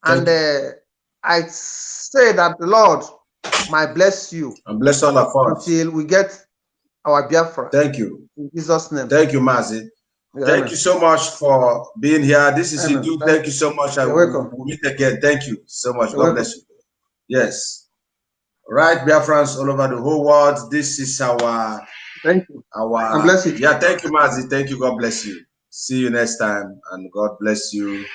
and I say that the Lord might bless you and bless all of us until we get our Biafra. Thank you. In Jesus' name. Thank you, Mazi. Yeah, thank amen. you so much for being here. This is Amen. Idu. Thank you so much. You're welcome. We'll meet again. Thank you so much. You're God bless you. Yes. Right, Biafrans all over the whole world. This is our thank you. And bless you. Yeah, thank you, Mazi. Thank you. God bless you. See you next time, and God bless you.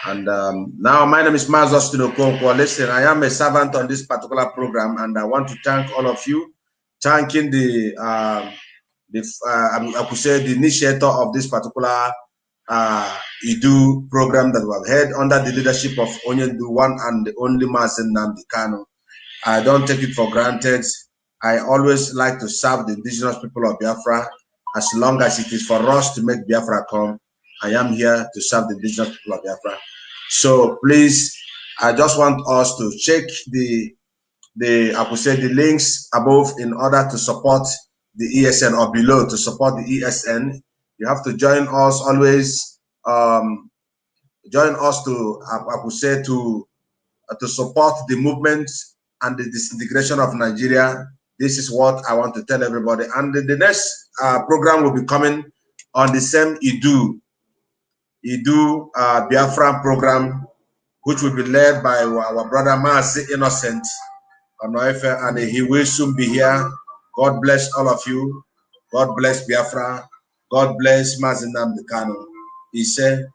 And now my name is Mazi Austin Okonkwo. Listen, I am a servant on this particular program, and I want to thank all of you, thanking I could say the initiator of this particular Idu program that we have had under the leadership of Onyendu, one and the only Mazi Nnamdi Kanu. I don't take it for granted. I always like to serve the indigenous people of Biafra. As long as it is for us to make Biafra come, I am here to serve the indigenous people of Biafra. So please, I just want us to check I could say the links above in order to support the ESN, or below to support the ESN. You have to join us always. Join us to, I could say, to support the movement and the disintegration of Nigeria. This is what I want to tell everybody. And the next program will be coming on the same Idu Biafran program, which will be led by our brother Mazi Innocent Onoife, and he will soon be here. God bless all of you. God bless Biafra. God bless Mazi Nnamdi Kanu. He said,